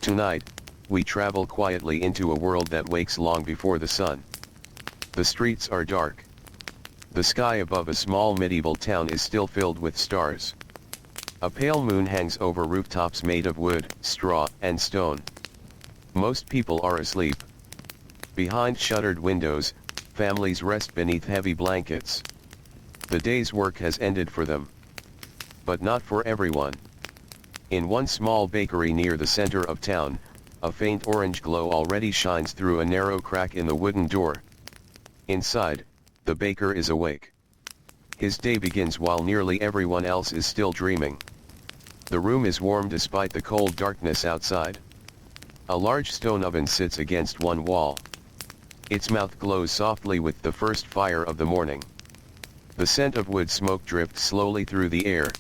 Tonight, we travel quietly into a world that wakes long before the sun. The streets are dark. The sky above a small medieval town is still filled with stars. A pale moon hangs over rooftops made of wood, straw, and stone. Most people are asleep. Behind shuttered windows, families rest beneath heavy blankets. The day's work has ended for them. But not for everyone. In one small bakery near the center of town, a faint orange glow already shines through a narrow crack in the wooden door. Inside, the baker is awake. His day begins while nearly everyone else is still dreaming. The room is warm despite the cold darkness outside. A large stone oven sits against one wall. Its mouth glows softly with the first fire of the morning. The scent of wood smoke drifts slowly through the air.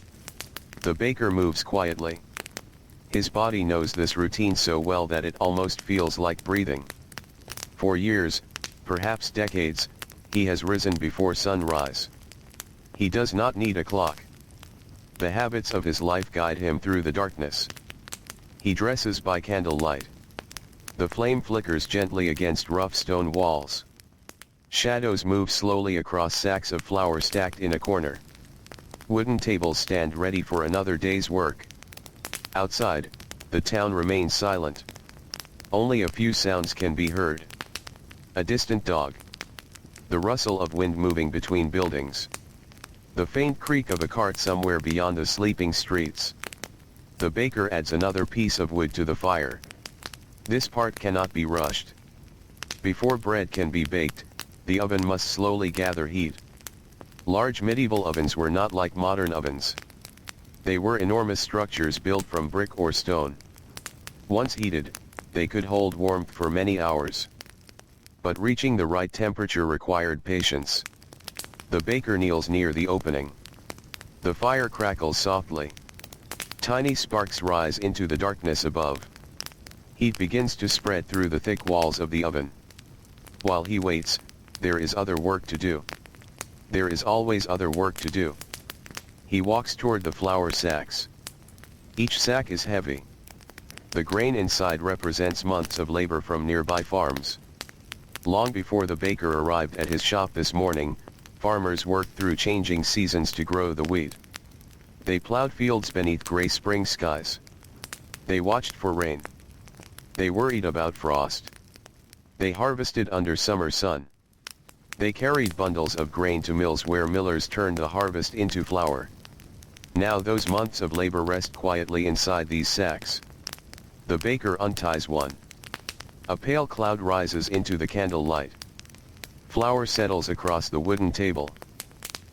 The baker moves quietly. His body knows this routine so well that it almost feels like breathing. For years, perhaps decades, he has risen before sunrise. He does not need a clock. The habits of his life guide him through the darkness. He dresses by candlelight. The flame flickers gently against rough stone walls. Shadows move slowly across sacks of flour stacked in a corner. Wooden tables stand ready for another day's work. Outside, the town remains silent. Only a few sounds can be heard. A distant dog. The rustle of wind moving between buildings. The faint creak of a cart somewhere beyond the sleeping streets. The baker adds another piece of wood to the fire. This part cannot be rushed. Before bread can be baked, the oven must slowly gather heat. Large medieval ovens were not like modern ovens. They were enormous structures built from brick or stone. Once heated, they could hold warmth for many hours. But reaching the right temperature required patience. The baker kneels near the opening. The fire crackles softly. Tiny sparks rise into the darkness above. Heat begins to spread through the thick walls of the oven. While he waits, there is other work to do. There is always other work to do. He walks toward the flour sacks. Each sack is heavy. The grain inside represents months of labor from nearby farms. Long before the baker arrived at his shop this morning, farmers worked through changing seasons to grow the wheat. They plowed fields beneath gray spring skies. They watched for rain. They worried about frost. They harvested under summer sun. They carried bundles of grain to mills where millers turned the harvest into flour. Now those months of labor rest quietly inside these sacks. The baker unties one. A pale cloud rises into the candlelight. Flour settles across the wooden table.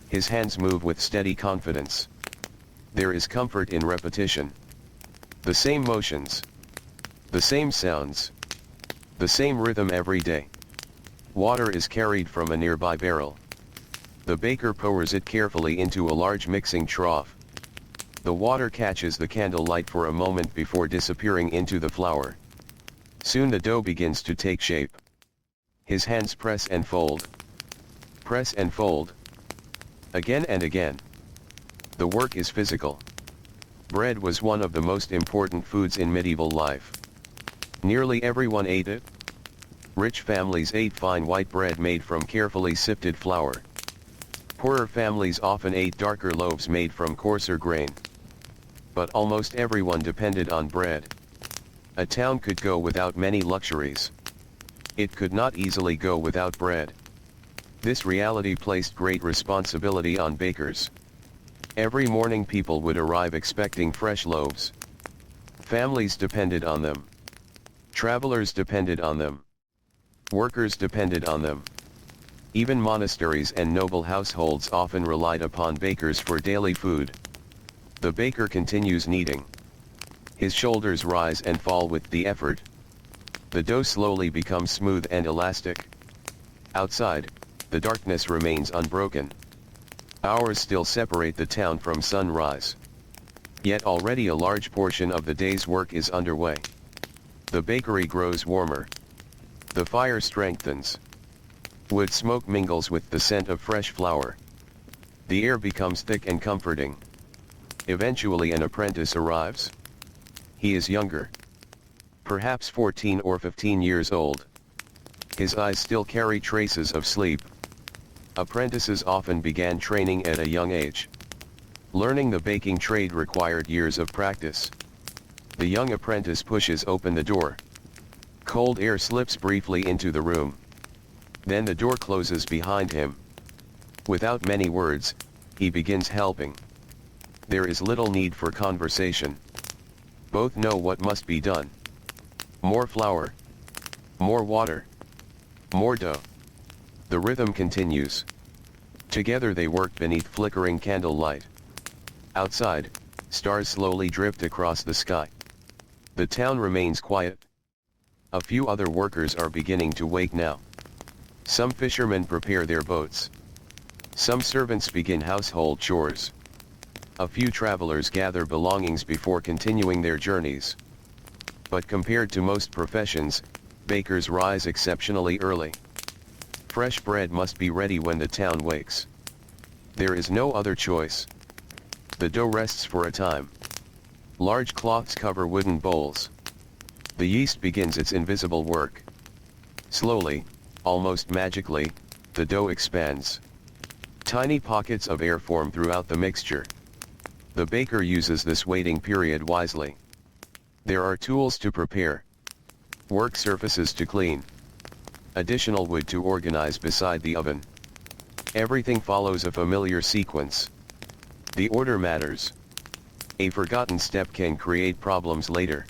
His hands move with steady confidence. There is comfort in repetition. The same motions. The same sounds. The same rhythm every day. Water is carried from a nearby barrel. The baker pours it carefully into a large mixing trough. The water catches the candlelight for a moment before disappearing into the flour. Soon the dough begins to take shape. His hands press and fold. Press and fold. Again and again. The work is physical. Bread was one of the most important foods in medieval life. Nearly everyone ate it. Rich families ate fine white bread made from carefully sifted flour. Poorer families often ate darker loaves made from coarser grain. But almost everyone depended on bread. A town could go without many luxuries. It could not easily go without bread. This reality placed great responsibility on bakers. Every morning people would arrive expecting fresh loaves. Families depended on them. Travelers depended on them. Workers depended on them. Even monasteries and noble households often relied upon bakers for daily food. The baker continues kneading. His shoulders rise and fall with the effort. The dough slowly becomes smooth and elastic. Outside, the darkness remains unbroken. Hours still separate the town from sunrise. Yet already a large portion of the day's work is underway. The bakery grows warmer. The fire strengthens. Wood smoke mingles with the scent of fresh flour. The air becomes thick and comforting. Eventually an apprentice arrives. He is younger. perhaps 14 or 15 years old. His eyes still carry traces of sleep. Apprentices often began training at a young age. Learning the baking trade required years of practice. The young apprentice pushes open the door. Cold air slips briefly into the room. Then the door closes behind him. Without many words, he begins helping. There is little need for conversation. Both know what must be done. More flour. More water. More dough. The rhythm continues. Together they work beneath flickering candlelight. Outside, stars slowly drift across the sky. The town remains quiet. A few other workers are beginning to wake now. Some fishermen prepare their boats. Some servants begin household chores. A few travelers gather belongings before continuing their journeys. But compared to most professions, bakers rise exceptionally early. Fresh bread must be ready when the town wakes. There is no other choice. The dough rests for a time. Large cloths cover wooden bowls. The yeast begins its invisible work. Slowly, almost magically, the dough expands. Tiny pockets of air form throughout the mixture. The baker uses this waiting period wisely. There are tools to prepare. Work surfaces to clean. Additional wood to organize beside the oven. Everything follows a familiar sequence. The order matters. A forgotten step can create problems later.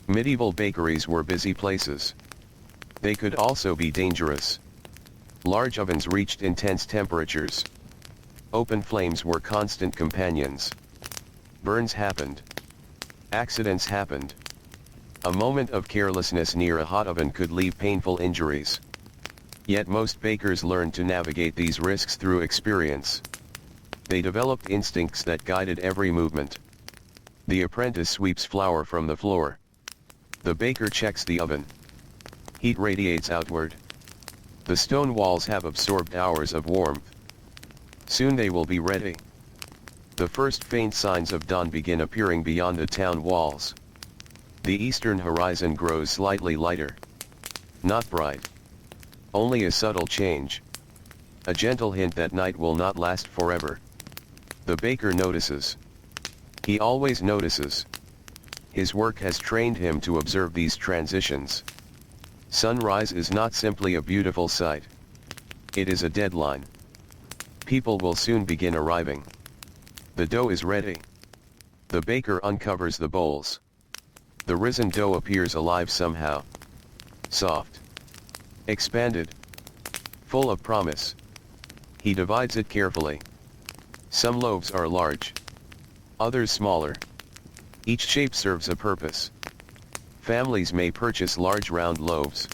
Medieval bakeries were busy places. They could also be dangerous. Large ovens reached intense temperatures. Open flames were constant companions. Burns happened. Accidents happened. A moment of carelessness near a hot oven could leave painful injuries. Yet most bakers learned to navigate these risks through experience. They developed instincts that guided every movement. The apprentice sweeps flour from the floor. The baker checks the oven. Heat radiates outward. The stone walls have absorbed hours of warmth. Soon they will be ready. The first faint signs of dawn begin appearing beyond the town walls. The eastern horizon grows slightly lighter. Not bright. Only a subtle change. A gentle hint that night will not last forever. The baker notices. He always notices. His work has trained him to observe these transitions. Sunrise is not simply a beautiful sight. It is a deadline. People will soon begin arriving. The dough is ready. The baker uncovers the bowls. The risen dough appears alive somehow. Soft. Expanded. Full of promise. He divides it carefully. Some loaves are large. Others smaller. Each shape serves a purpose. Families may purchase large round loaves.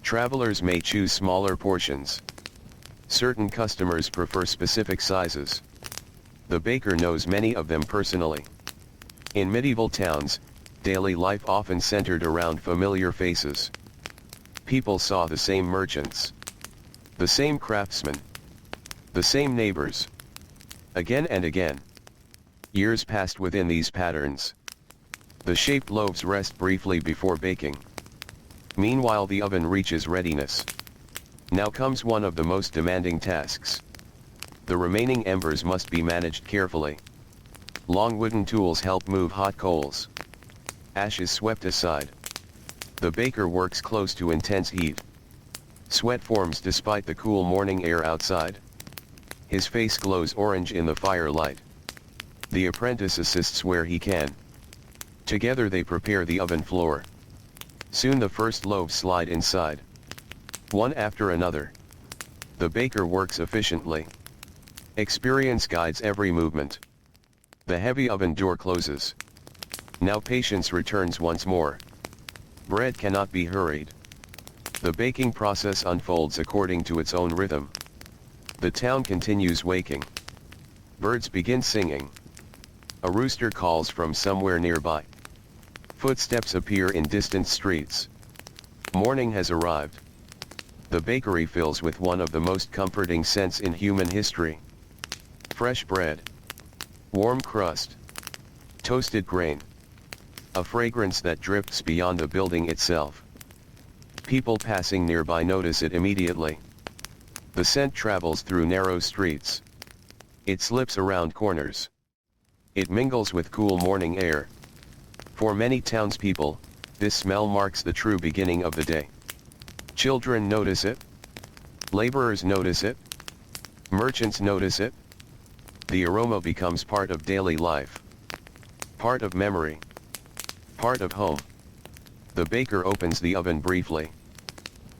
Travelers may choose smaller portions. Certain customers prefer specific sizes. The baker knows many of them personally. In medieval towns, daily life often centered around familiar faces. People saw the same merchants. The same craftsmen. The same neighbors. Again and again. Years passed within these patterns. The shaped loaves rest briefly before baking. Meanwhile the oven reaches readiness. Now comes one of the most demanding tasks. The remaining embers must be managed carefully. Long wooden tools help move hot coals. Ash is swept aside. The baker works close to intense heat. Sweat forms despite the cool morning air outside. His face glows orange in the firelight. The apprentice assists where he can. Together they prepare the oven floor. Soon the first loaves slide inside. One after another. The baker works efficiently. Experience guides every movement. The heavy oven door closes. Now patience returns once more. Bread cannot be hurried. The baking process unfolds according to its own rhythm. The town continues waking. Birds begin singing. A rooster calls from somewhere nearby. Footsteps appear in distant streets. Morning has arrived. The bakery fills with one of the most comforting scents in human history. Fresh bread. Warm crust. Toasted grain. a fragrance that drifts beyond the building itself. People passing nearby notice it immediately. The scent travels through narrow streets. It slips around corners. It mingles with cool morning air. For many townspeople, this smell marks the true beginning of the day. Children notice it. Laborers notice it. Merchants notice it. The aroma becomes part of daily life. Part of memory. Part of home. The baker opens the oven briefly.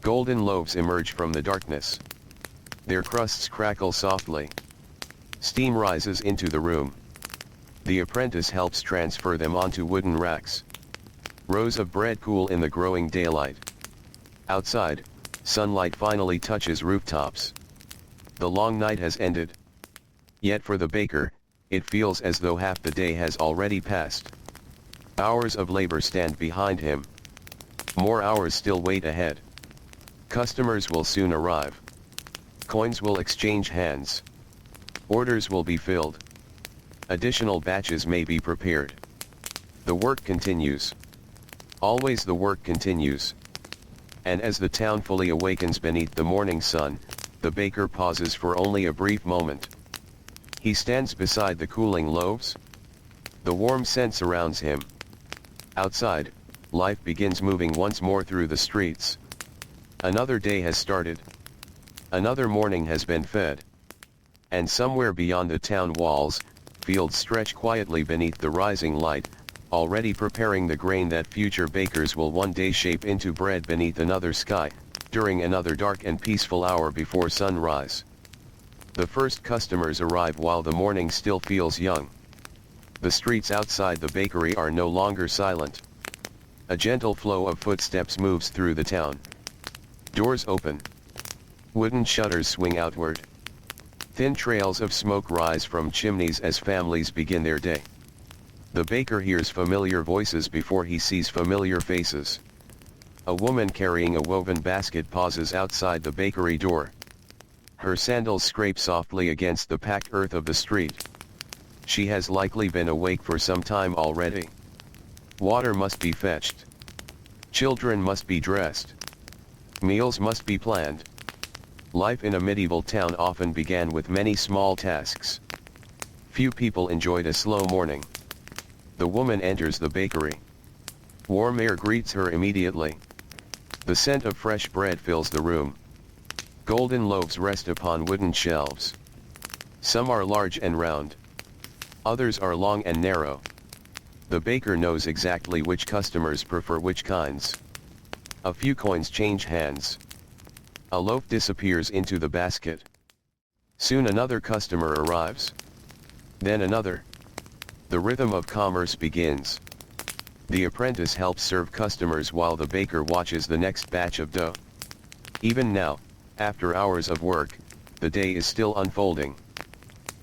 Golden loaves emerge from the darkness. Their crusts crackle softly. Steam rises into the room. The apprentice helps transfer them onto wooden racks. Rows of bread cool in the growing daylight. Outside, sunlight finally touches rooftops. The long night has ended. Yet for the baker, it feels as though half the day has already passed. Hours of labor stand behind him. More hours still wait ahead. Customers will soon arrive. Coins will exchange hands. Orders will be filled. Additional batches may be prepared. The work continues. Always the work continues. And as the town fully awakens beneath the morning sun, the baker pauses for only a brief moment. He stands beside the cooling loaves. The warm scent surrounds him. Outside, life begins moving once more through the streets. Another day has started. Another morning has been fed. And somewhere beyond the town walls, fields stretch quietly beneath the rising light, already preparing the grain that future bakers will one day shape into bread beneath another sky, during another dark and peaceful hour before sunrise. The first customers arrive while the morning still feels young. The streets outside the bakery are no longer silent. A gentle flow of footsteps moves through the town. Doors open. Wooden shutters swing outward. Thin trails of smoke rise from chimneys as families begin their day. The baker hears familiar voices before he sees familiar faces. A woman carrying a woven basket pauses outside the bakery door. Her sandals scrape softly against the packed earth of the street. She has likely been awake for some time already. Water must be fetched. Children must be dressed. Meals must be planned. Life in a medieval town often began with many small tasks. Few people enjoyed a slow morning. The woman enters the bakery. Warm air greets her immediately. The scent of fresh bread fills the room. Golden loaves rest upon wooden shelves. Some are large and round. Others are long and narrow. The baker knows exactly which customers prefer which kinds. A few coins change hands. A loaf disappears into the basket. Soon another customer arrives. Then another. The rhythm of commerce begins. The apprentice helps serve customers while the baker watches the next batch of dough. Even now, after hours of work, the day is still unfolding.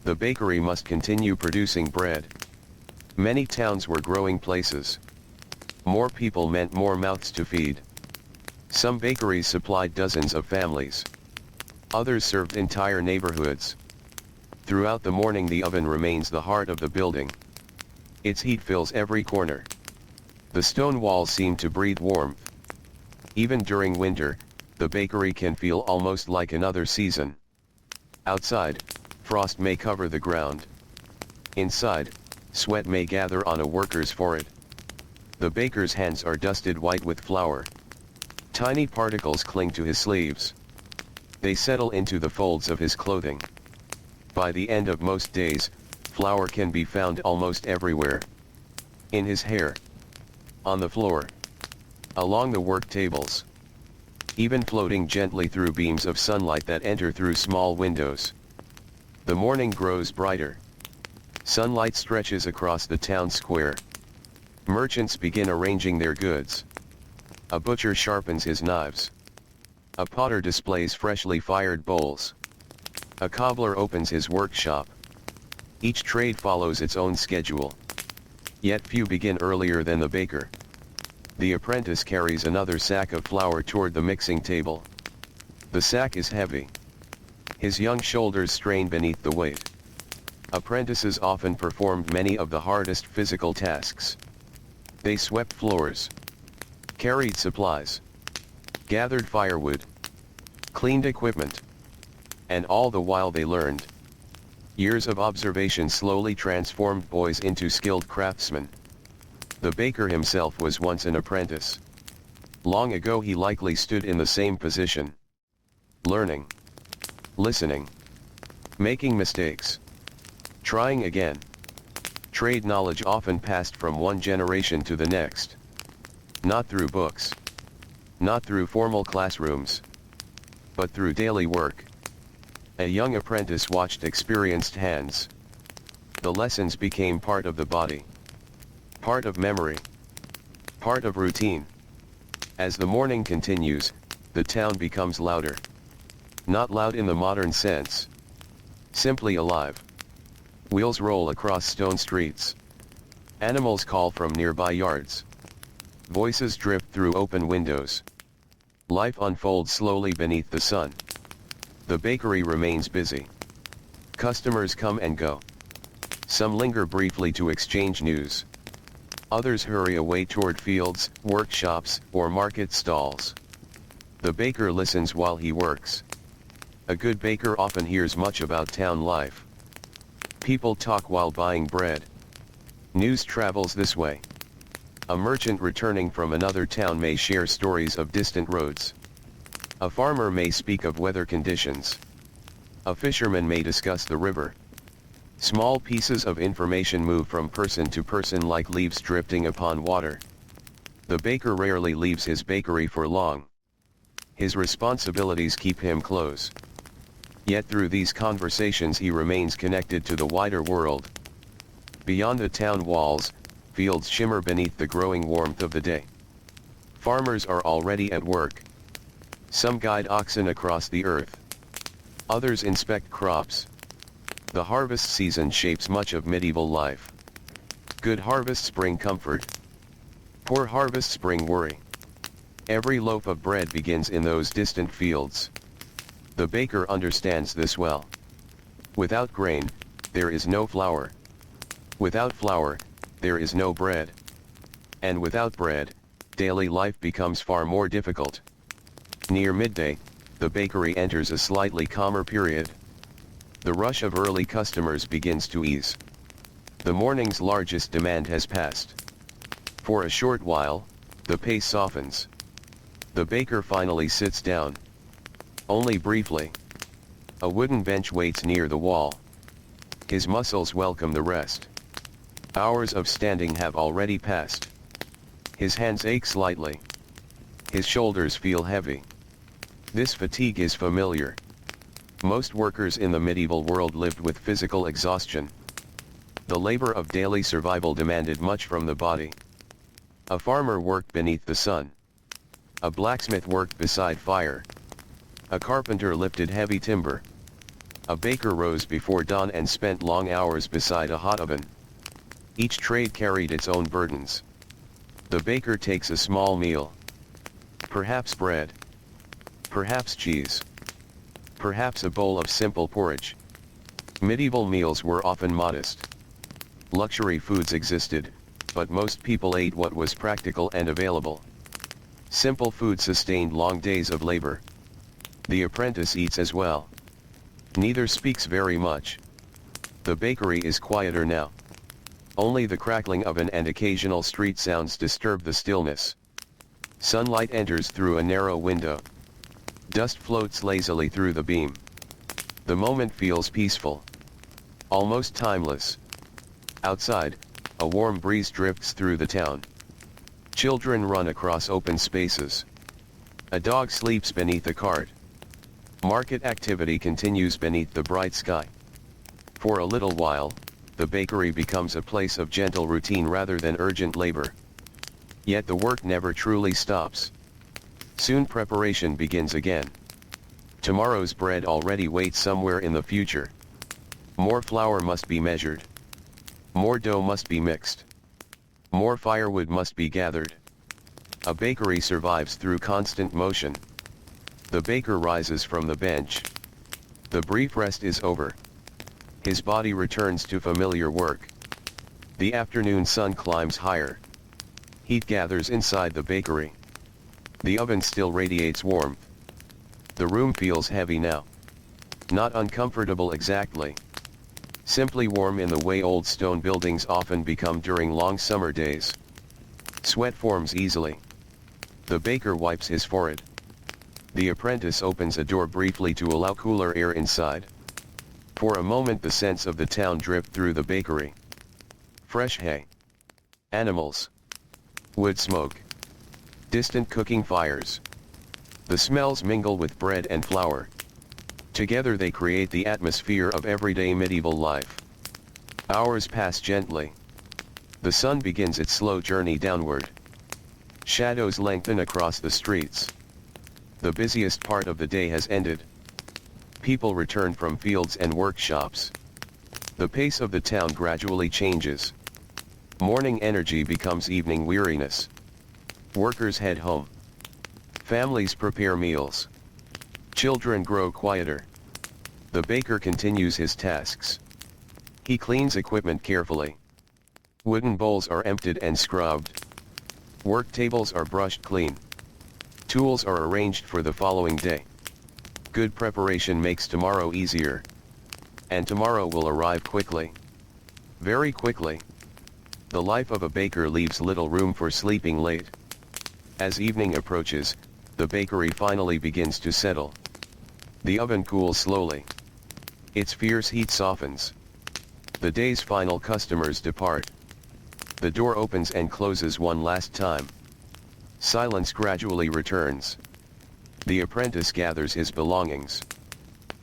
The bakery must continue producing bread. Many towns were growing places. More people meant more mouths to feed. Some bakeries supplied dozens of families. Others served entire neighborhoods. Throughout the morning the oven remains the heart of the building. Its heat fills every corner. The stone walls seem to breathe warmth. Even during winter, the bakery can feel almost like another season. Outside, frost may cover the ground. Inside, sweat may gather on a worker's forehead. The baker's hands are dusted white with flour. Tiny particles cling to his sleeves. They settle into the folds of his clothing. By the end of most days, flour can be found almost everywhere. In his hair. On the floor. Along the work tables. Even floating gently through beams of sunlight that enter through small windows. The morning grows brighter. Sunlight stretches across the town square. Merchants begin arranging their goods. A butcher sharpens his knives. A potter displays freshly fired bowls. A cobbler opens his workshop. Each trade follows its own schedule. Yet few begin earlier than the baker. The apprentice carries another sack of flour toward the mixing table. The sack is heavy. His young shoulders strain beneath the weight. Apprentices often performed many of the hardest physical tasks. They swept floors, carried supplies, gathered firewood, cleaned equipment, and all the while they learned. Years of observation slowly transformed boys into skilled craftsmen. The baker himself was once an apprentice. Long ago he likely stood in the same position, learning, listening, making mistakes, trying again. Trade knowledge often passed from one generation to the next. Not through books, not through formal classrooms, but through daily work. A young apprentice watched experienced hands. The lessons became part of the body, part of memory, part of routine. As the morning continues, the town becomes louder. Not loud in the modern sense. Simply alive. Wheels roll across stone streets. Animals call from nearby yards. Voices drift through open windows. Life unfolds slowly beneath the sun. The bakery remains busy. Customers come and go. Some linger briefly to exchange news. Others hurry away toward fields, workshops, or market stalls. The baker listens while he works. A good baker often hears much about town life. People talk while buying bread. News travels this way. A merchant returning from another town may share stories of distant roads. A farmer may speak of weather conditions. A fisherman may discuss the river. Small pieces of information move from person to person like leaves drifting upon water. The baker rarely leaves his bakery for long. His responsibilities keep him close. Yet through these conversations he remains connected to the wider world. Beyond the town walls, fields shimmer beneath the growing warmth of the day. Farmers are already at work. Some guide oxen across the earth. Others inspect crops. The harvest season shapes much of medieval life. Good harvests bring comfort. Poor harvests bring worry. Every loaf of bread begins in those distant fields. The baker understands this well. Without grain, there is no flour. Without flour, there is no bread. And without bread, daily life becomes far more difficult. Near midday, the bakery enters a slightly calmer period. The rush of early customers begins to ease. The morning's largest demand has passed. For a short while, the pace softens. The baker finally sits down. Only briefly. A wooden bench waits near the wall. His muscles welcome the rest. Hours of standing have already passed. His hands ache slightly. His shoulders feel heavy. This fatigue is familiar. Most workers in the medieval world lived with physical exhaustion. The labor of daily survival demanded much from the body. A farmer worked beneath the sun. A blacksmith worked beside fire. A carpenter lifted heavy timber. A baker rose before dawn and spent long hours beside a hot oven. Each trade carried its own burdens. The baker takes a small meal. Perhaps bread. Perhaps cheese. Perhaps a bowl of simple porridge. Medieval meals were often modest. Luxury foods existed, but most people ate what was practical and available. Simple food sustained long days of labor. The apprentice eats as well. Neither speaks very much. The bakery is quieter now. Only the crackling oven and occasional street sounds disturb the stillness. Sunlight enters through a narrow window. Dust floats lazily through the beam. The moment feels peaceful. Almost timeless. Outside, a warm breeze drifts through the town. Children run across open spaces. A dog sleeps beneath a cart. Market activity continues beneath the bright sky. For a little while, the bakery becomes a place of gentle routine rather than urgent labor. Yet the work never truly stops. Soon preparation begins again. Tomorrow's bread already waits somewhere in the future. More flour must be measured. More dough must be mixed. More firewood must be gathered. A bakery survives through constant motion. The baker rises from the bench. The brief rest is over. His body returns to familiar work. The afternoon sun climbs higher. Heat gathers inside the bakery. The oven still radiates warmth. The room feels heavy now. Not uncomfortable exactly. Simply warm in the way old stone buildings often become during long summer days. Sweat forms easily. The baker wipes his forehead. The apprentice opens a door briefly to allow cooler air inside. For a moment the scents of the town drift through the bakery. Fresh hay. Animals. Wood smoke. Distant cooking fires. The smells mingle with bread and flour. Together they create the atmosphere of everyday medieval life. Hours pass gently. The sun begins its slow journey downward. Shadows lengthen across the streets. The busiest part of the day has ended. People return from fields and workshops. The pace of the town gradually changes. Morning energy becomes evening weariness. Workers head home. Families prepare meals. Children grow quieter. The baker continues his tasks. He cleans equipment carefully. Wooden bowls are emptied and scrubbed. Work tables are brushed clean. Tools are arranged for the following day. Good preparation makes tomorrow easier. And tomorrow will arrive quickly. Very quickly. The life of a baker leaves little room for sleeping late. As evening approaches, the bakery finally begins to settle. The oven cools slowly. Its fierce heat softens. The day's final customers depart. The door opens and closes one last time. Silence gradually returns. The apprentice gathers his belongings.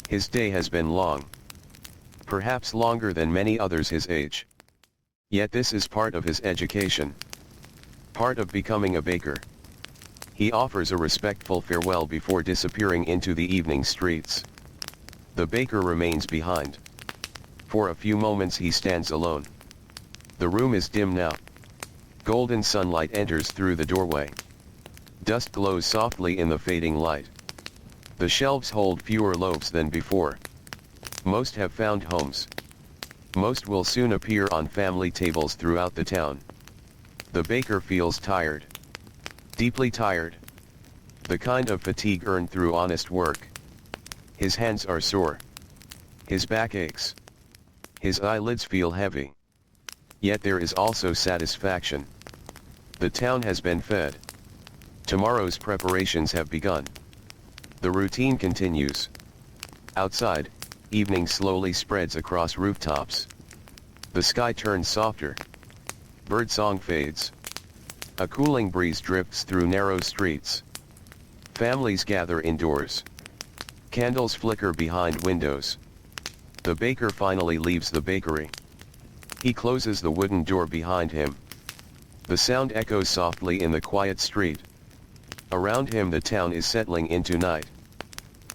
His day has been long. Perhaps longer than many others his age. Yet this is part of his education. Part of becoming a baker. He offers a respectful farewell before disappearing into the evening streets. The baker remains behind. For a few moments he stands alone. The room is dim now. Golden sunlight enters through the doorway. Dust glows softly in the fading light. The shelves hold fewer loaves than before. Most have found homes. Most will soon appear on family tables throughout the town. The baker feels tired. Deeply tired. The kind of fatigue earned through honest work. His hands are sore. His back aches. His eyelids feel heavy. Yet there is also satisfaction. The town has been fed. Tomorrow's preparations have begun. The routine continues. Outside, evening slowly spreads across rooftops. The sky turns softer. Birdsong fades. A cooling breeze drifts through narrow streets. Families gather indoors. Candles flicker behind windows. The baker finally leaves the bakery. He closes the wooden door behind him. The sound echoes softly in the quiet street. Around him the town is settling into night.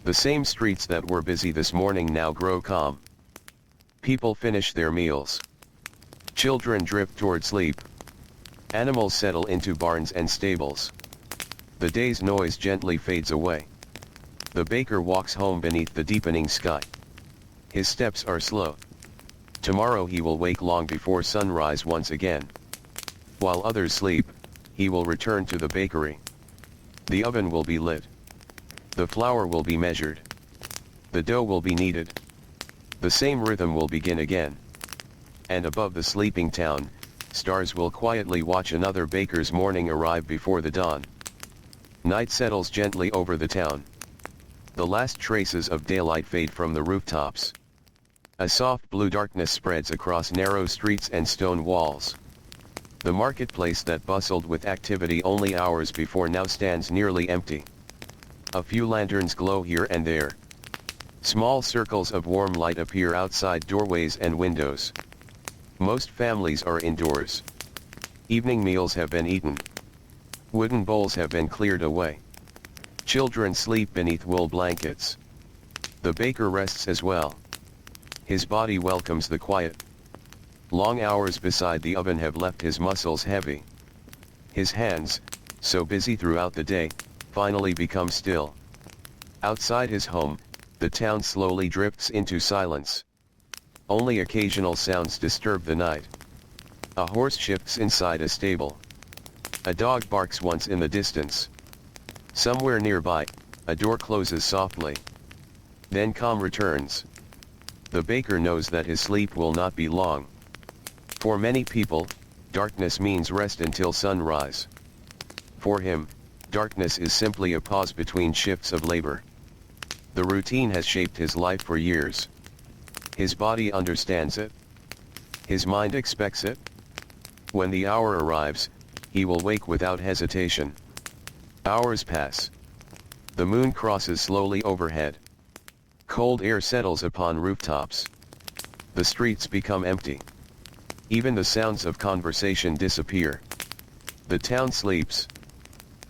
The same streets that were busy this morning now grow calm. People finish their meals. Children drift toward sleep. Animals settle into barns and stables. The day's noise gently fades away. The baker walks home beneath the deepening sky. His steps are slow. Tomorrow he will wake long before sunrise once again. While others sleep, he will return to the bakery. The oven will be lit. The flour will be measured. The dough will be kneaded. The same rhythm will begin again. And above the sleeping town, stars will quietly watch another baker's morning arrive before the dawn. Night settles gently over the town. The last traces of daylight fade from the rooftops. A soft blue darkness spreads across narrow streets and stone walls. The marketplace that bustled with activity only hours before now stands nearly empty. A few lanterns glow here and there. Small circles of warm light appear outside doorways and windows. Most families are indoors. Evening meals have been eaten. Wooden bowls have been cleared away. Children sleep beneath wool blankets. The baker rests as well. His body welcomes the quiet. Long hours beside the oven have left his muscles heavy. His hands, so busy throughout the day, finally become still. Outside his home, the town slowly drifts into silence. Only occasional sounds disturb the night. A horse shifts inside a stable. A dog barks once in the distance. Somewhere nearby, a door closes softly. Then calm returns. The baker knows that his sleep will not be long. For many people, darkness means rest until sunrise. For him, darkness is simply a pause between shifts of labor. The routine has shaped his life for years. His body understands it. His mind expects it. When the hour arrives, he will wake without hesitation. Hours pass. The moon crosses slowly overhead. Cold air settles upon rooftops. The streets become empty. Even the sounds of conversation disappear. The town sleeps.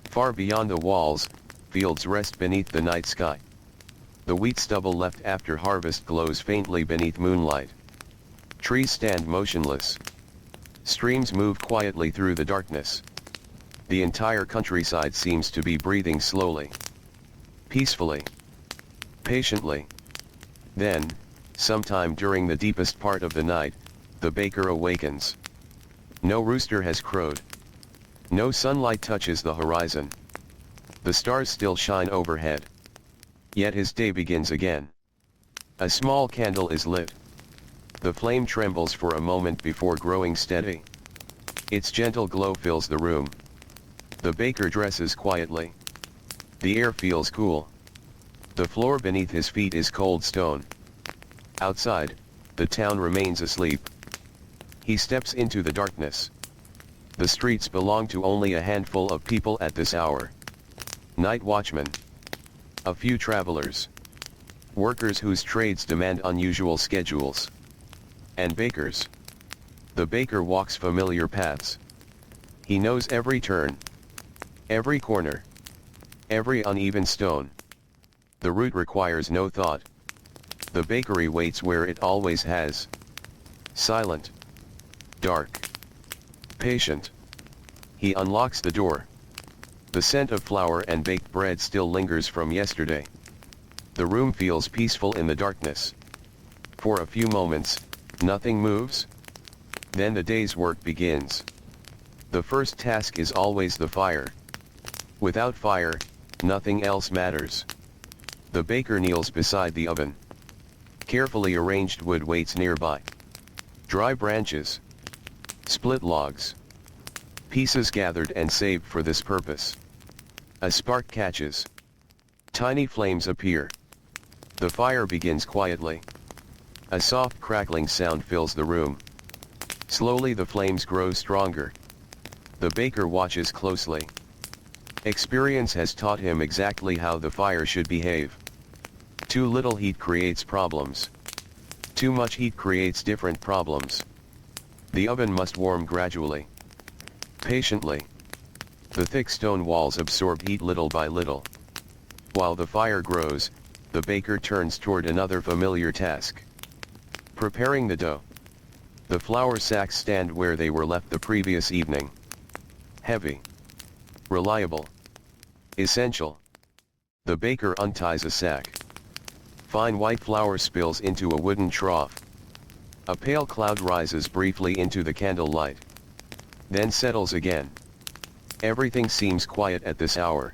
Far beyond the walls, fields rest beneath the night sky. The wheat stubble left after harvest glows faintly beneath moonlight. Trees stand motionless. Streams move quietly through the darkness. The entire countryside seems to be breathing slowly. Peacefully. Patiently. Then, sometime during the deepest part of the night, the baker awakens. No rooster has crowed. No sunlight touches the horizon. The stars still shine overhead. Yet his day begins again. A small candle is lit. The flame trembles for a moment before growing steady. Its gentle glow fills the room. The baker dresses quietly. The air feels cool. The floor beneath his feet is cold stone. Outside, the town remains asleep. He steps into the darkness. The streets belong to only a handful of people at this hour. Night watchmen. A few travelers. Workers whose trades demand unusual schedules. And bakers. The baker walks familiar paths. He knows every turn. Every corner. Every uneven stone. The route requires no thought. The bakery waits where it always has. Silent. Dark. Patient. He unlocks the door. The scent of flour and baked bread still lingers from yesterday. The room feels peaceful in the darkness. For a few moments, nothing moves. Then the day's work begins. The first task is always the fire. Without fire, nothing else matters. The baker kneels beside the oven. Carefully arranged wood waits nearby. Dry branches. Split logs. Pieces gathered and saved for this purpose. A spark catches. Tiny flames appear. The fire begins quietly. A soft crackling sound fills the room. Slowly the flames grow stronger. The baker watches closely. Experience has taught him exactly how the fire should behave. Too little heat creates problems. Too much heat creates different problems. The oven must warm gradually. Patiently. The thick stone walls absorb heat little by little. While the fire grows, the baker turns toward another familiar task. Preparing the dough. The flour sacks stand where they were left the previous evening. Heavy. Reliable. Essential. The baker unties a sack. Fine white flour spills into a wooden trough. A pale cloud rises briefly into the candlelight. Then settles again. Everything seems quiet at this hour.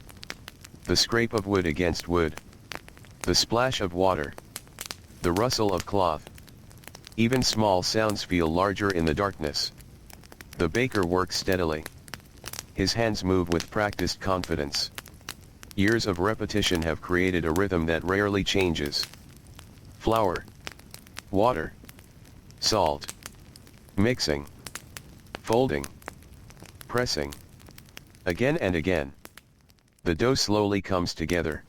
The scrape of wood against wood. The splash of water. The rustle of cloth. Even small sounds feel larger in the darkness. The baker works steadily. His hands move with practiced confidence. Years of repetition have created a rhythm that rarely changes. Flour. Water. Salt. Mixing. Folding. Pressing. Again and again. The dough slowly comes together.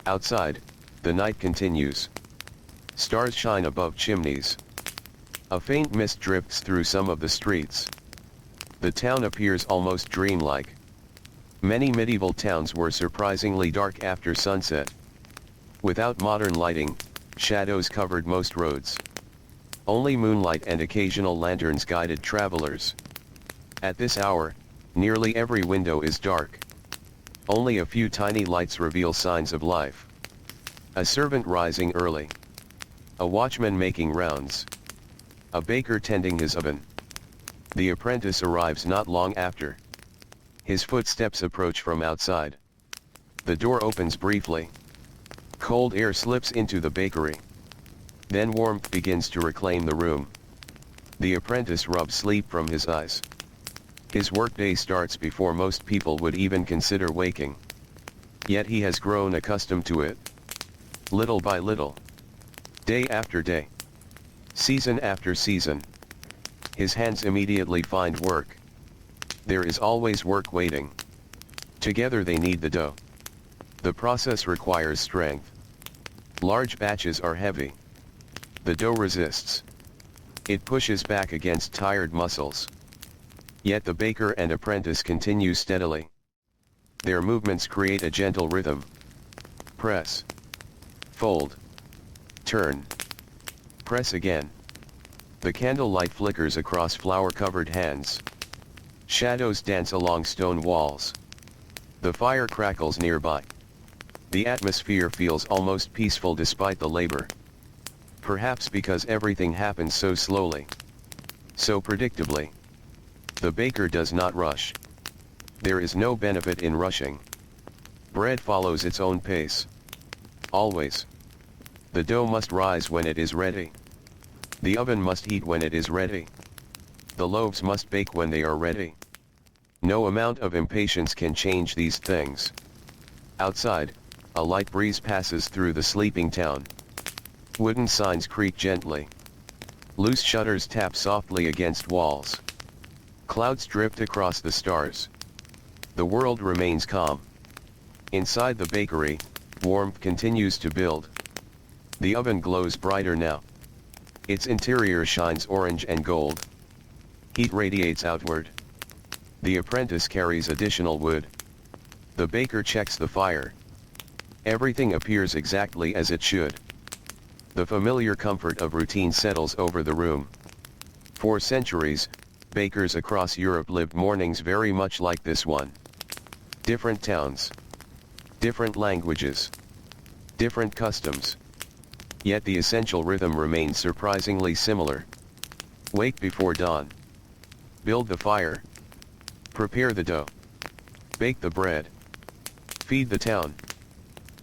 Outside, the night continues. Stars shine above chimneys. A faint mist drifts through some of the streets. The town appears almost dreamlike. Many medieval towns were surprisingly dark after sunset. Without modern lighting, shadows covered most roads. Only moonlight and occasional lanterns guided travelers. At this hour, nearly every window is dark. Only a few tiny lights reveal signs of life. A servant rising early. A watchman making rounds. A baker tending his oven. The apprentice arrives not long after. His footsteps approach from outside. The door opens briefly. Cold air slips into the bakery. Then warmth begins to reclaim the room. The apprentice rubs sleep from his eyes. His workday starts before most people would even consider waking. Yet he has grown accustomed to it. Little by little. Day after day. Season after season. His hands immediately find work. There is always work waiting. Together they knead the dough. The process requires strength. Large batches are heavy. The dough resists. It pushes back against tired muscles. Yet the baker and apprentice continue steadily. Their movements create a gentle rhythm. Press. Fold. Turn. Press again. The candlelight flickers across flour-covered hands. Shadows dance along stone walls. The fire crackles nearby. The atmosphere feels almost peaceful despite the labor. Perhaps because everything happens so slowly. So predictably. The baker does not rush. There is no benefit in rushing. Bread follows its own pace. Always. The dough must rise when it is ready. The oven must heat when it is ready. The loaves must bake when they are ready. No amount of impatience can change these things. Outside, a light breeze passes through the sleeping town. Wooden signs creak gently. Loose shutters tap softly against walls. Clouds drift across the stars. The world remains calm. Inside the bakery, warmth continues to build. The oven glows brighter now. Its interior shines orange and gold. Heat radiates outward. The apprentice carries additional wood. The baker checks the fire. Everything appears exactly as it should. The familiar comfort of routine settles over the room. For centuries, bakers across Europe lived mornings very much like this one. Different towns. Different languages. Different customs. Yet the essential rhythm remains surprisingly similar. Wake before dawn. Build the fire. Prepare the dough. Bake the bread. Feed the town.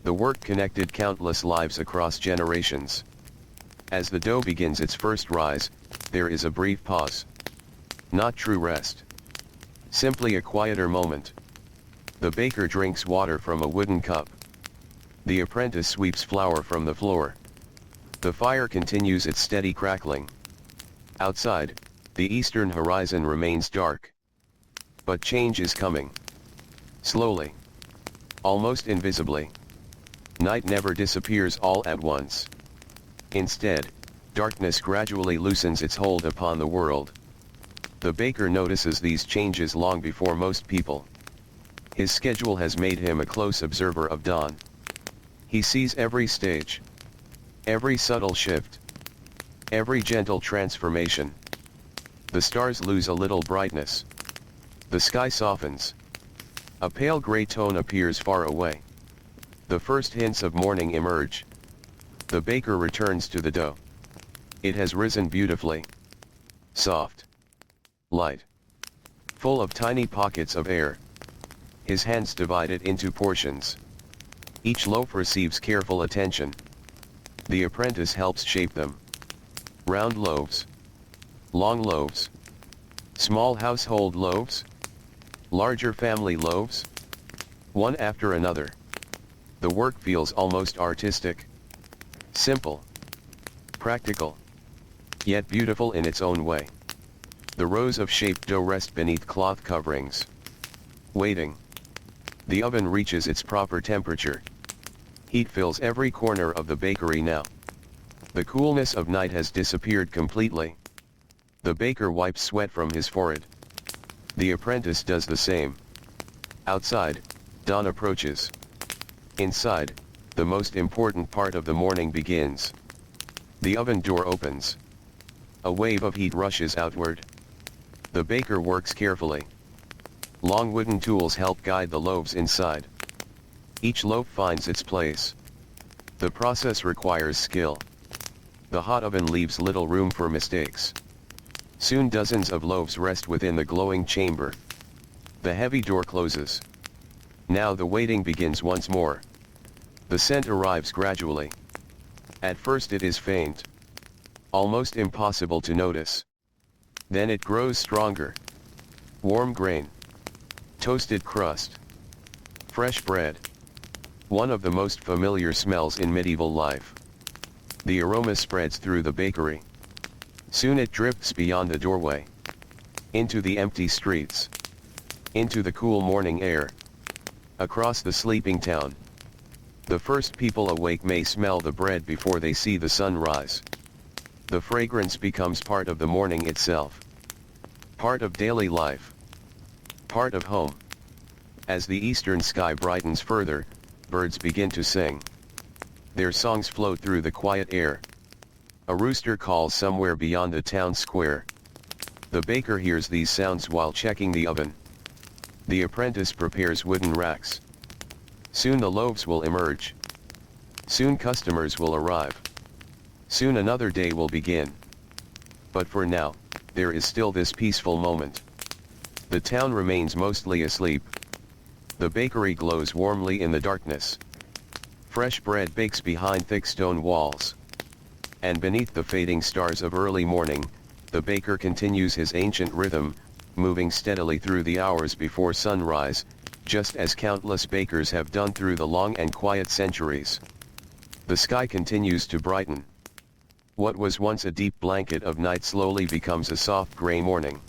The work connected countless lives across generations. As the dough begins its first rise, there is a brief pause. Not true rest. Simply a quieter moment. The baker drinks water from a wooden cup. The apprentice sweeps flour from the floor. The fire continues its steady crackling. Outside, the eastern horizon remains dark. But change is coming. Slowly. Almost invisibly. Night never disappears all at once. Instead, darkness gradually loosens its hold upon the world. The baker notices these changes long before most people. His schedule has made him a close observer of dawn. He sees every stage. Every subtle shift. Every gentle transformation. The stars lose a little brightness. The sky softens. A pale gray tone appears far away. The first hints of morning emerge. The baker returns to the dough. It has risen beautifully. Soft. Light. Full of tiny pockets of air. His hands divide it into portions. Each loaf receives careful attention. The apprentice helps shape them. Round loaves. Long loaves. Small household loaves. Larger family loaves. One after another. The work feels almost artistic. Simple. Practical. Yet beautiful in its own way. The rows of shaped dough rest beneath cloth coverings. Waiting. The oven reaches its proper temperature. Heat fills every corner of the bakery now. The coolness of night has disappeared completely. The baker wipes sweat from his forehead. The apprentice does the same. Outside, dawn approaches. Inside, the most important part of the morning begins. The oven door opens. A wave of heat rushes outward. The baker works carefully. Long wooden tools help guide the loaves inside. Each loaf finds its place. The process requires skill. The hot oven leaves little room for mistakes. Soon dozens of loaves rest within the glowing chamber. The heavy door closes. Now the waiting begins once more. The scent arrives gradually. At first it is faint. Almost impossible to notice. Then it grows stronger. Warm grain. Toasted crust. Fresh bread. One of the most familiar smells in medieval life. The aroma spreads through the bakery. Soon it drifts beyond the doorway. Into the empty streets. Into the cool morning air. Across the sleeping town. The first people awake may smell the bread before they see the sun rise. The fragrance becomes part of the morning itself. Part of daily life. Part of home. As the eastern sky brightens further, birds begin to sing. Their songs float through the quiet air. A rooster calls somewhere beyond the town square. The baker hears these sounds while checking the oven. The apprentice prepares wooden racks. Soon the loaves will emerge. Soon customers will arrive. Soon another day will begin. But for now, there is still this peaceful moment. The town remains mostly asleep. The bakery glows warmly in the darkness. Fresh bread bakes behind thick stone walls. And beneath the fading stars of early morning, the baker continues his ancient rhythm, moving steadily through the hours before sunrise, just as countless bakers have done through the long and quiet centuries. The sky continues to brighten. What was once a deep blanket of night slowly becomes a soft gray morning.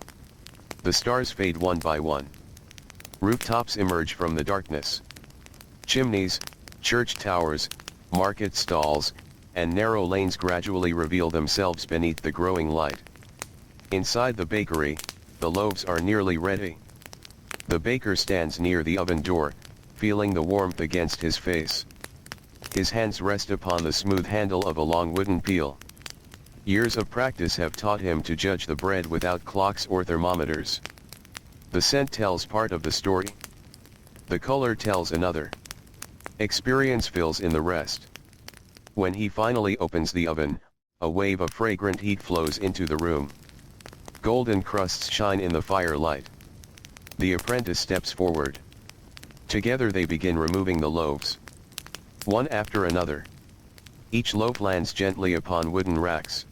The stars fade one by one. Rooftops emerge from the darkness. Chimneys, church towers, market stalls, and narrow lanes gradually reveal themselves beneath the growing light. Inside the bakery, the loaves are nearly ready. The baker stands near the oven door, feeling the warmth against his face. His hands rest upon the smooth handle of a long wooden peel. Years of practice have taught him to judge the bread without clocks or thermometers. The scent tells part of the story. The color tells another. Experience fills in the rest. When he finally opens the oven, a wave of fragrant heat flows into the room. Golden crusts shine in the firelight. The apprentice steps forward. Together they begin removing the loaves. One after another. Each loaf lands gently upon wooden racks.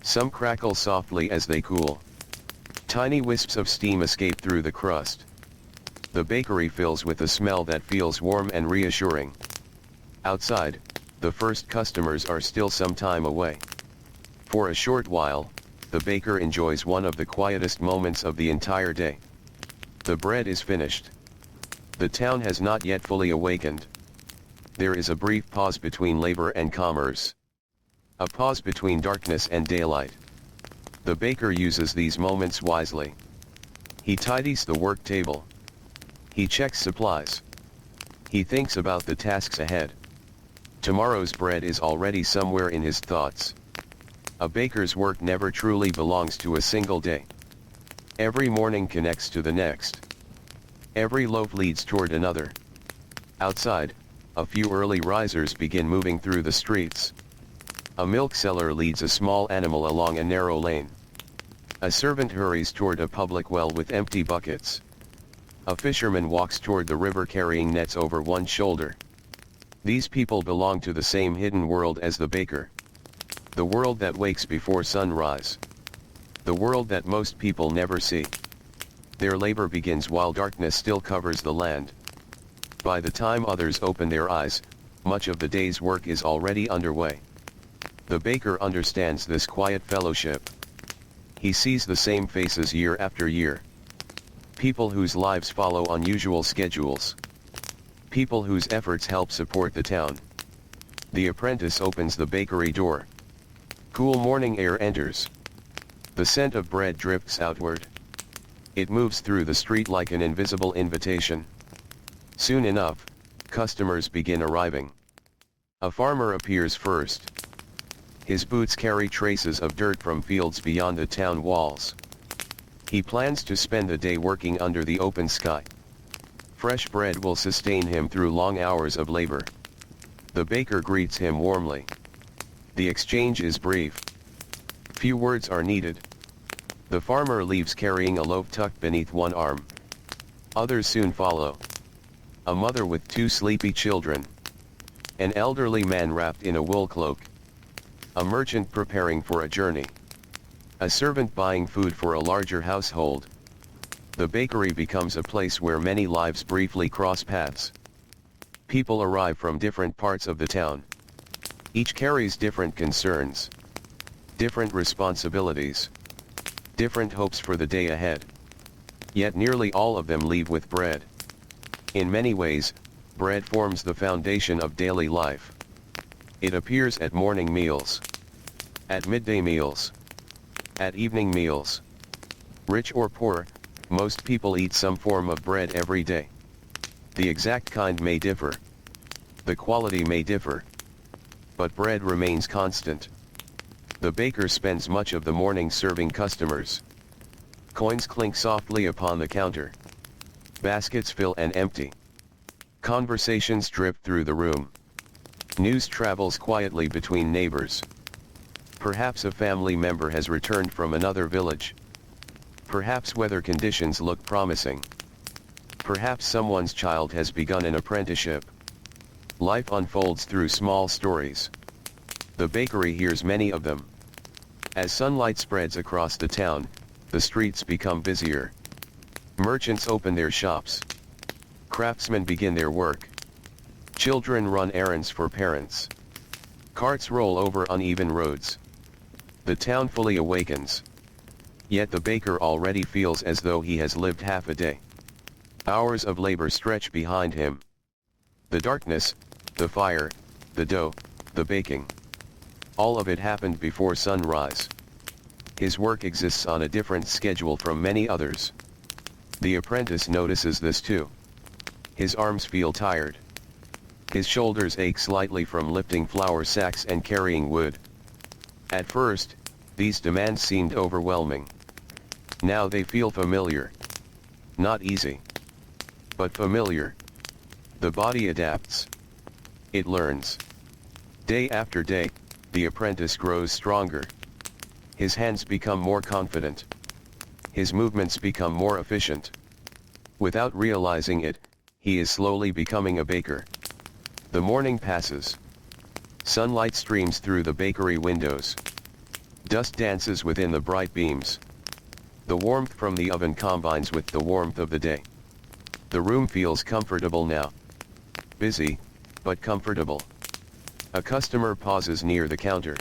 Some crackle softly as they cool. Tiny wisps of steam escape through the crust. The bakery fills with a smell that feels warm and reassuring. Outside, the first customers are still some time away. For a short while, the baker enjoys one of the quietest moments of the entire day. The bread is finished. The town has not yet fully awakened. There is a brief pause between labor and commerce. A pause between darkness and daylight. The baker uses these moments wisely. He tidies the work table. He checks supplies. He thinks about the tasks ahead. Tomorrow's bread is already somewhere in his thoughts. A baker's work never truly belongs to a single day. Every morning connects to the next. Every loaf leads toward another. Outside, a few early risers begin moving through the streets. A milk seller leads a small animal along a narrow lane. A servant hurries toward a public well with empty buckets. A fisherman walks toward the river carrying nets over one shoulder. These people belong to the same hidden world as the baker. The world that wakes before sunrise. The world that most people never see. Their labor begins while darkness still covers the land. By the time others open their eyes, much of the day's work is already underway. The baker understands this quiet fellowship. He sees the same faces year after year. People whose lives follow unusual schedules. People whose efforts help support the town. The apprentice opens the bakery door. Cool morning air enters. The scent of bread drifts outward. It moves through the street like an invisible invitation. Soon enough, customers begin arriving. A farmer appears first. His boots carry traces of dirt from fields beyond the town walls. He plans to spend the day working under the open sky. Fresh bread will sustain him through long hours of labor. The baker greets him warmly. The exchange is brief. Few words are needed. The farmer leaves carrying a loaf tucked beneath one arm. Others soon follow. A mother with 2 sleepy children. An elderly man wrapped in a wool cloak. A merchant preparing for a journey. A servant buying food for a larger household. The bakery becomes a place where many lives briefly cross paths. People arrive from different parts of the town. Each carries different concerns, different responsibilities, different hopes for the day ahead. Yet nearly all of them leave with bread. In many ways, bread forms the foundation of daily life. It appears at morning meals, at midday meals, at evening meals. Rich or poor, most people eat some form of bread every day. The exact kind may differ. The quality may differ. But bread remains constant. The baker spends much of the morning serving customers. Coins clink softly upon the counter. Baskets fill and empty. Conversations drip through the room. News travels quietly between neighbors. Perhaps a family member has returned from another village. Perhaps weather conditions look promising. Perhaps someone's child has begun an apprenticeship. Life unfolds through small stories. The bakery hears many of them. As sunlight spreads across the town, the streets become busier. Merchants open their shops. Craftsmen begin their work. Children run errands for parents. Carts roll over uneven roads. The town fully awakens. Yet the baker already feels as though he has lived half a day. Hours of labor stretch behind him. The darkness, the fire, the dough, the baking. All of it happened before sunrise. His work exists on a different schedule from many others. The apprentice notices this too. His arms feel tired. His shoulders ache slightly from lifting flour sacks and carrying wood. At first, these demands seemed overwhelming. Now they feel familiar. Not easy, but familiar. The body adapts. It learns. Day after day, the apprentice grows stronger. His hands become more confident. His movements become more efficient. Without realizing it, he is slowly becoming a baker. The morning passes. Sunlight streams through the bakery windows. Dust dances within the bright beams. The warmth from the oven combines with the warmth of the day. The room feels comfortable now. Busy, but comfortable. A customer pauses near the counter.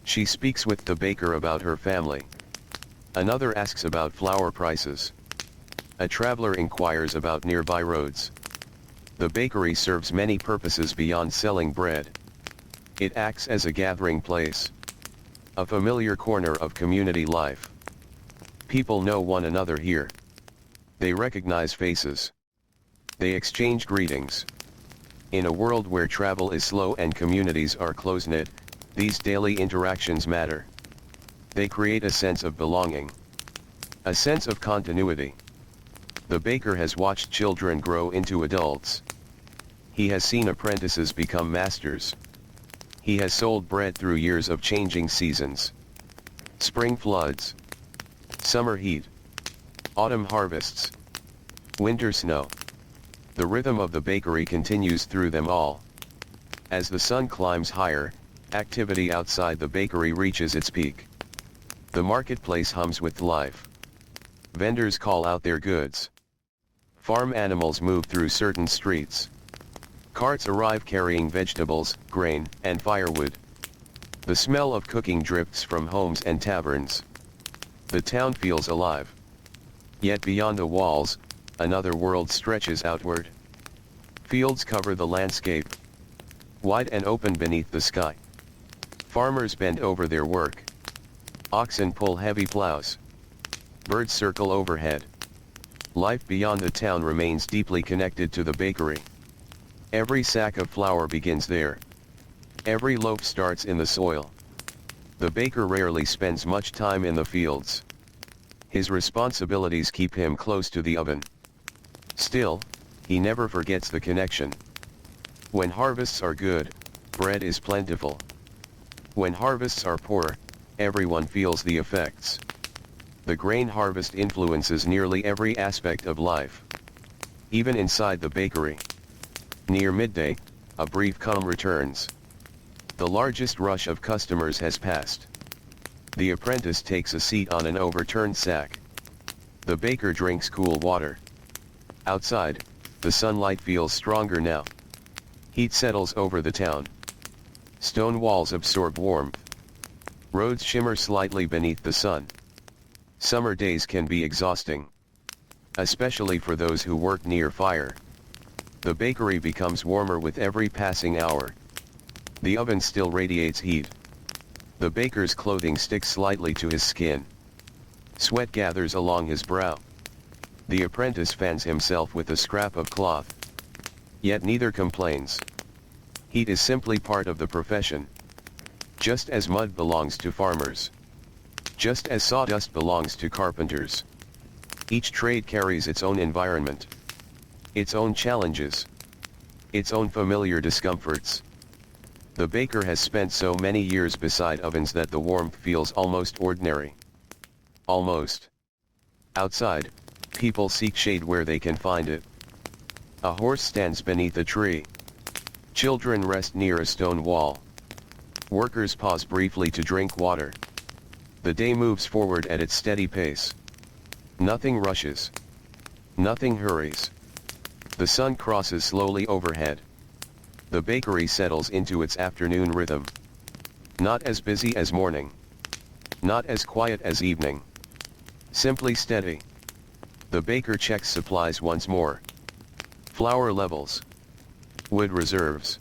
She speaks with the baker about her family. Another asks about flour prices. A traveler inquires about nearby roads. The bakery serves many purposes beyond selling bread. It acts as a gathering place. A familiar corner of community life. People know one another here. They recognize faces. They exchange greetings. In a world where travel is slow and communities are close-knit, these daily interactions matter. They create a sense of belonging. A sense of continuity. The baker has watched children grow into adults. He has seen apprentices become masters. He has sold bread through years of changing seasons. Spring floods. Summer heat. Autumn harvests. Winter snow. The rhythm of the bakery continues through them all. As the sun climbs higher, activity outside the bakery reaches its peak. The marketplace hums with life. Vendors call out their goods. Farm animals move through certain streets. Carts arrive carrying vegetables, grain, and firewood. The smell of cooking drifts from homes and taverns. The town feels alive. Yet beyond the walls, another world stretches outward. Fields cover the landscape. Wide and open beneath the sky. Farmers bend over their work. Oxen pull heavy plows. Birds circle overhead. Life beyond the town remains deeply connected to the bakery. Every sack of flour begins there. Every loaf starts in the soil. The baker rarely spends much time in the fields. His responsibilities keep him close to the oven. Still, he never forgets the connection. When harvests are good, bread is plentiful. When harvests are poor, everyone feels the effects. The grain harvest influences nearly every aspect of life. even inside the bakery. Near midday, a brief calm returns. The largest rush of customers has passed. The apprentice takes a seat on an overturned sack. The baker drinks cool water. Outside, the sunlight feels stronger now. Heat settles over the town. Stone walls absorb warmth. Roads shimmer slightly beneath the sun. Summer days can be exhausting, especially for those who work near fire. The bakery becomes warmer with every passing hour. The oven still radiates heat. The baker's clothing sticks slightly to his skin. Sweat gathers along his brow. The apprentice fans himself with a scrap of cloth. Yet neither complains. Heat is simply part of the profession. Just as mud belongs to farmers. Just as sawdust belongs to carpenters. Each trade carries its own environment. Its own challenges. Its own familiar discomforts. The baker has spent so many years beside ovens that the warmth feels almost ordinary. Almost. Outside, people seek shade where they can find it. A horse stands beneath a tree. Children rest near a stone wall. Workers pause briefly to drink water. The day moves forward at its steady pace. Nothing rushes. Nothing hurries. The sun crosses slowly overhead. The bakery settles into its afternoon rhythm. Not as busy as morning. Not as quiet as evening. Simply steady. The baker checks supplies once more. Flour levels. Wood reserves.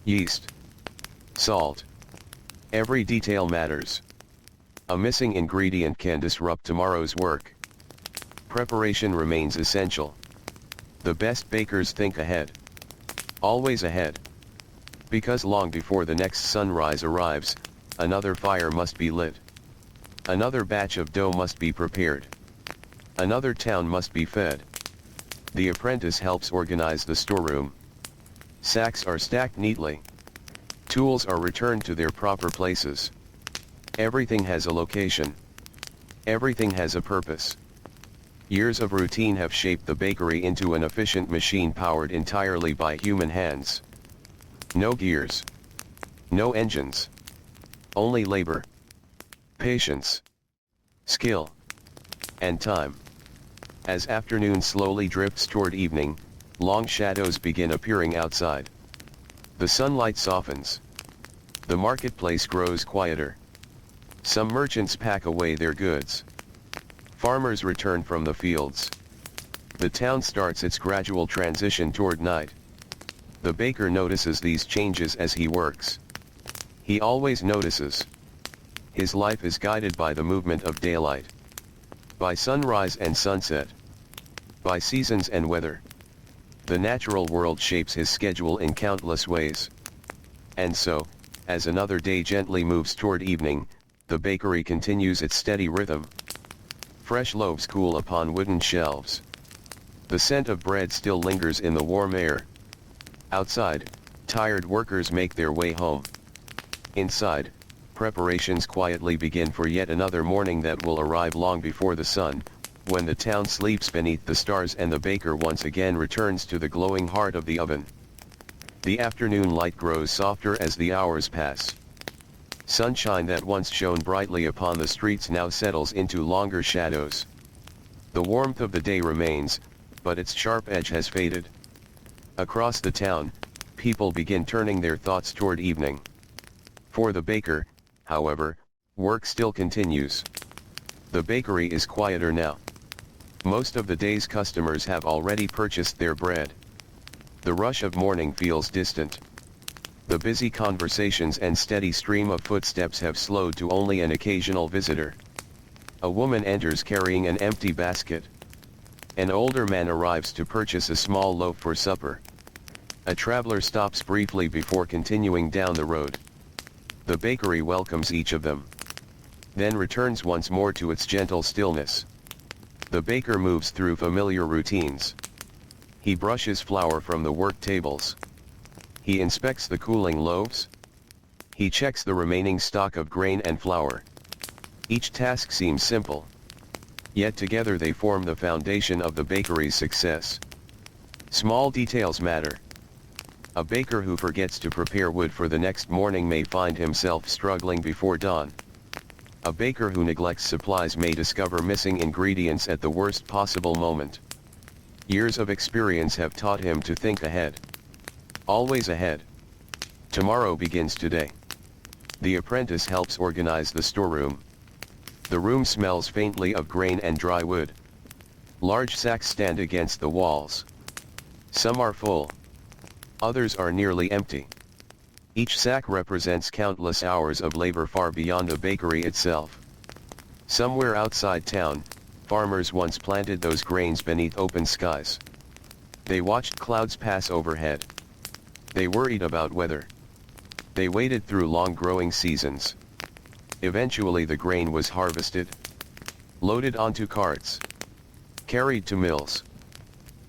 Yeast. Salt. Every detail matters. A missing ingredient can disrupt tomorrow's work. Preparation remains essential. The best bakers think ahead. Always ahead. Because long before the next sunrise arrives, another fire must be lit. Another batch of dough must be prepared. Another town must be fed. The apprentice helps organize the storeroom. Sacks are stacked neatly. Tools are returned to their proper places. Everything has a location. Everything has a purpose. Years of routine have shaped the bakery into an efficient machine powered entirely by human hands. No gears. No engines. Only labor. Patience. Skill. And time. As afternoon slowly drifts toward evening, long shadows begin appearing outside. The sunlight softens. The marketplace grows quieter. Some merchants pack away their goods. Farmers return from the fields. The town starts its gradual transition toward night. The baker notices these changes as he works. He always notices. His life is guided by the movement of daylight. By sunrise and sunset. By seasons and weather. The natural world shapes his schedule in countless ways. And so, as another day gently moves toward evening, the bakery continues its steady rhythm. Fresh loaves cool upon wooden shelves. The scent of bread still lingers in the warm air. Outside, tired workers make their way home. Inside, preparations quietly begin for yet another morning that will arrive long before the sun, when the town sleeps beneath the stars and the baker once again returns to the glowing heart of the oven. The afternoon light grows softer as the hours pass. Sunshine that once shone brightly upon the streets now settles into longer shadows. The warmth of the day remains, but its sharp edge has faded. Across the town, people begin turning their thoughts toward evening. For the baker, however, work still continues. The bakery is quieter now. Most of the day's customers have already purchased their bread. The rush of morning feels distant. The busy conversations and steady stream of footsteps have slowed to only an occasional visitor. A woman enters carrying an empty basket. An older man arrives to purchase a small loaf for supper. A traveler stops briefly before continuing down the road. The bakery welcomes each of them. Then returns once more to its gentle stillness. The baker moves through familiar routines. He brushes flour from the work tables. He inspects the cooling loaves. He checks the remaining stock of grain and flour. Each task seems simple. Yet together they form the foundation of the bakery's success. Small details matter. A baker who forgets to prepare wood for the next morning may find himself struggling before dawn. A baker who neglects supplies may discover missing ingredients at the worst possible moment. Years of experience have taught him to think ahead. Always ahead. Tomorrow begins today. The apprentice helps organize the storeroom. The room smells faintly of grain and dry wood. Large sacks stand against the walls. Some are full. Others are nearly empty. Each sack represents countless hours of labor far beyond the bakery itself. Somewhere outside town, farmers once planted those grains beneath open skies. They watched clouds pass overhead. They worried about weather. They waited through long growing seasons. Eventually the grain was harvested, loaded onto carts, carried to mills,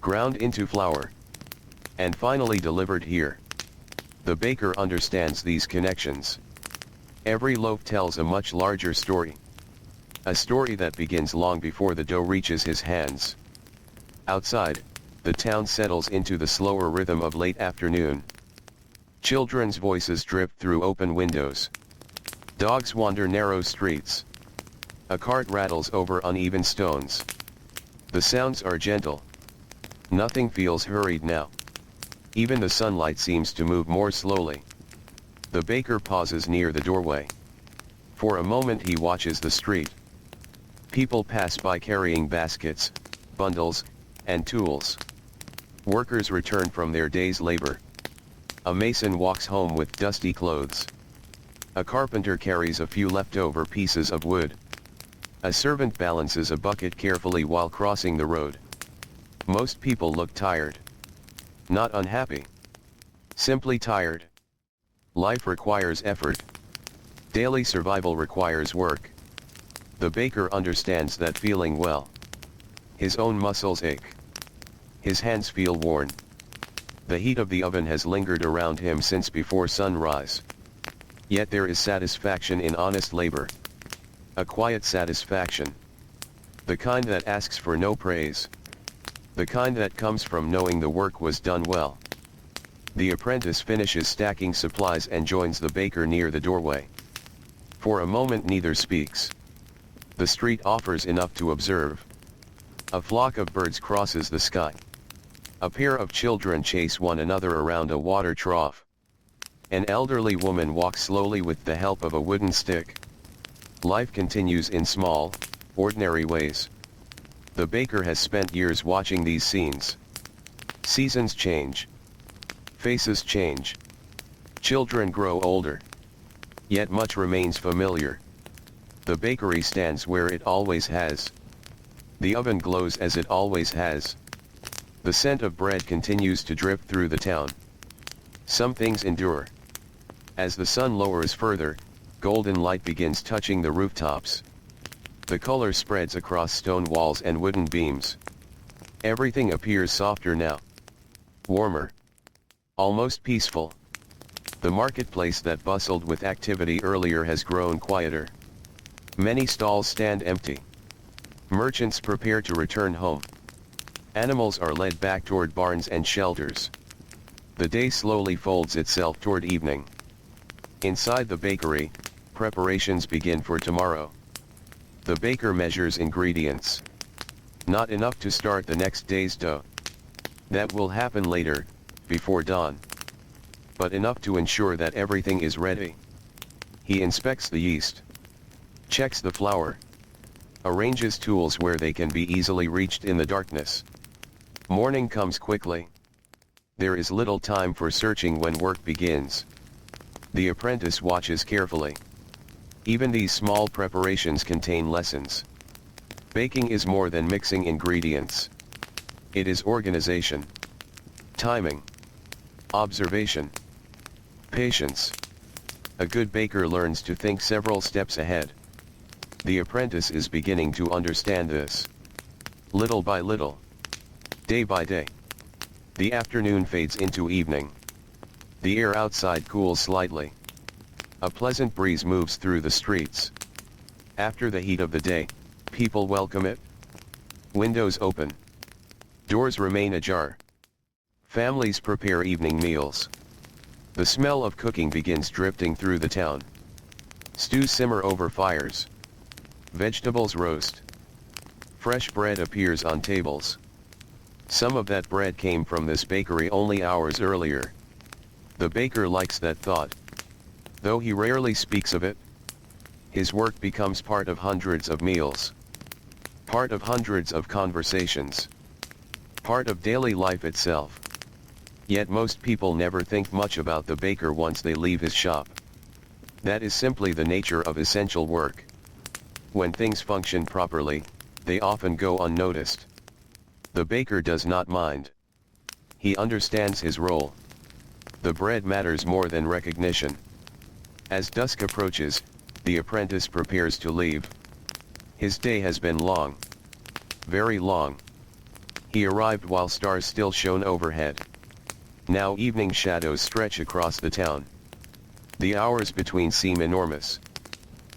ground into flour, and finally delivered here. The baker understands these connections. Every loaf tells a much larger story. A story that begins long before the dough reaches his hands. Outside, the town settles into the slower rhythm of late afternoon. Children's voices drip through open windows. Dogs wander narrow streets. A cart rattles over uneven stones. The sounds are gentle. Nothing feels hurried now. Even the sunlight seems to move more slowly. The baker pauses near the doorway. For a moment he watches the street. People pass by carrying baskets, bundles, and tools. Workers return from their day's labor. A mason walks home with dusty clothes. A carpenter carries a few leftover pieces of wood. A servant balances a bucket carefully while crossing the road. Most people look tired. Not unhappy. Simply tired. Life requires effort. Daily survival requires work. The baker understands that feeling well. His own muscles ache. His hands feel worn. The heat of the oven has lingered around him since before sunrise. Yet there is satisfaction in honest labor. A quiet satisfaction. The kind that asks for no praise. The kind that comes from knowing the work was done well. The apprentice finishes stacking supplies and joins the baker near the doorway. For a moment neither speaks. The street offers enough to observe. A flock of birds crosses the sky. A pair of children chase one another around a water trough. An elderly woman walks slowly with the help of a wooden stick. Life continues in small, ordinary ways. The baker has spent years watching these scenes. Seasons change. Faces change. Children grow older. Yet much remains familiar. The bakery stands where it always has. The oven glows as it always has. The scent of bread continues to drip through the town. Some things endure. As the sun lowers further, golden light begins touching the rooftops. The color spreads across stone walls and wooden beams. Everything appears softer now. Warmer. Almost peaceful. The marketplace that bustled with activity earlier has grown quieter. Many stalls stand empty. Merchants prepare to return home. Animals are led back toward barns and shelters. The day slowly folds itself toward evening. Inside the bakery, preparations begin for tomorrow. The baker measures ingredients. Not enough to start the next day's dough. That will happen later, before dawn. But enough to ensure that everything is ready. He inspects the yeast. Checks the flour. Arranges tools where they can be easily reached in the darkness. Morning comes quickly. There is little time for searching when work begins. The apprentice watches carefully. Even these small preparations contain lessons. Baking is more than mixing ingredients. It is organization. Timing. Observation. Patience. A good baker learns to think several steps ahead. The apprentice is beginning to understand this. Little by little. Day by day. The afternoon fades into evening. The air outside cools slightly. A pleasant breeze moves through the streets. After the heat of the day, people welcome it. Windows open. Doors remain ajar. Families prepare evening meals. The smell of cooking begins drifting through the town. Stews simmer over fires. Vegetables roast. Fresh bread appears on tables. Some of that bread came from this bakery only hours earlier. The baker likes that thought. Though he rarely speaks of it, his work becomes part of hundreds of meals. Part of hundreds of conversations. Part of daily life itself. Yet most people never think much about the baker once they leave his shop. That is simply the nature of essential work. When things function properly, they often go unnoticed. The baker does not mind. He understands his role. The bread matters more than recognition. As dusk approaches, the apprentice prepares to leave. His day has been long. Very long. He arrived while stars still shone overhead. Now evening shadows stretch across the town. The hours between seem enormous.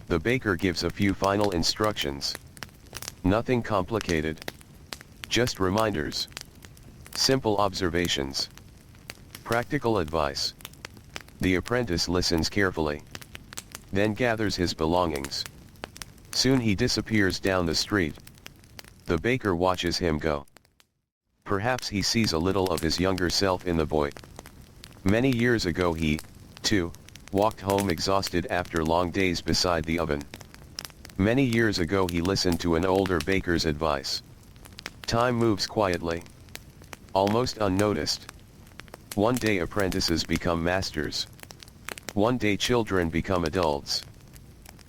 The baker gives a few final instructions. Nothing complicated. Just reminders. Simple observations. Practical advice. The apprentice listens carefully. Then gathers his belongings. Soon he disappears down the street. The baker watches him go. Perhaps he sees a little of his younger self in the boy. Many years ago he, too, walked home exhausted after long days beside the oven. Many years ago he listened to an older baker's advice. Time moves quietly. Almost unnoticed. One day apprentices become masters. One day children become adults.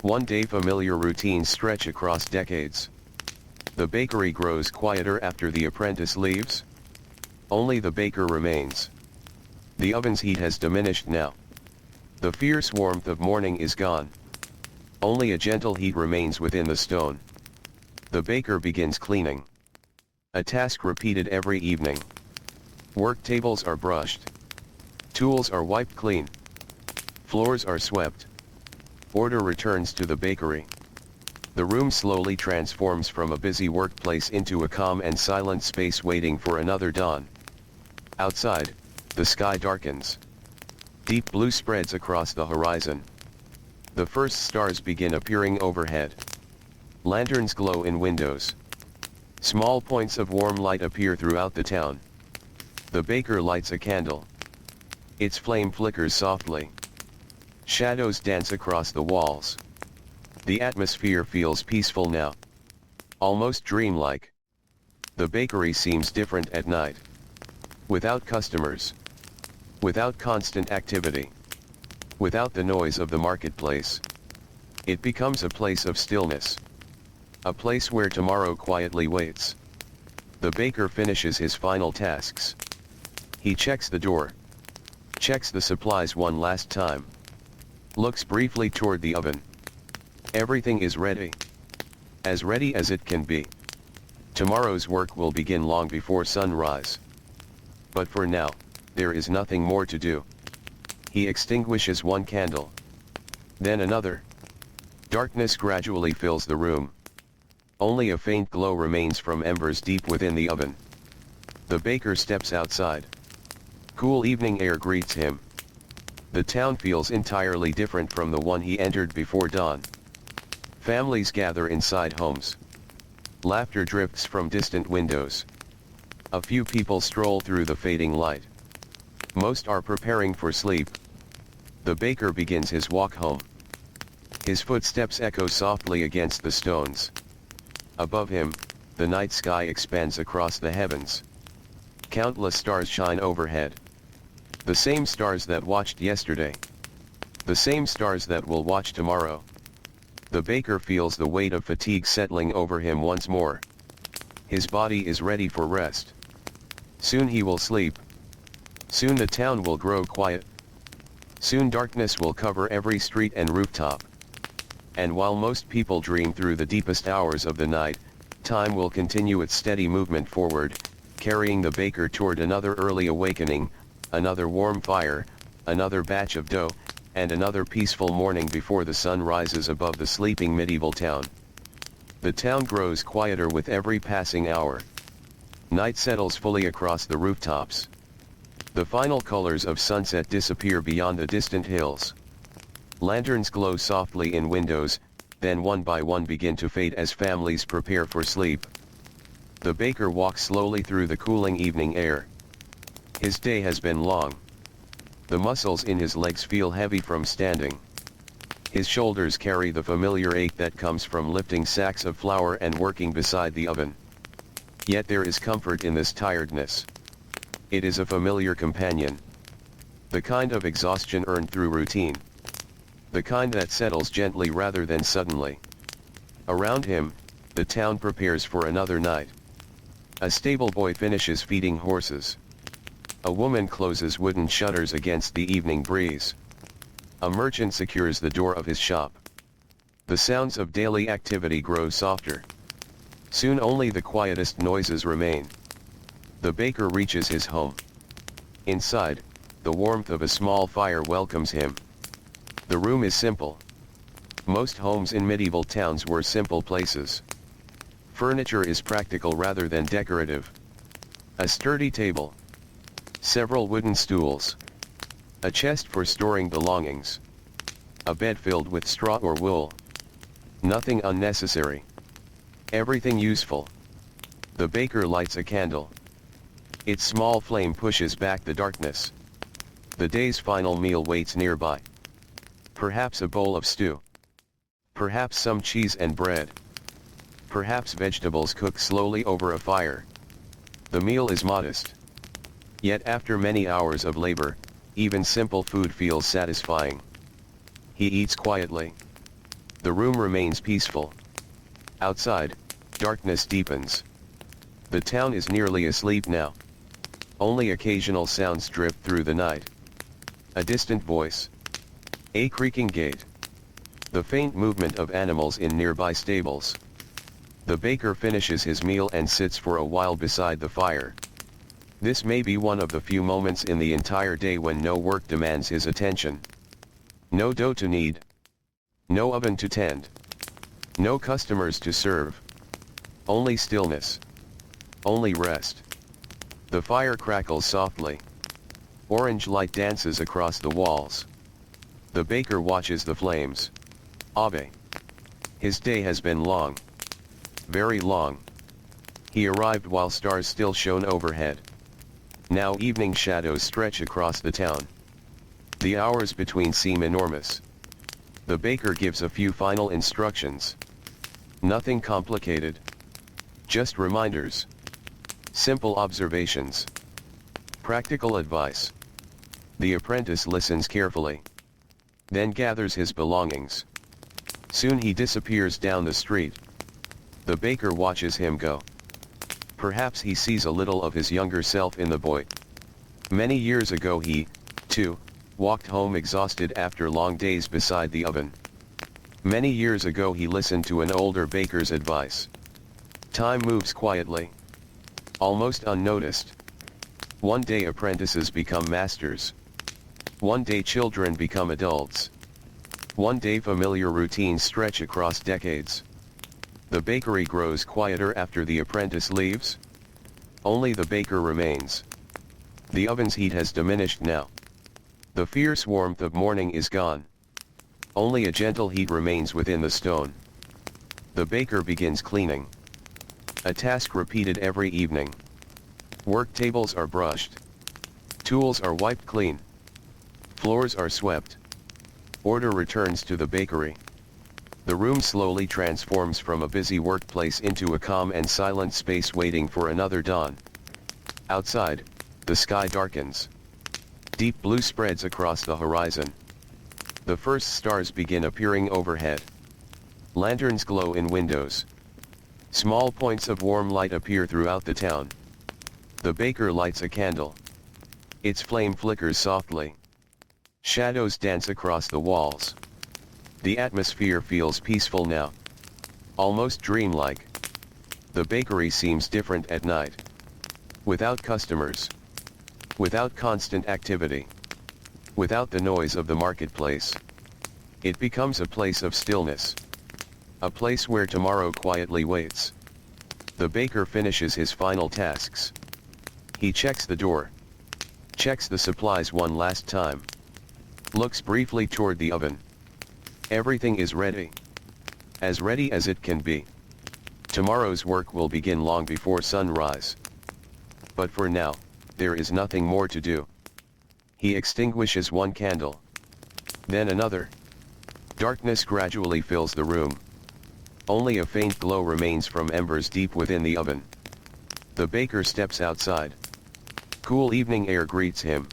One day familiar routines stretch across decades. The bakery grows quieter after the apprentice leaves. Only the baker remains. The oven's heat has diminished now. The fierce warmth of morning is gone. Only a gentle heat remains within the stone. The baker begins cleaning. A task repeated every evening. Work tables are brushed. Tools are wiped clean. Floors are swept. Order returns to the bakery. The room slowly transforms from a busy workplace into a calm and silent space waiting for another dawn. Outside, the sky darkens. Deep blue spreads across the horizon. The first stars begin appearing overhead. Lanterns glow in windows. Small points of warm light appear throughout the town. The baker lights a candle. Its flame flickers softly. Shadows dance across the walls. The atmosphere feels peaceful now. Almost dreamlike. The bakery seems different at night. Without customers. Without constant activity. Without the noise of the marketplace. It becomes a place of stillness. A place where tomorrow quietly waits. The baker finishes his final tasks. He checks the door. Checks the supplies one last time. Looks briefly toward the oven. Everything is ready. As ready as it can be. Tomorrow's work will begin long before sunrise. But for now, there is nothing more to do. He extinguishes one candle. Then another. Darkness gradually fills the room. Only a faint glow remains from embers deep within the oven. The baker steps outside. Cool evening air greets him. The town feels entirely different from the one he entered before dawn. Families gather inside homes. Laughter drifts from distant windows. A few people stroll through the fading light. Most are preparing for sleep. The baker begins his walk home. His footsteps echo softly against the stones. Above him, the night sky expands across the heavens. Countless stars shine overhead. The same stars that watched yesterday. The same stars that will watch tomorrow. The baker feels the weight of fatigue settling over him once more. His body is ready for rest. Soon he will sleep. Soon the town will grow quiet. Soon darkness will cover every street and rooftop. And while most people dream through the deepest hours of the night, time will continue its steady movement forward, carrying the baker toward another early awakening, another warm fire, another batch of dough, and another peaceful morning before the sun rises above the sleeping medieval town. The town grows quieter with every passing hour. Night settles fully across the rooftops. The final colors of sunset disappear beyond the distant hills. Lanterns glow softly in windows, then one by one begin to fade as families prepare for sleep. The baker walks slowly through the cooling evening air. His day has been long. The muscles in his legs feel heavy from standing. His shoulders carry the familiar ache that comes from lifting sacks of flour and working beside the oven. Yet there is comfort in this tiredness. It is a familiar companion. The kind of exhaustion earned through routine. The kind that settles gently rather than suddenly. Around him, the town prepares for another night. A stable boy finishes feeding horses. A woman closes wooden shutters against the evening breeze. A merchant secures the door of his shop. The sounds of daily activity grow softer. Soon only the quietest noises remain. The baker reaches his home. Inside, the warmth of a small fire welcomes him. The room is simple. Most homes in medieval towns were simple places. Furniture is practical rather than decorative. A sturdy table. Several wooden stools. A chest for storing belongings. A bed filled with straw or wool. Nothing unnecessary. Everything useful. The baker lights a candle. Its small flame pushes back the darkness. The day's final meal waits nearby. Perhaps a bowl of stew. Perhaps some cheese and bread. Perhaps vegetables cooked slowly over a fire. The meal is modest. Yet after many hours of labor, even simple food feels satisfying. He eats quietly. The room remains peaceful. Outside, darkness deepens. The town is nearly asleep now. Only occasional sounds drift through the night. A distant voice. A creaking gate. The faint movement of animals in nearby stables. The baker finishes his meal and sits for a while beside the fire. This may be one of the few moments in the entire day when no work demands his attention. No dough to knead. No oven to tend. No customers to serve. Only stillness. Only rest. The fire crackles softly. Orange light dances across the walls. The baker watches the flames. Ave. His day has been long. Very long. He arrived while stars still shone overhead. Now evening shadows stretch across the town. The hours between seem enormous. The baker gives a few final instructions. Nothing complicated. Just reminders. Simple observations. Practical advice. The apprentice listens carefully. Then gathers his belongings. Soon he disappears down the street. The baker watches him go. Perhaps he sees a little of his younger self in the boy. Many years ago he, too, walked home exhausted after long days beside the oven. Many years ago he listened to an older baker's advice. Time moves quietly. Almost unnoticed. One day apprentices become masters. One day children become adults. One day familiar routines stretch across decades. The bakery grows quieter after the apprentice leaves. Only the baker remains. The oven's heat has diminished now. The fierce warmth of morning is gone. Only a gentle heat remains within the stone. The baker begins cleaning. A task repeated every evening. Work tables are brushed. Tools are wiped clean. Floors are swept. Order returns to the bakery. The room slowly transforms from a busy workplace into a calm and silent space waiting for another dawn. Outside, the sky darkens. Deep blue spreads across the horizon. The first stars begin appearing overhead. Lanterns glow in windows. Small points of warm light appear throughout the town. The baker lights a candle. Its flame flickers softly. Shadows dance across the walls. The atmosphere feels peaceful now. Almost dreamlike. The bakery seems different at night. Without customers. Without constant activity. Without the noise of the marketplace. It becomes a place of stillness. A place where tomorrow quietly waits. The baker finishes his final tasks. He checks the door. Checks the supplies one last time. Looks briefly toward the oven. Everything is ready. As ready as it can be. Tomorrow's work will begin long before sunrise. But for now, there is nothing more to do. He extinguishes one candle. Then another. Darkness gradually fills the room. Only a faint glow remains from embers deep within the oven. The baker steps outside. Cool evening air greets him.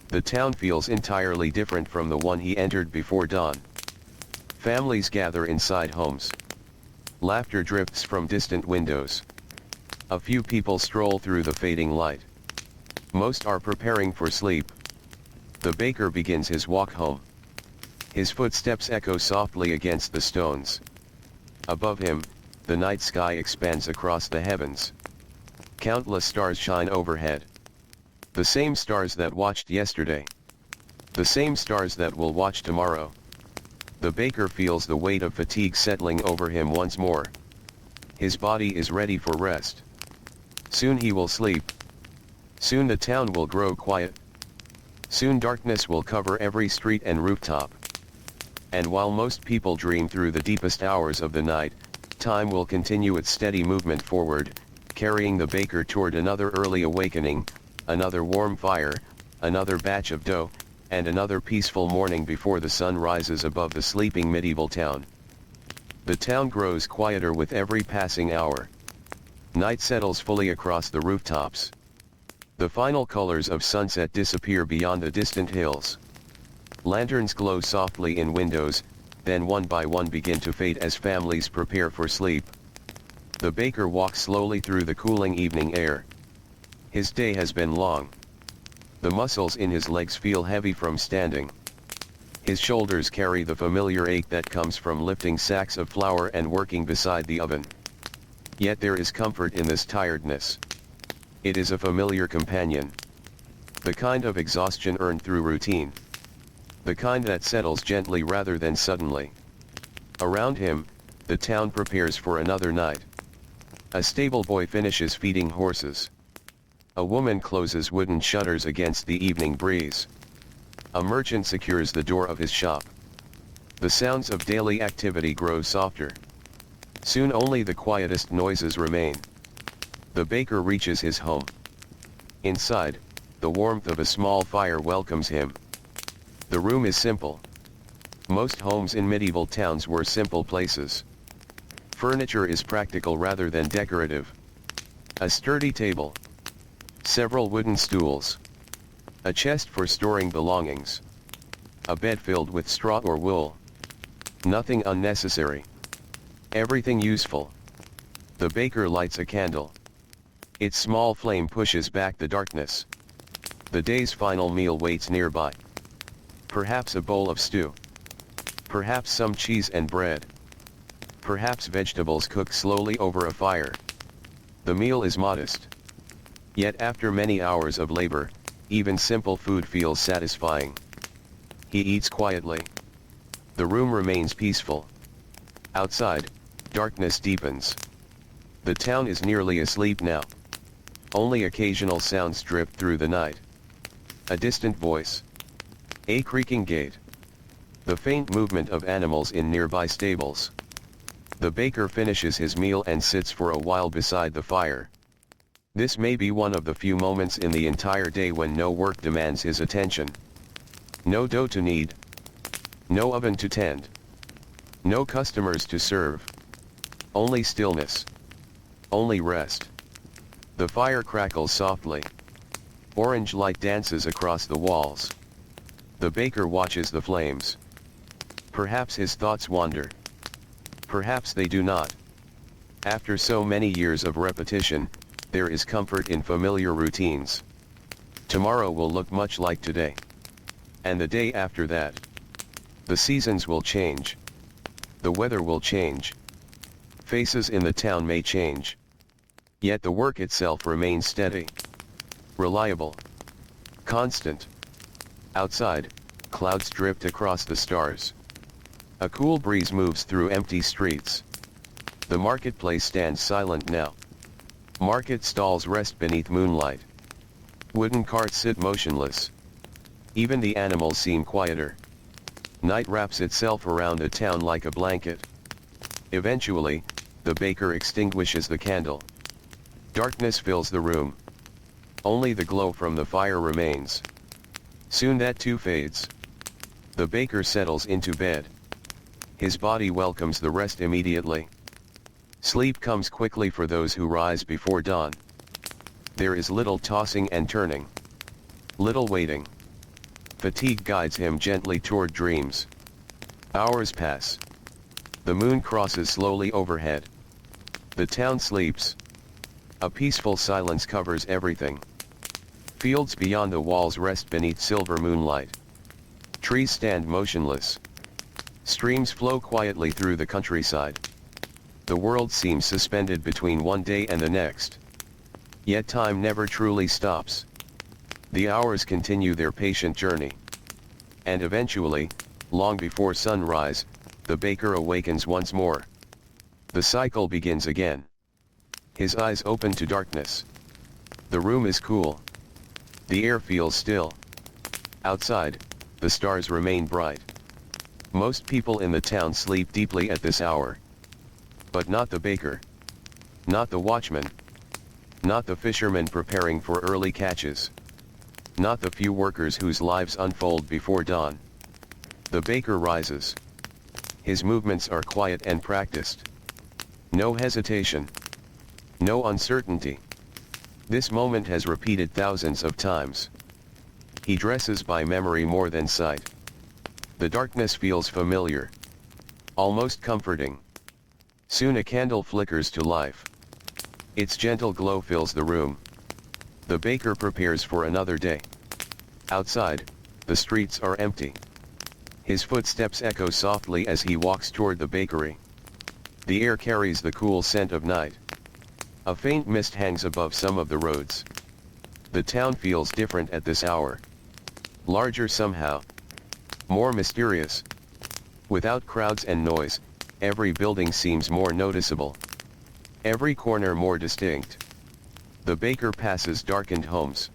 The town feels entirely different from the one he entered before dawn. Families gather inside homes. Laughter drifts from distant windows. A few people stroll through the fading light. Most are preparing for sleep. The baker begins his walk home. His footsteps echo softly against the stones. Above him, the night sky expands across the heavens. Countless stars shine overhead. The same stars that watched yesterday. The same stars that will watch tomorrow. The baker feels the weight of fatigue settling over him once more. His body is ready for rest. Soon he will sleep. Soon the town will grow quiet. Soon darkness will cover every street and rooftop. And while most people dream through the deepest hours of the night, time will continue its steady movement forward, carrying the baker toward another early awakening, another warm fire, another batch of dough, and another peaceful morning before the sun rises above the sleeping medieval town. The town grows quieter with every passing hour. Night settles fully across the rooftops. The final colors of sunset disappear beyond the distant hills. Lanterns glow softly in windows, then one by one begin to fade as families prepare for sleep. The baker walks slowly through the cooling evening air. His day has been long. The muscles in his legs feel heavy from standing. His shoulders carry the familiar ache that comes from lifting sacks of flour and working beside the oven. Yet there is comfort in this tiredness. It is a familiar companion. The kind of exhaustion earned through routine. The kind that settles gently rather than suddenly. Around him, the town prepares for another night. A stable boy finishes feeding horses. A woman closes wooden shutters against the evening breeze. A merchant secures the door of his shop. The sounds of daily activity grow softer. Soon only the quietest noises remain. The baker reaches his home. Inside, the warmth of a small fire welcomes him. The room is simple. Most homes in medieval towns were simple places. Furniture is practical rather than decorative. A sturdy table. Several wooden stools. A chest for storing belongings. A bed filled with straw or wool. Nothing unnecessary. Everything useful. The baker lights a candle. Its small flame pushes back the darkness. The day's final meal waits nearby. Perhaps a bowl of stew. Perhaps some cheese and bread. Perhaps vegetables cooked slowly over a fire. The meal is modest. Yet after many hours of labor, even simple food feels satisfying. He eats quietly. The room remains peaceful. Outside, darkness deepens. The town is nearly asleep now. Only occasional sounds drift through the night. A distant voice. A creaking gate. The faint movement of animals in nearby stables. The baker finishes his meal and sits for a while beside the fire. This may be one of the few moments in the entire day when no work demands his attention. No dough to knead. No oven to tend. No customers to serve. Only stillness. Only rest. The fire crackles softly. Orange light dances across the walls. The baker watches the flames. Perhaps his thoughts wander. Perhaps they do not. After so many years of repetition, there is comfort in familiar routines. Tomorrow will look much like today. And the day after that. The seasons will change. The weather will change. Faces in the town may change. Yet the work itself remains steady. Reliable. Constant. Outside, clouds drift across the stars. A cool breeze moves through empty streets. The marketplace stands silent now. Market stalls rest beneath moonlight. Wooden carts sit motionless. Even the animals seem quieter. Night wraps itself around the town like a blanket. Eventually, the baker extinguishes the candle. Darkness fills the room. Only the glow from the fire remains. Soon that too fades. The baker settles into bed. His body welcomes the rest immediately. Sleep comes quickly for those who rise before dawn. There is little tossing and turning. Little waiting. Fatigue guides him gently toward dreams. Hours pass. The moon crosses slowly overhead. The town sleeps. A peaceful silence covers everything. Fields beyond the walls rest beneath silver moonlight. Trees stand motionless. Streams flow quietly through the countryside. The world seems suspended between one day and the next. Yet time never truly stops. The hours continue their patient journey. And eventually, long before sunrise, the baker awakens once more. The cycle begins again. His eyes open to darkness. The room is cool. The air feels still. Outside, the stars remain bright. Most people in the town sleep deeply at this hour. But not the baker. Not the watchman. Not the fishermen preparing for early catches. Not the few workers whose lives unfold before dawn. The baker rises. His movements are quiet and practiced. No hesitation. No uncertainty. This moment has repeated thousands of times. He dresses by memory more than sight. The darkness feels familiar. Almost comforting. Soon a candle flickers to life. Its gentle glow fills the room. The baker prepares for another day. Outside, the streets are empty. His footsteps echo softly as he walks toward the bakery. The air carries the cool scent of night. A faint mist hangs above some of the roads. The town feels different at this hour. Larger somehow. More mysterious. Without crowds and noise, every building seems more noticeable. Every corner more distinct. The baker passes darkened homes.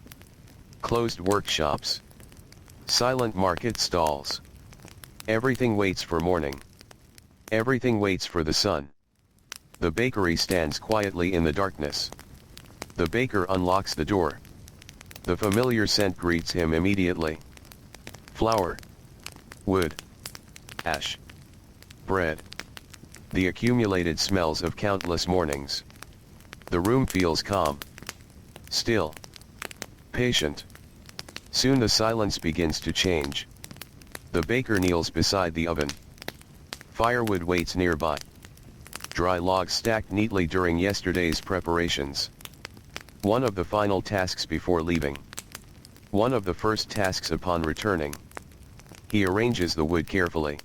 Closed workshops. Silent market stalls. Everything waits for morning. Everything waits for the sun. The bakery stands quietly in the darkness. The baker unlocks the door. The familiar scent greets him immediately. Flour. Wood. Ash. Bread. The accumulated smells of countless mornings. The room feels calm. Still. Patient. Soon the silence begins to change. The baker kneels beside the oven. Firewood waits nearby. Dry logs stacked neatly during yesterday's preparations. One of the final tasks before leaving. One of the first tasks upon returning. He arranges the wood carefully.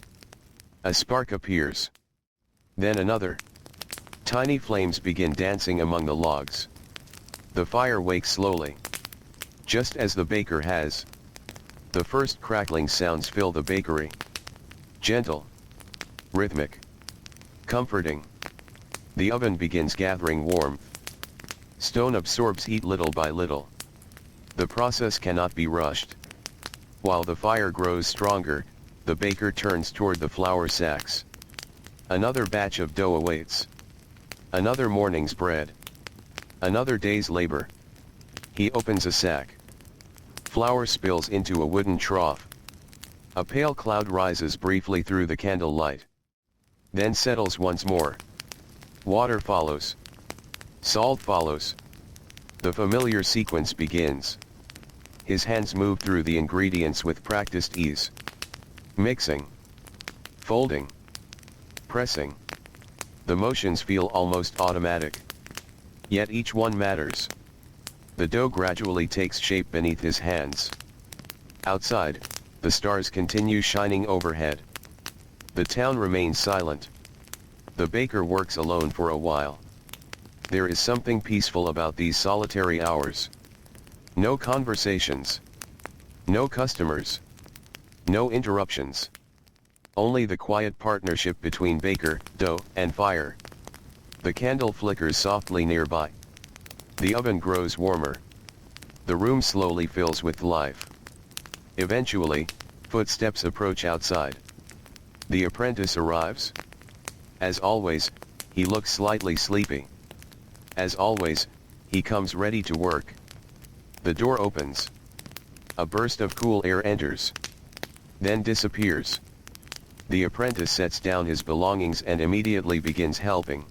A spark appears. Then another. Tiny flames begin dancing among the logs. The fire wakes slowly. Just as the baker has. The first crackling sounds fill the bakery. Gentle. Rhythmic. Comforting. The oven begins gathering warmth. Stone absorbs heat little by little. The process cannot be rushed. While the fire grows stronger, the baker turns toward the flour sacks. Another batch of dough awaits. Another morning's bread. Another day's labor. He opens a sack. Flour spills into a wooden trough. A pale cloud rises briefly through the candle light. Then settles once more. Water follows. Salt follows. The familiar sequence begins. His hands move through the ingredients with practiced ease. Mixing. Folding. Pressing. The motions feel almost automatic. Yet each one matters. The dough gradually takes shape beneath his hands. Outside, the stars continue shining overhead. The town remains silent. The baker works alone for a while. There is something peaceful about these solitary hours. No conversations. No customers. No interruptions. Only the quiet partnership between baker, dough, and fire. The candle flickers softly nearby. The oven grows warmer. The room slowly fills with life. Eventually, footsteps approach outside. The apprentice arrives. As always, he looks slightly sleepy. As always, he comes ready to work. The door opens. A burst of cool air enters. Then disappears. The apprentice sets down his belongings and immediately begins helping.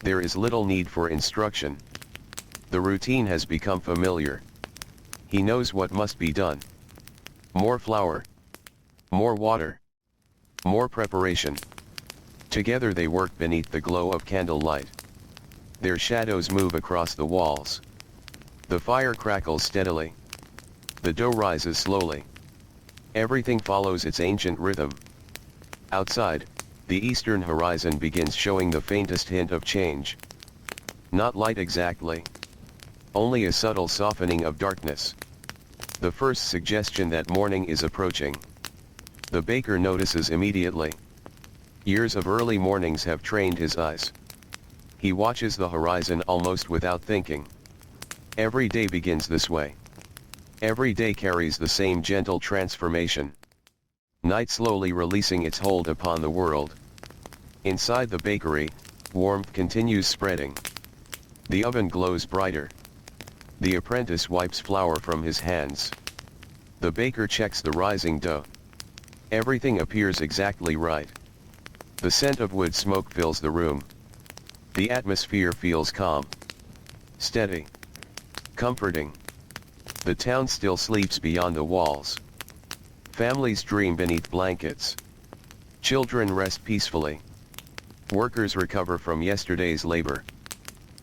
There is little need for instruction. The routine has become familiar. He knows what must be done. More flour. More water. More preparation. Together they work beneath the glow of candlelight. Their shadows move across the walls. The fire crackles steadily. The dough rises slowly. Everything follows its ancient rhythm. Outside, the eastern horizon begins showing the faintest hint of change. Not light exactly. Only a subtle softening of darkness. The first suggestion that morning is approaching. The baker notices immediately. Years of early mornings have trained his eyes. He watches the horizon almost without thinking. Every day begins this way. Every day carries the same gentle transformation. Night slowly releasing its hold upon the world. Inside the bakery, warmth continues spreading. The oven glows brighter. The apprentice wipes flour from his hands. The baker checks the rising dough. Everything appears exactly right. The scent of wood smoke fills the room. The atmosphere feels calm, steady, comforting. The town still sleeps beyond the walls. Families dream beneath blankets. Children rest peacefully. Workers recover from yesterday's labor.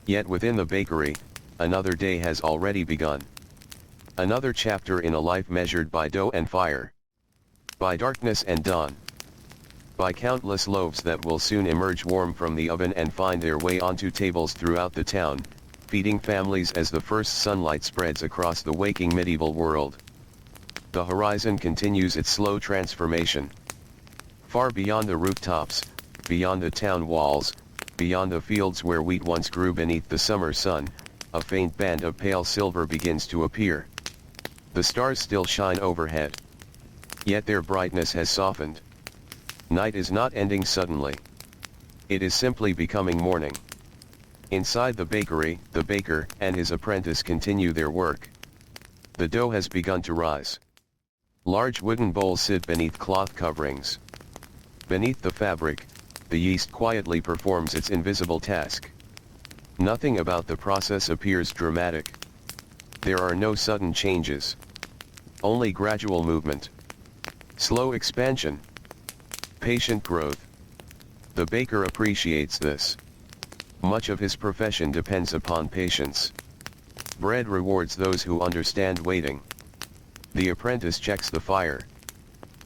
Yet within the bakery, another day has already begun. Another chapter in a life measured by dough and fire. By darkness and dawn. By countless loaves that will soon emerge warm from the oven and find their way onto tables throughout the town, feeding families as the first sunlight spreads across the waking medieval world. The horizon continues its slow transformation. Far beyond the rooftops, beyond the town walls, beyond the fields where wheat once grew beneath the summer sun, a faint band of pale silver begins to appear. The stars still shine overhead. Yet their brightness has softened. Night is not ending suddenly. It is simply becoming morning. Inside the bakery, the baker and his apprentice continue their work. The dough has begun to rise. Large wooden bowls sit beneath cloth coverings. Beneath the fabric, the yeast quietly performs its invisible task. Nothing about the process appears dramatic. There are no sudden changes. Only gradual movement. Slow expansion. Patient growth. The baker appreciates this. Much of his profession depends upon patience. Bread rewards those who understand waiting. The apprentice checks the fire.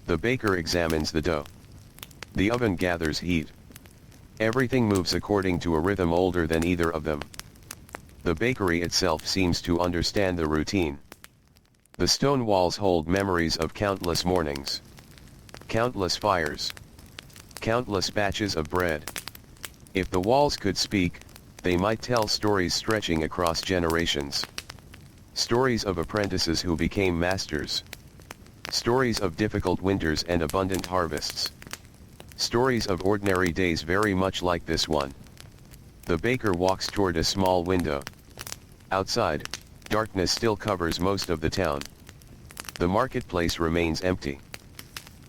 The baker examines the dough. The oven gathers heat. Everything moves according to a rhythm older than either of them. The bakery itself seems to understand the routine. The stone walls hold memories of countless mornings. Countless fires. Countless batches of bread. If the walls could speak, they might tell stories stretching across generations. Stories of apprentices who became masters. Stories of difficult winters and abundant harvests. Stories of ordinary days very much like this one. The baker walks toward a small window. Outside, darkness still covers most of the town. The marketplace remains empty.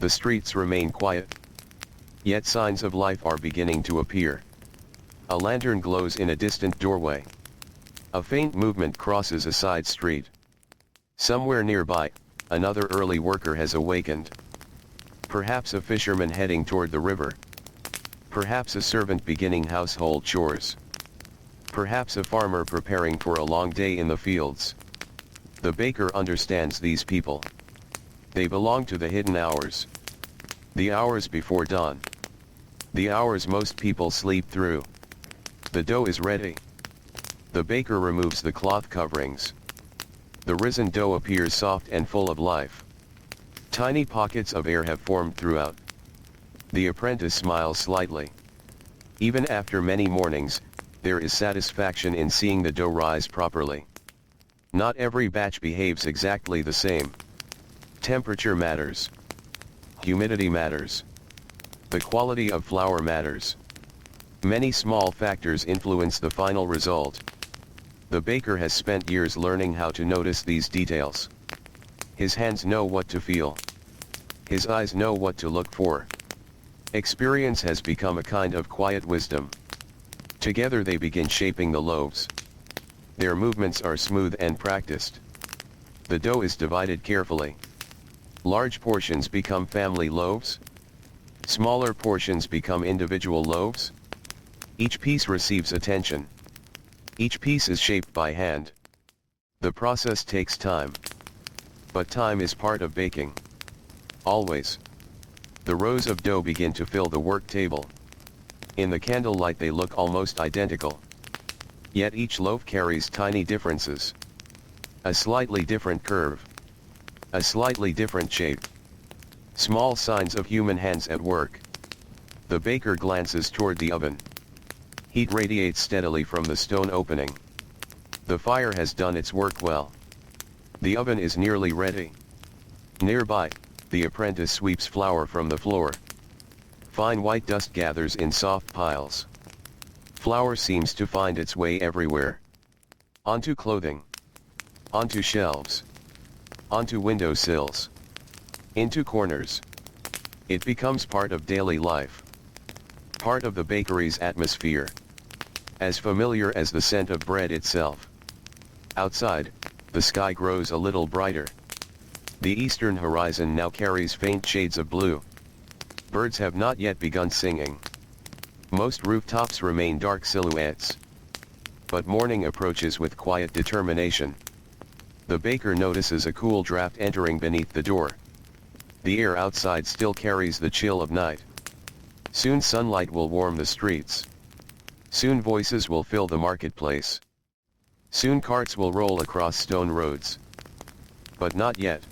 The streets remain quiet. Yet signs of life are beginning to appear. A lantern glows in a distant doorway. A faint movement crosses a side street. Somewhere nearby, another early worker has awakened. Perhaps a fisherman heading toward the river. Perhaps a servant beginning household chores. Perhaps a farmer preparing for a long day in the fields. The baker understands these people. They belong to the hidden hours. The hours before dawn. The hours most people sleep through. The dough is ready. The baker removes the cloth coverings. The risen dough appears soft and full of life. Tiny pockets of air have formed throughout. The apprentice smiles slightly. Even after many mornings, there is satisfaction in seeing the dough rise properly. Not every batch behaves exactly the same. Temperature matters. Humidity matters. The quality of flour matters. Many small factors influence the final result. The baker has spent years learning how to notice these details. His hands know what to feel. His eyes know what to look for. Experience has become a kind of quiet wisdom. Together they begin shaping the loaves. Their movements are smooth and practiced. The dough is divided carefully. Large portions become family loaves. Smaller portions become individual loaves. Each piece receives attention. Each piece is shaped by hand. The process takes time. But time is part of baking. Always. The rows of dough begin to fill the work table. In the candlelight they look almost identical. Yet each loaf carries tiny differences. A slightly different curve. A slightly different shape. Small signs of human hands at work. The baker glances toward the oven. Heat radiates steadily from the stone opening. The fire has done its work well. The oven is nearly ready. Nearby, the apprentice sweeps flour from the floor. Fine white dust gathers in soft piles. Flour seems to find its way everywhere. Onto clothing. Onto shelves. Onto window sills. Into corners. It becomes part of daily life. Part of the bakery's atmosphere. As familiar as the scent of bread itself. Outside, the sky grows a little brighter. The eastern horizon now carries faint shades of blue. Birds have not yet begun singing. Most rooftops remain dark silhouettes. But morning approaches with quiet determination. The baker notices a cool draft entering beneath the door. The air outside still carries the chill of night. Soon sunlight will warm the streets. Soon voices will fill the marketplace. Soon carts will roll across stone roads. But not yet.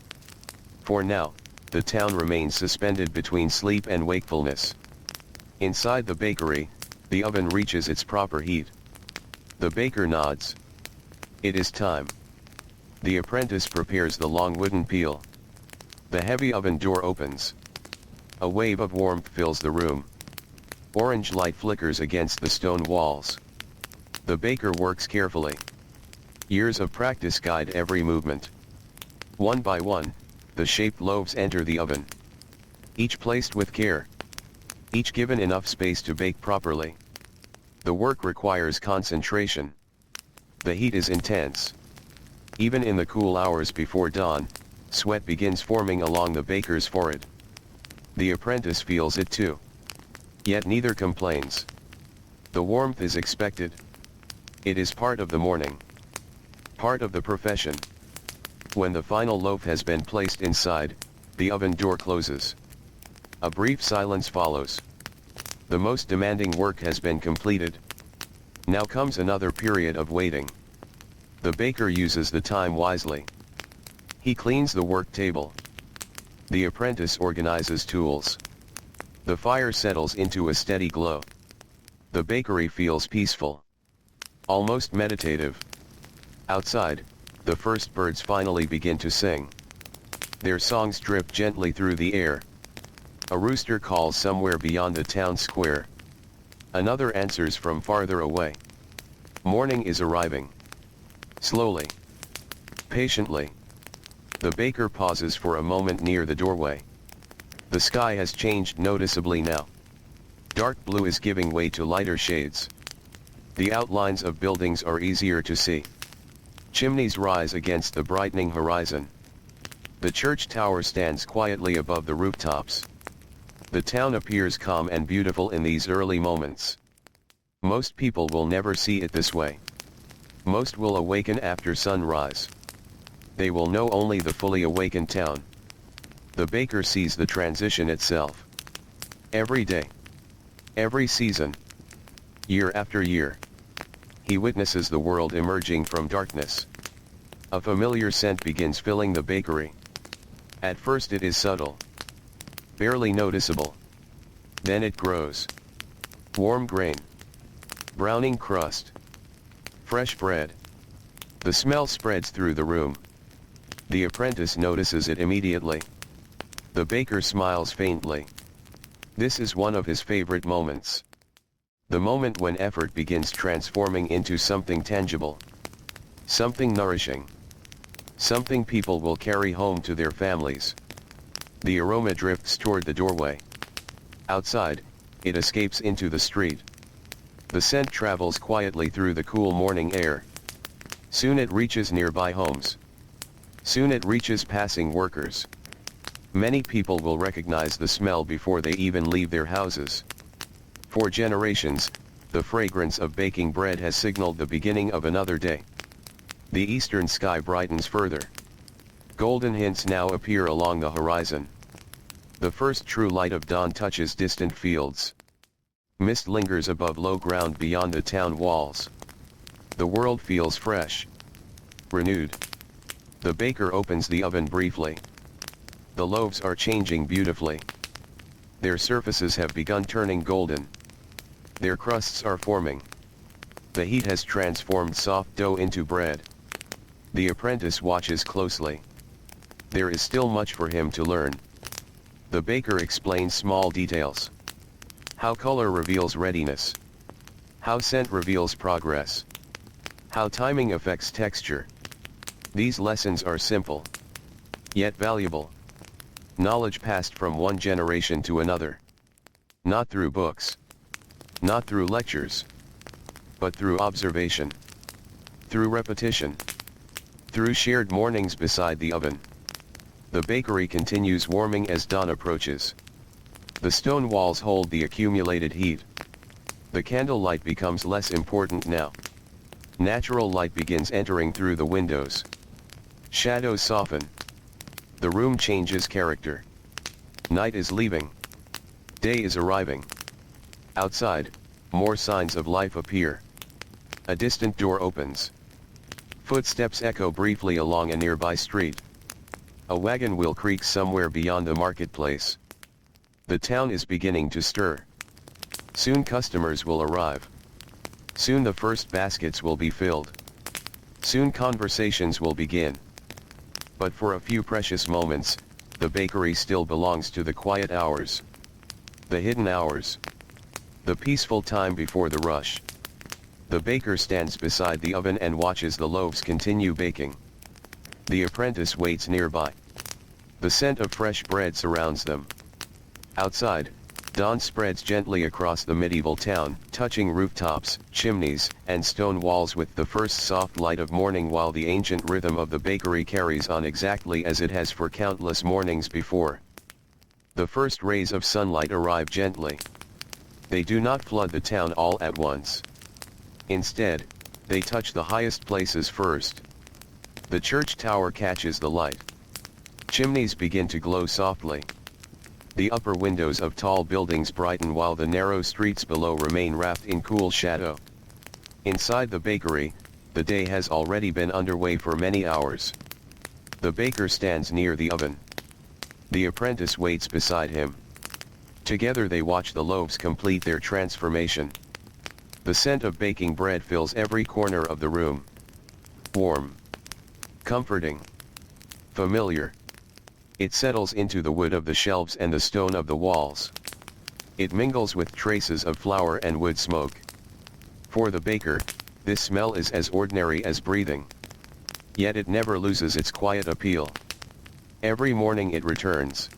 For now, the town remains suspended between sleep and wakefulness. Inside the bakery, the oven reaches its proper heat. The baker nods. It is time. The apprentice prepares the long wooden peel. The heavy oven door opens. A wave of warmth fills the room. Orange light flickers against the stone walls. The baker works carefully. Years of practice guide every movement. One by one, the shaped loaves enter the oven. Each placed with care. Each given enough space to bake properly. The work requires concentration. The heat is intense. Even in the cool hours before dawn, sweat begins forming along the baker's forehead. The apprentice feels it too. Yet neither complains. The warmth is expected. It is part of the morning. Part of the profession. When the final loaf has been placed inside, the oven door closes. A brief silence follows. The most demanding work has been completed. Now comes another period of waiting. The baker uses the time wisely. He cleans the work table. The apprentice organizes tools. The fire settles into a steady glow. The bakery feels peaceful. Almost meditative. Outside, the first birds finally begin to sing. Their songs drip gently through the air. A rooster calls somewhere beyond the town square. Another answers from farther away. Morning is arriving. Slowly. Patiently. The baker pauses for a moment near the doorway. The sky has changed noticeably now. Dark blue is giving way to lighter shades. The outlines of buildings are easier to see. Chimneys rise against the brightening horizon. The church tower stands quietly above the rooftops. The town appears calm and beautiful in these early moments. Most people will never see it this way. Most will awaken after sunrise. They will know only the fully awakened town. The baker sees the transition itself. Every day. Every season. Year after year. He witnesses the world emerging from darkness. A familiar scent begins filling the bakery. At first it is subtle. Barely noticeable. Then it grows. Warm grain. Browning crust. Fresh bread. The smell spreads through the room. The apprentice notices it immediately. The baker smiles faintly. This is one of his favorite moments. The moment when effort begins transforming into something tangible. Something nourishing. Something people will carry home to their families. The aroma drifts toward the doorway. Outside, it escapes into the street. The scent travels quietly through the cool morning air. Soon it reaches nearby homes. Soon it reaches passing workers. Many people will recognize the smell before they even leave their houses. For generations, the fragrance of baking bread has signaled the beginning of another day. The eastern sky brightens further. Golden hints now appear along the horizon. The first true light of dawn touches distant fields. Mist lingers above low ground beyond the town walls. The world feels fresh. Renewed. The baker opens the oven briefly. The loaves are changing beautifully. Their surfaces have begun turning golden. Their crusts are forming. The heat has transformed soft dough into bread. The apprentice watches closely. There is still much for him to learn. The baker explains small details. How color reveals readiness. How scent reveals progress. How timing affects texture. These lessons are simple, yet valuable. Knowledge passed from one generation to another. Not through books. Not through lectures. But through observation. Through repetition. Through shared mornings beside the oven. The bakery continues warming as dawn approaches. The stone walls hold the accumulated heat. The candlelight becomes less important now. Natural light begins entering through the windows. Shadows soften. The room changes character. Night is leaving. Day is arriving. Outside, more signs of life appear. A distant door opens. Footsteps echo briefly along a nearby street. A wagon wheel creaks somewhere beyond the marketplace. The town is beginning to stir. Soon customers will arrive. Soon the first baskets will be filled. Soon conversations will begin. But for a few precious moments, the bakery still belongs to the quiet hours. The hidden hours. The peaceful time before the rush. The baker stands beside the oven and watches the loaves continue baking. The apprentice waits nearby. The scent of fresh bread surrounds them. Outside, dawn spreads gently across the medieval town, touching rooftops, chimneys, and stone walls with the first soft light of morning, while the ancient rhythm of the bakery carries on exactly as it has for countless mornings before. The first rays of sunlight arrive gently. They do not flood the town all at once. Instead, they touch the highest places first. The church tower catches the light. Chimneys begin to glow softly. The upper windows of tall buildings brighten while the narrow streets below remain wrapped in cool shadow. Inside the bakery, the day has already been underway for many hours. The baker stands near the oven. The apprentice waits beside him. Together they watch the loaves complete their transformation. The scent of baking bread fills every corner of the room. Warm. Comforting. Familiar. It settles into the wood of the shelves and the stone of the walls. It mingles with traces of flour and wood smoke. For the baker, this smell is as ordinary as breathing. Yet it never loses its quiet appeal. Every morning it returns.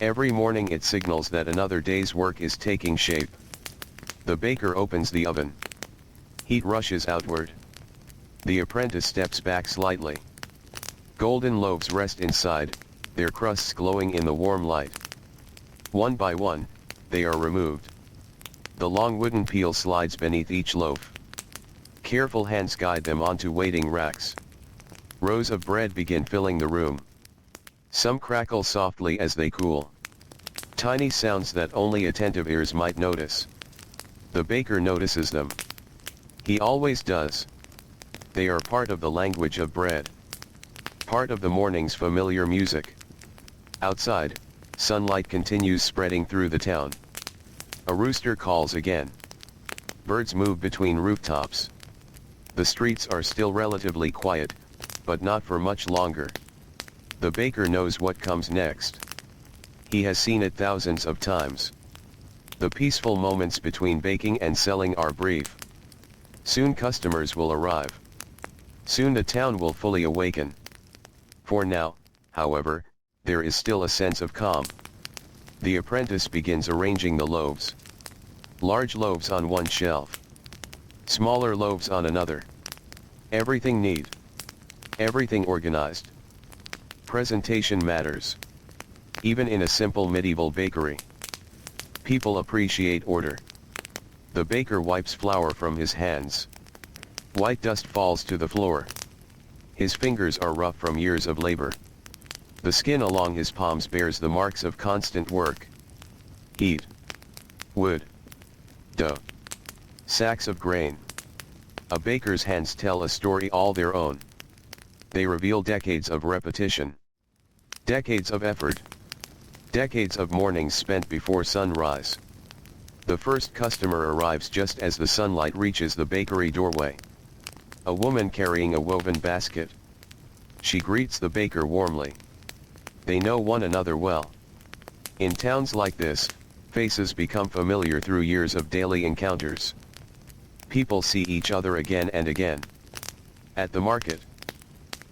Every morning it signals that another day's work is taking shape. The baker opens the oven. Heat rushes outward. The apprentice steps back slightly. Golden loaves rest inside, their crusts glowing in the warm light. One by one, they are removed. The long wooden peel slides beneath each loaf. Careful hands guide them onto waiting racks. Rows of bread begin filling the room. Some crackle softly as they cool. Tiny sounds that only attentive ears might notice. The baker notices them. He always does. They are part of the language of bread. Part of the morning's familiar music. Outside, sunlight continues spreading through the town. A rooster calls again. Birds move between rooftops. The streets are still relatively quiet, but not for much longer. The baker knows what comes next. He has seen it thousands of times. The peaceful moments between baking and selling are brief. Soon customers will arrive. Soon the town will fully awaken. For now, however, there is still a sense of calm. The apprentice begins arranging the loaves. Large loaves on one shelf. Smaller loaves on another. Everything neat. Everything organized. Presentation matters. Even in a simple medieval bakery. People appreciate order. The baker wipes flour from his hands. White dust falls to the floor. His fingers are rough from years of labor. The skin along his palms bears the marks of constant work. Heat. Wood. Dough. Sacks of grain. A baker's hands tell a story all their own. They reveal decades of repetition. Decades of effort. Decades of mornings spent before sunrise. The first customer arrives just as the sunlight reaches the bakery doorway. A woman carrying a woven basket. She greets the baker warmly. They know one another well. In towns like this, faces become familiar through years of daily encounters. People see each other again and again. At the market.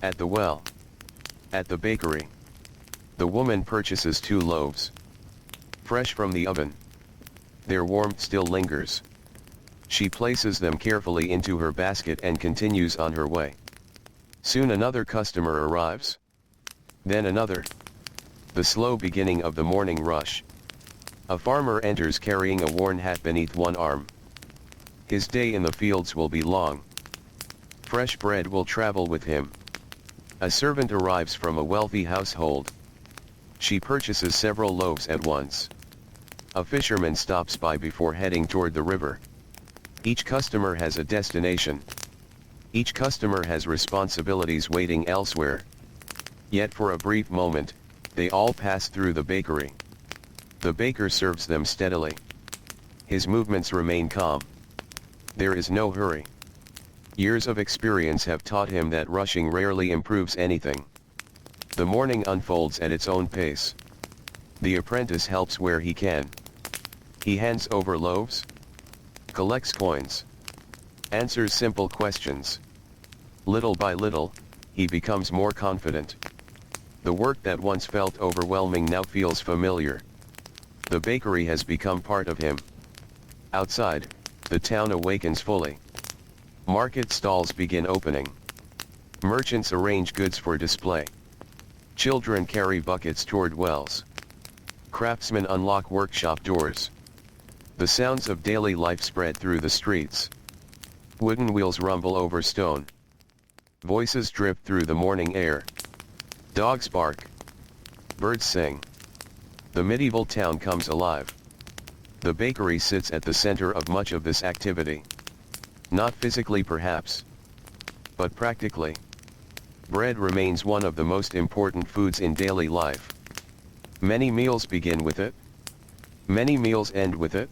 At the well. At the bakery. The woman purchases 2 loaves. Fresh from the oven. Their warmth still lingers. She places them carefully into her basket and continues on her way. Soon another customer arrives. Then another. The slow beginning of the morning rush. A farmer enters carrying a worn hat beneath one arm. His day in the fields will be long. Fresh bread will travel with him. A servant arrives from a wealthy household. She purchases several loaves at once. A fisherman stops by before heading toward the river. Each customer has a destination. Each customer has responsibilities waiting elsewhere. Yet for a brief moment, they all pass through the bakery. The baker serves them steadily. His movements remain calm. There is no hurry. Years of experience have taught him that rushing rarely improves anything. The morning unfolds at its own pace. The apprentice helps where he can. He hands over loaves, collects coins, answers simple questions. Little by little, he becomes more confident. The work that once felt overwhelming now feels familiar. The bakery has become part of him. Outside, the town awakens fully. Market stalls begin opening. Merchants arrange goods for display. Children carry buckets toward wells. Craftsmen unlock workshop doors. The sounds of daily life spread through the streets. Wooden wheels rumble over stone. Voices drift through the morning air. Dogs bark. Birds sing. The medieval town comes alive. The bakery sits at the center of much of this activity. Not physically perhaps, but practically. Bread remains one of the most important foods in daily life. Many meals begin with it. Many meals end with it.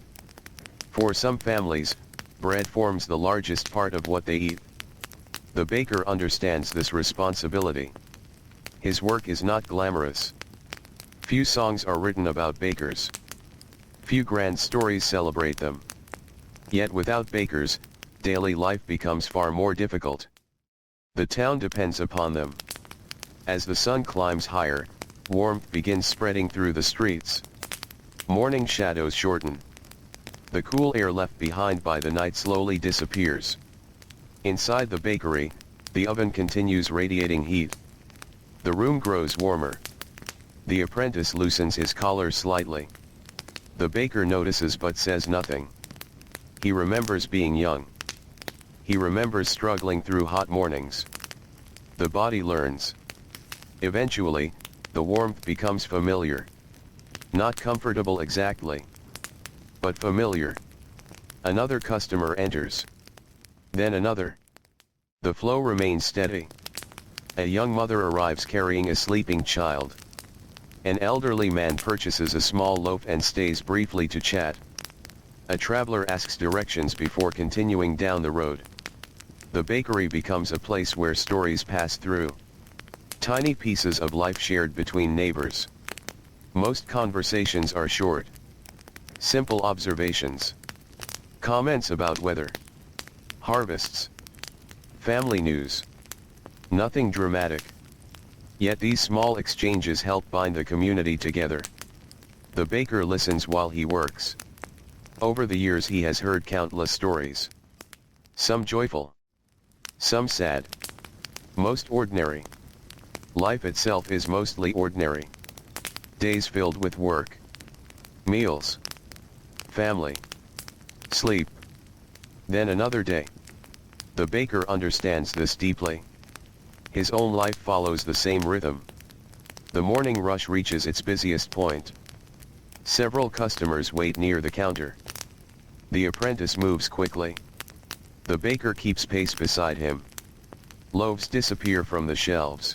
For some families, bread forms the largest part of what they eat. The baker understands this responsibility. His work is not glamorous. Few songs are written about bakers. Few grand stories celebrate them. Yet without bakers, daily life becomes far more difficult. The town depends upon them. As the sun climbs higher, warmth begins spreading through the streets. Morning shadows shorten. The cool air left behind by the night slowly disappears. Inside the bakery, the oven continues radiating heat. The room grows warmer. The apprentice loosens his collar slightly. The baker notices but says nothing. He remembers being young. He remembers struggling through hot mornings. The body learns. Eventually, the warmth becomes familiar. Not comfortable exactly, but familiar. Another customer enters. Then another. The flow remains steady. A young mother arrives carrying a sleeping child. An elderly man purchases a small loaf and stays briefly to chat. A traveler asks directions before continuing down the road. The bakery becomes a place where stories pass through. Tiny pieces of life shared between neighbors. Most conversations are short. Simple observations. Comments about weather. Harvests. Family news. Nothing dramatic. Yet these small exchanges help bind the community together. The baker listens while he works. Over the years he has heard countless stories. Some joyful. Some sad. Most ordinary. Life itself is mostly ordinary. Days filled with work. Meals. Family. Sleep. Then another day. The baker understands this deeply. His own life follows the same rhythm. The morning rush reaches its busiest point. Several customers wait near the counter. The apprentice moves quickly. The baker keeps pace beside him. Loaves disappear from the shelves.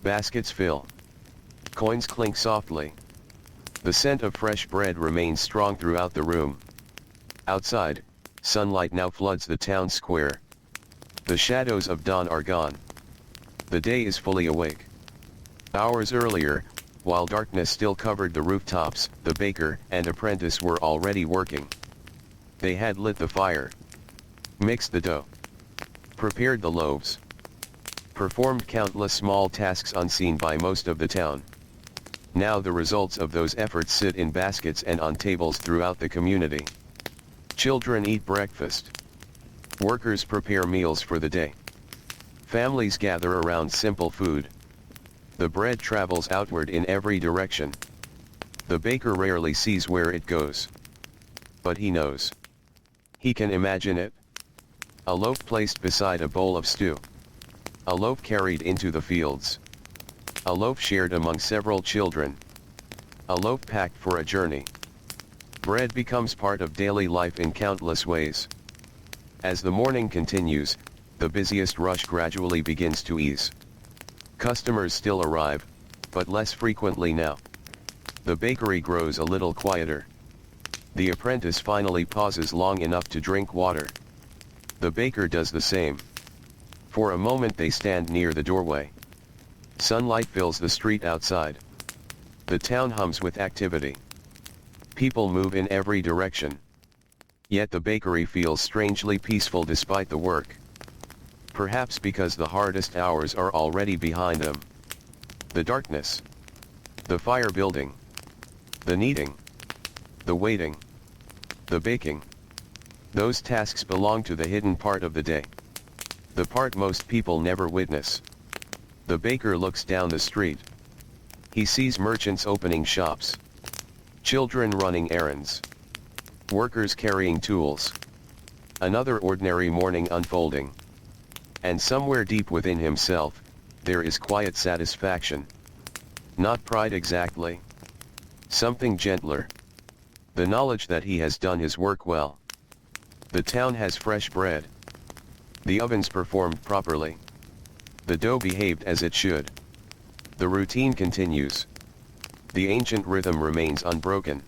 Baskets fill. Coins clink softly. The scent of fresh bread remains strong throughout the room. Outside, sunlight now floods the town square. The shadows of dawn are gone. The day is fully awake. Hours earlier, while darkness still covered the rooftops, the baker and apprentice were already working. They had lit the fire, mixed the dough, prepared the loaves, performed countless small tasks unseen by most of the town. Now the results of those efforts sit in baskets and on tables throughout the community. Children eat breakfast. Workers prepare meals for the day. Families gather around simple food. The bread travels outward in every direction. The baker rarely sees where it goes. But he knows. He can imagine it. A loaf placed beside a bowl of stew. A loaf carried into the fields. A loaf shared among several children. A loaf packed for a journey. Bread becomes part of daily life in countless ways. As the morning continues, the busiest rush gradually begins to ease. Customers still arrive, but less frequently now. The bakery grows a little quieter. The apprentice finally pauses long enough to drink water. The baker does the same. For a moment they stand near the doorway. Sunlight fills the street outside. The town hums with activity. People move in every direction. Yet the bakery feels strangely peaceful despite the work. Perhaps because the hardest hours are already behind them. The darkness. The fire building. The kneading. The waiting. The baking. Those tasks belong to the hidden part of the day. The part most people never witness. The baker looks down the street. He sees merchants opening shops. Children running errands. Workers carrying tools. Another ordinary morning unfolding. And somewhere deep within himself, there is quiet satisfaction. Not pride exactly. Something gentler. The knowledge that he has done his work well. The town has fresh bread. The ovens performed properly. The dough behaved as it should. The routine continues. The ancient rhythm remains unbroken.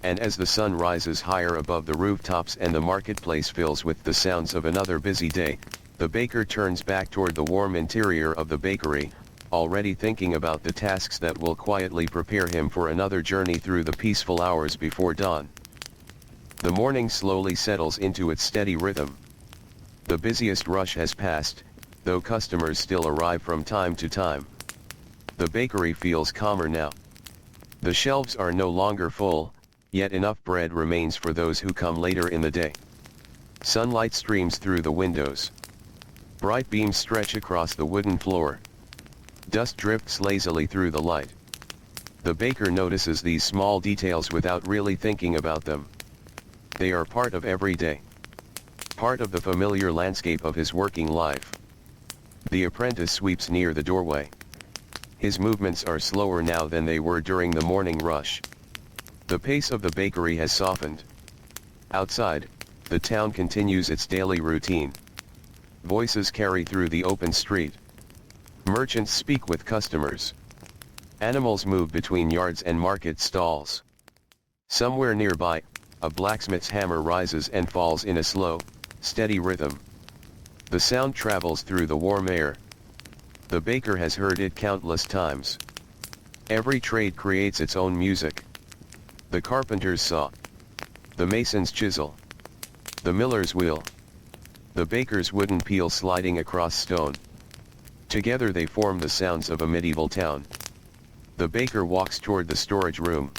And as the sun rises higher above the rooftops and the marketplace fills with the sounds of another busy day, the baker turns back toward the warm interior of the bakery, already thinking about the tasks that will quietly prepare him for another journey through the peaceful hours before dawn. The morning slowly settles into its steady rhythm. The busiest rush has passed, though customers still arrive from time to time. The bakery feels calmer now. The shelves are no longer full, yet enough bread remains for those who come later in the day. Sunlight streams through the windows. Bright beams stretch across the wooden floor. Dust drifts lazily through the light. The baker notices these small details without really thinking about them. They are part of every day. Part of the familiar landscape of his working life. The apprentice sweeps near the doorway. His movements are slower now than they were during the morning rush. The pace of the bakery has softened. Outside, the town continues its daily routine. Voices carry through the open street. Merchants speak with customers. Animals move between yards and market stalls. Somewhere nearby, a blacksmith's hammer rises and falls in a slow, steady rhythm. The sound travels through the warm air. The baker has heard it countless times. Every trade creates its own music. The carpenter's saw. The mason's chisel. The miller's wheel. The baker's wooden peel sliding across stone. Together they form the sounds of a medieval town. The baker walks toward the storage room.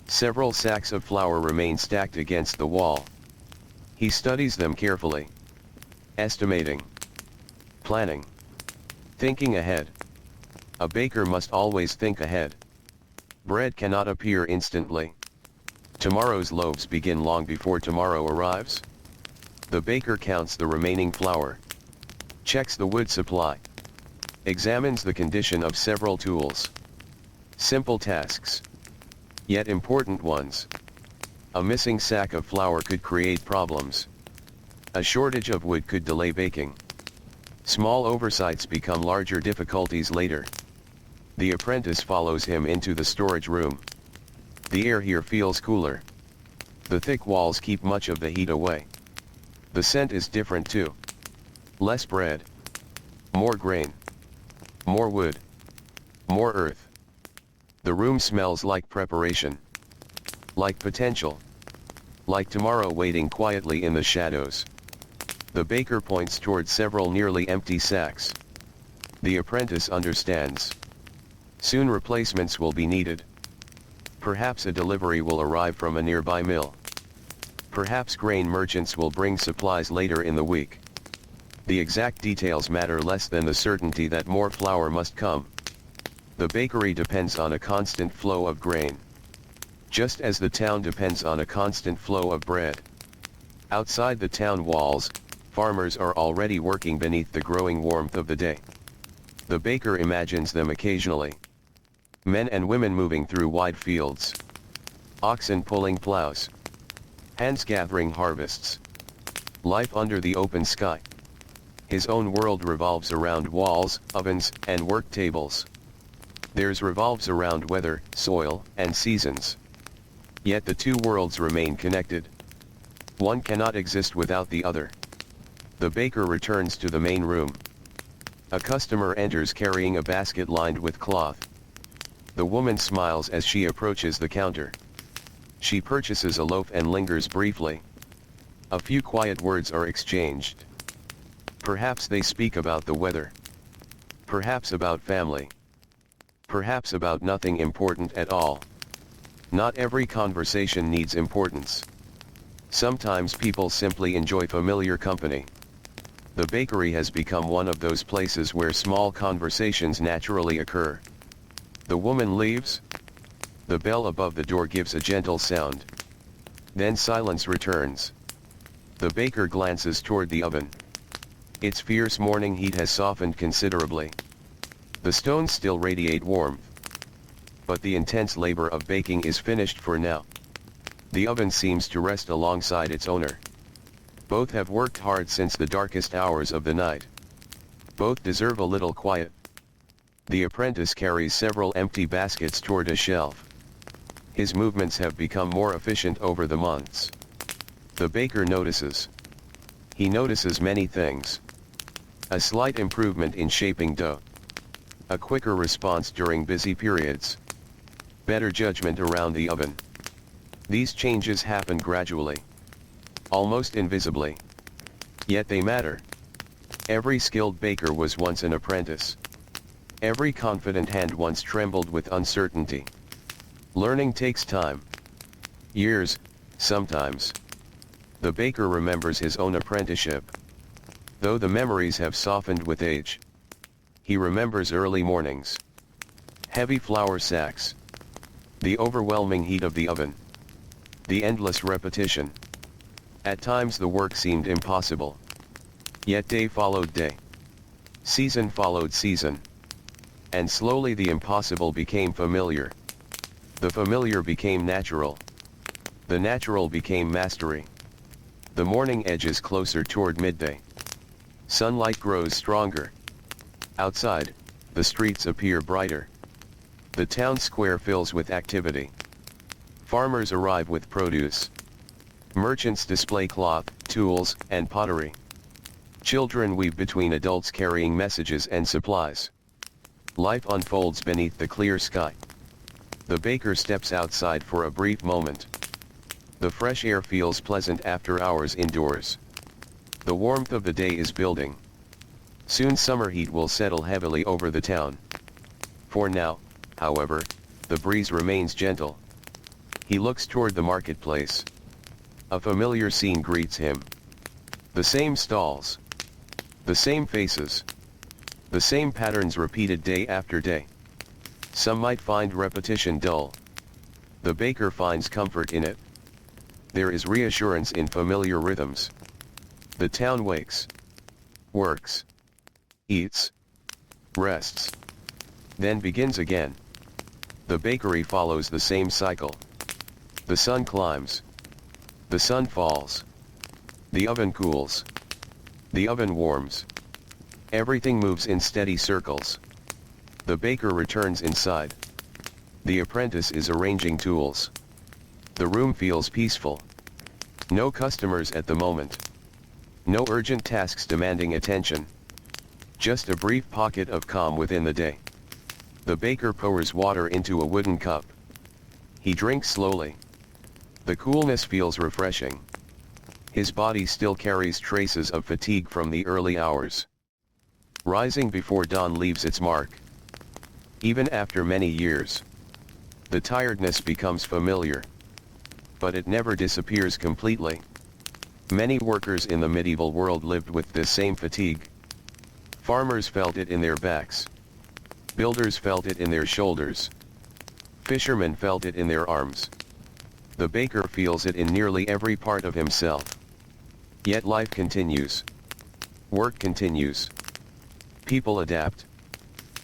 Several sacks of flour remain stacked against the wall. He studies them carefully. Estimating. Planning. Thinking ahead. A baker must always think ahead. Bread cannot appear instantly. Tomorrow's loaves begin long before tomorrow arrives. The baker counts the remaining flour. Checks the wood supply. Examines the condition of several tools. Simple tasks, yet important ones. A missing sack of flour could create problems. A shortage of wood could delay baking. Small oversights become larger difficulties later. The apprentice follows him into the storage room. The air here feels cooler. The thick walls keep much of the heat away. The scent is different too. Less bread. More grain. More wood. More earth. The room smells like preparation. Like potential. Like tomorrow waiting quietly in the shadows. The baker points toward several nearly empty sacks. The apprentice understands. Soon replacements will be needed. Perhaps a delivery will arrive from a nearby mill. Perhaps grain merchants will bring supplies later in the week. The exact details matter less than the certainty that more flour must come. The bakery depends on a constant flow of grain. Just as the town depends on a constant flow of bread. Outside the town walls, farmers are already working beneath the growing warmth of the day. The baker imagines them occasionally. Men and women moving through wide fields. Oxen pulling plows. Hands gathering harvests. Life under the open sky. His own world revolves around walls, ovens, and work tables. Theirs revolves around weather, soil, and seasons. Yet the two worlds remain connected. One cannot exist without the other. The baker returns to the main room. A customer enters carrying a basket lined with cloth. The woman smiles as she approaches the counter. She purchases a loaf and lingers briefly. A few quiet words are exchanged. Perhaps they speak about the weather. Perhaps about family. Perhaps about nothing important at all. Not every conversation needs importance. Sometimes people simply enjoy familiar company. The bakery has become one of those places where small conversations naturally occur. The woman leaves. The bell above the door gives a gentle sound. Then silence returns. The baker glances toward the oven. Its fierce morning heat has softened considerably. The stones still radiate warmth. But the intense labor of baking is finished for now. The oven seems to rest alongside its owner. Both have worked hard since the darkest hours of the night. Both deserve a little quiet. The apprentice carries several empty baskets toward a shelf. His movements have become more efficient over the months. The baker notices. He notices many things. A slight improvement in shaping dough. A quicker response during busy periods. Better judgment around the oven. These changes happen gradually. Almost invisibly. Yet they matter. Every skilled baker was once an apprentice. Every confident hand once trembled with uncertainty. Learning takes time. Years, sometimes. The baker remembers his own apprenticeship. Though the memories have softened with age. He remembers early mornings. Heavy flour sacks. The overwhelming heat of the oven. The endless repetition. At times the work seemed impossible. Yet day followed day. Season followed season. And slowly the impossible became familiar. The familiar became natural. The natural became mastery. The morning edges closer toward midday. Sunlight grows stronger. Outside, the streets appear brighter. The town square fills with activity. Farmers arrive with produce. Merchants display cloth, tools, and pottery. Children weave between adults carrying messages and supplies. Life unfolds beneath the clear sky. The baker steps outside for a brief moment. The fresh air feels pleasant after hours indoors. The warmth of the day is building. Soon summer heat will settle heavily over the town. For now, however, the breeze remains gentle. He looks toward the marketplace. A familiar scene greets him. The same stalls. The same faces. The same patterns repeated day after day. Some might find repetition dull. The baker finds comfort in it. There is reassurance in familiar rhythms. The town wakes, works, eats, rests, then begins again. The bakery follows the same cycle. The sun climbs. The sun falls. The oven cools. The oven warms. Everything moves in steady circles. The baker returns inside. The apprentice is arranging tools. The room feels peaceful. No customers at the moment. No urgent tasks demanding attention. Just a brief pocket of calm within the day. The baker pours water into a wooden cup. He drinks slowly. The coolness feels refreshing. His body still carries traces of fatigue from the early hours. Rising before dawn leaves its mark. Even after many years, the tiredness becomes familiar. But it never disappears completely. Many workers in the medieval world lived with this same fatigue. Farmers felt it in their backs. Builders felt it in their shoulders. Fishermen felt it in their arms. The baker feels it in nearly every part of himself. Yet life continues. Work continues. People adapt.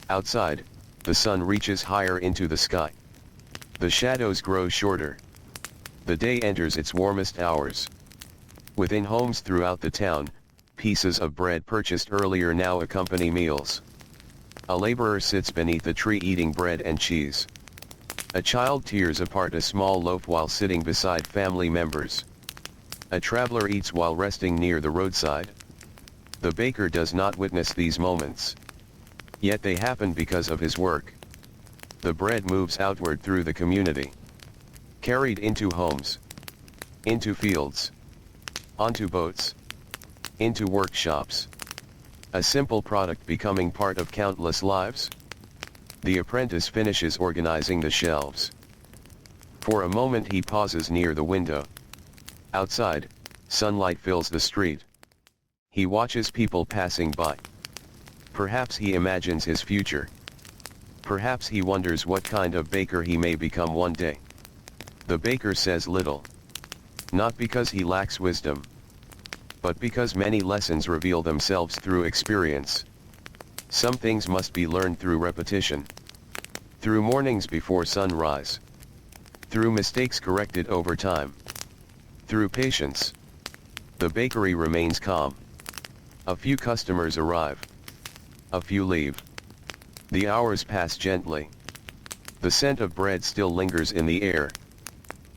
Outside, the sun reaches higher into the sky. The shadows grow shorter. The day enters its warmest hours. Within homes throughout the town, pieces of bread purchased earlier now accompany meals. A laborer sits beneath a tree eating bread and cheese. A child tears apart a small loaf while sitting beside family members. A traveler eats while resting near the roadside. The baker does not witness these moments. Yet they happen because of his work. The bread moves outward through the community. Carried into homes. Into fields. Onto boats. Into workshops. A simple product becoming part of countless lives. The apprentice finishes organizing the shelves. For a moment he pauses near the window. Outside, sunlight fills the street. He watches people passing by. Perhaps he imagines his future. Perhaps he wonders what kind of baker he may become one day. The baker says little. Not because he lacks wisdom, but because many lessons reveal themselves through experience. Some things must be learned through repetition. Through mornings before sunrise. Through mistakes corrected over time. Through patience. The bakery remains calm. A few customers arrive. A few leave. The hours pass gently. The scent of bread still lingers in the air,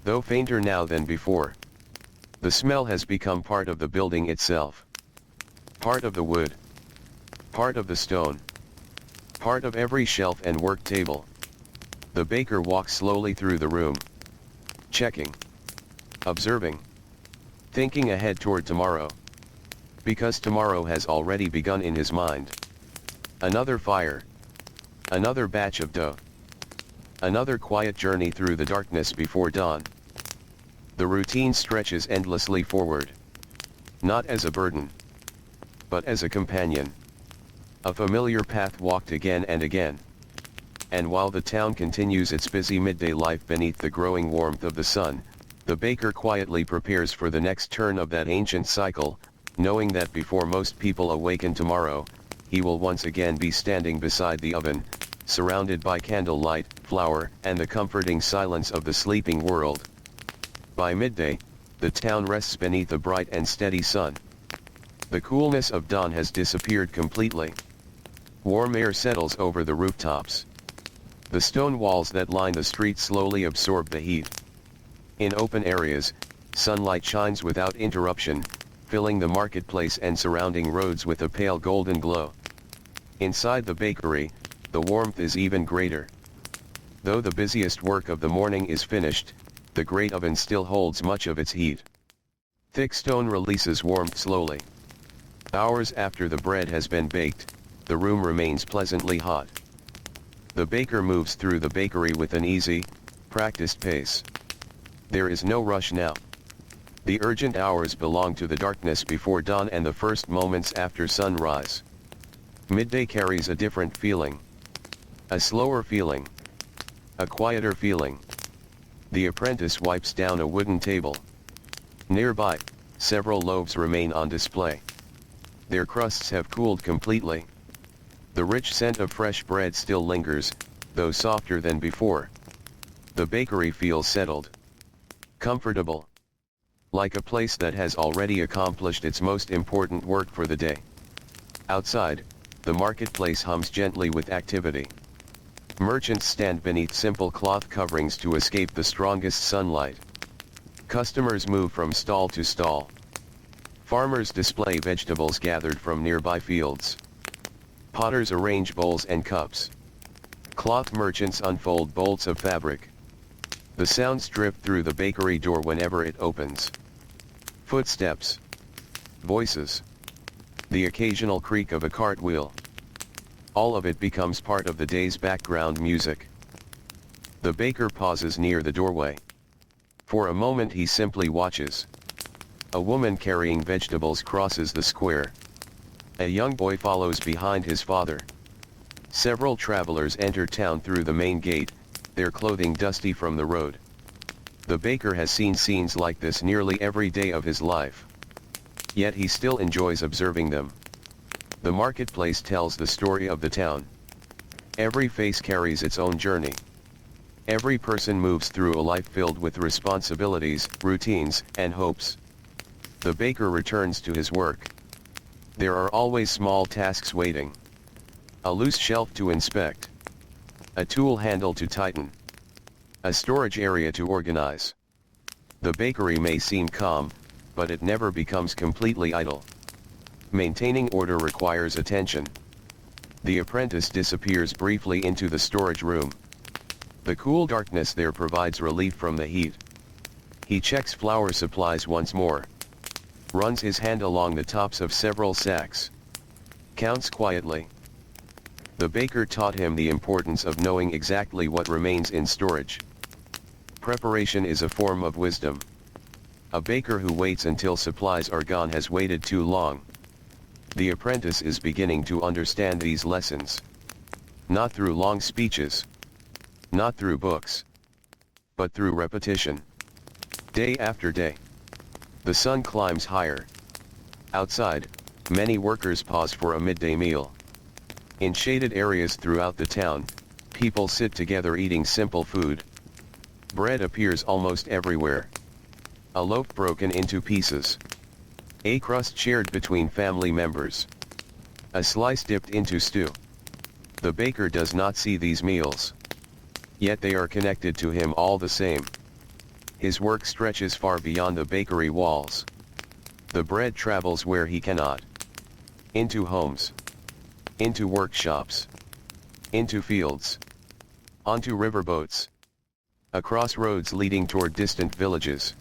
though fainter now than before. The smell has become part of the building itself. Part of the wood. Part of the stone. Part of every shelf and work table. The baker walks slowly through the room. Checking. Observing. Thinking ahead toward tomorrow. Because tomorrow has already begun in his mind. Another fire. Another batch of dough. Another quiet journey through the darkness before dawn. The routine stretches endlessly forward. Not as a burden, but as a companion. A familiar path walked again and again. And while the town continues its busy midday life beneath the growing warmth of the sun, the baker quietly prepares for the next turn of that ancient cycle, knowing that before most people awaken tomorrow, he will once again be standing beside the oven, surrounded by candlelight, flour, and the comforting silence of the sleeping world. By midday, the town rests beneath a bright and steady sun. The coolness of dawn has disappeared completely. Warm air settles over the rooftops. The stone walls that line the street slowly absorb the heat. In open areas, sunlight shines without interruption, filling the marketplace and surrounding roads with a pale golden glow. Inside the bakery, the warmth is even greater. Though the busiest work of the morning is finished, the great oven still holds much of its heat. Thick stone releases warmth slowly. Hours after the bread has been baked, the room remains pleasantly hot. The baker moves through the bakery with an easy, practiced pace. There is no rush now. The urgent hours belong to the darkness before dawn and the first moments after sunrise. Midday carries a different feeling. A slower feeling. A quieter feeling. The apprentice wipes down a wooden table. Nearby, several loaves remain on display. Their crusts have cooled completely. The rich scent of fresh bread still lingers, though softer than before. The bakery feels settled. Comfortable. Like a place that has already accomplished its most important work for the day. Outside, the marketplace hums gently with activity. Merchants stand beneath simple cloth coverings to escape the strongest sunlight. Customers move from stall to stall. Farmers display vegetables gathered from nearby fields. Potters arrange bowls and cups. Cloth merchants unfold bolts of fabric. The sounds drift through the bakery door whenever it opens. Footsteps. Voices. The occasional creak of a cartwheel. All of it becomes part of the day's background music. The baker pauses near the doorway. For a moment he simply watches. A woman carrying vegetables crosses the square. A young boy follows behind his father. Several travelers enter town through the main gate, their clothing dusty from the road. The baker has seen scenes like this nearly every day of his life. Yet he still enjoys observing them. The marketplace tells the story of the town. Every face carries its own journey. Every person moves through a life filled with responsibilities, routines, and hopes. The baker returns to his work. There are always small tasks waiting. A loose shelf to inspect. A tool handle to tighten. A storage area to organize. The bakery may seem calm, but it never becomes completely idle. Maintaining order requires attention. The apprentice disappears briefly into the storage room. The cool darkness there provides relief from the heat. He checks flour supplies once more. Runs his hand along the tops of several sacks. Counts quietly. The baker taught him the importance of knowing exactly what remains in storage. Preparation is a form of wisdom. A baker who waits until supplies are gone has waited too long. The apprentice is beginning to understand these lessons. Not through long speeches. Not through books. But through repetition. Day after day. The sun climbs higher. Outside, many workers pause for a midday meal. In shaded areas throughout the town, people sit together eating simple food. Bread appears almost everywhere. A loaf broken into pieces. A crust shared between family members. A slice dipped into stew. The baker does not see these meals. Yet they are connected to him all the same. His work stretches far beyond the bakery walls. The bread travels where he cannot. Into homes. Into workshops. Into fields. Onto riverboats. Across roads leading toward distant villages.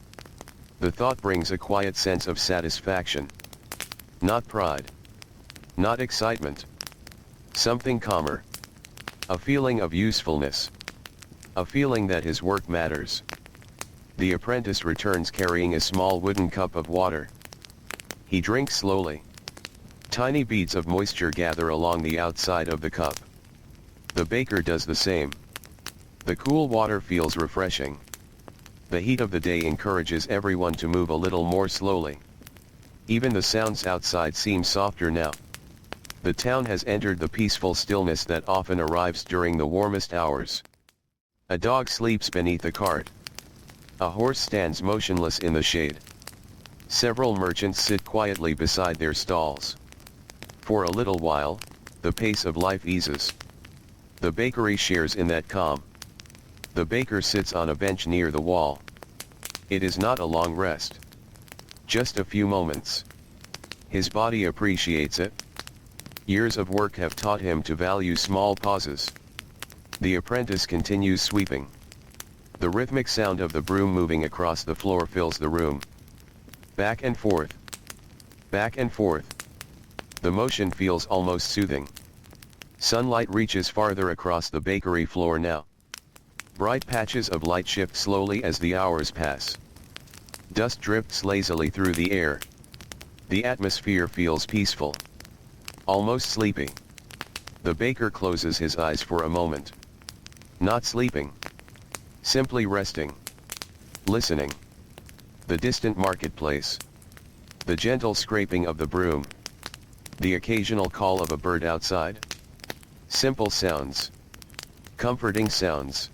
The thought brings a quiet sense of satisfaction. Not pride. Not excitement. Something calmer. A feeling of usefulness. A feeling that his work matters. The apprentice returns carrying a small wooden cup of water. He drinks slowly. Tiny beads of moisture gather along the outside of the cup. The baker does the same. The cool water feels refreshing. The heat of the day encourages everyone to move a little more slowly. Even the sounds outside seem softer now. The town has entered the peaceful stillness that often arrives during the warmest hours. A dog sleeps beneath a cart. A horse stands motionless in the shade. Several merchants sit quietly beside their stalls. For a little while, the pace of life eases. The bakery shares in that calm. The baker sits on a bench near the wall. It is not a long rest. Just a few moments. His body appreciates it. Years of work have taught him to value small pauses. The apprentice continues sweeping. The rhythmic sound of the broom moving across the floor fills the room. Back and forth. Back and forth. The motion feels almost soothing. Sunlight reaches farther across the bakery floor now. Bright patches of light shift slowly as the hours pass. Dust drifts lazily through the air. The atmosphere feels peaceful. Almost sleepy. The baker closes his eyes for a moment. Not sleeping. Simply resting. Listening. The distant marketplace. The gentle scraping of the broom. The occasional call of a bird outside. Simple sounds. Comforting sounds.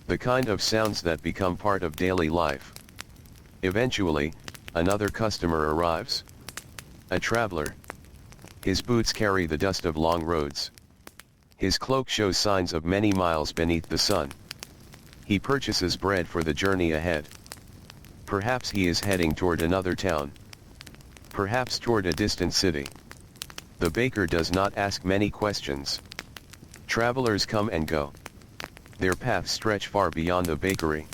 The kind of sounds that become part of daily life. Eventually, another customer arrives. A traveler. His boots carry the dust of long roads. His cloak shows signs of many miles beneath the sun. He purchases bread for the journey ahead. Perhaps he is heading toward another town. Perhaps toward a distant city. The baker does not ask many questions. Travelers come and go. Their paths stretch far beyond the bakery.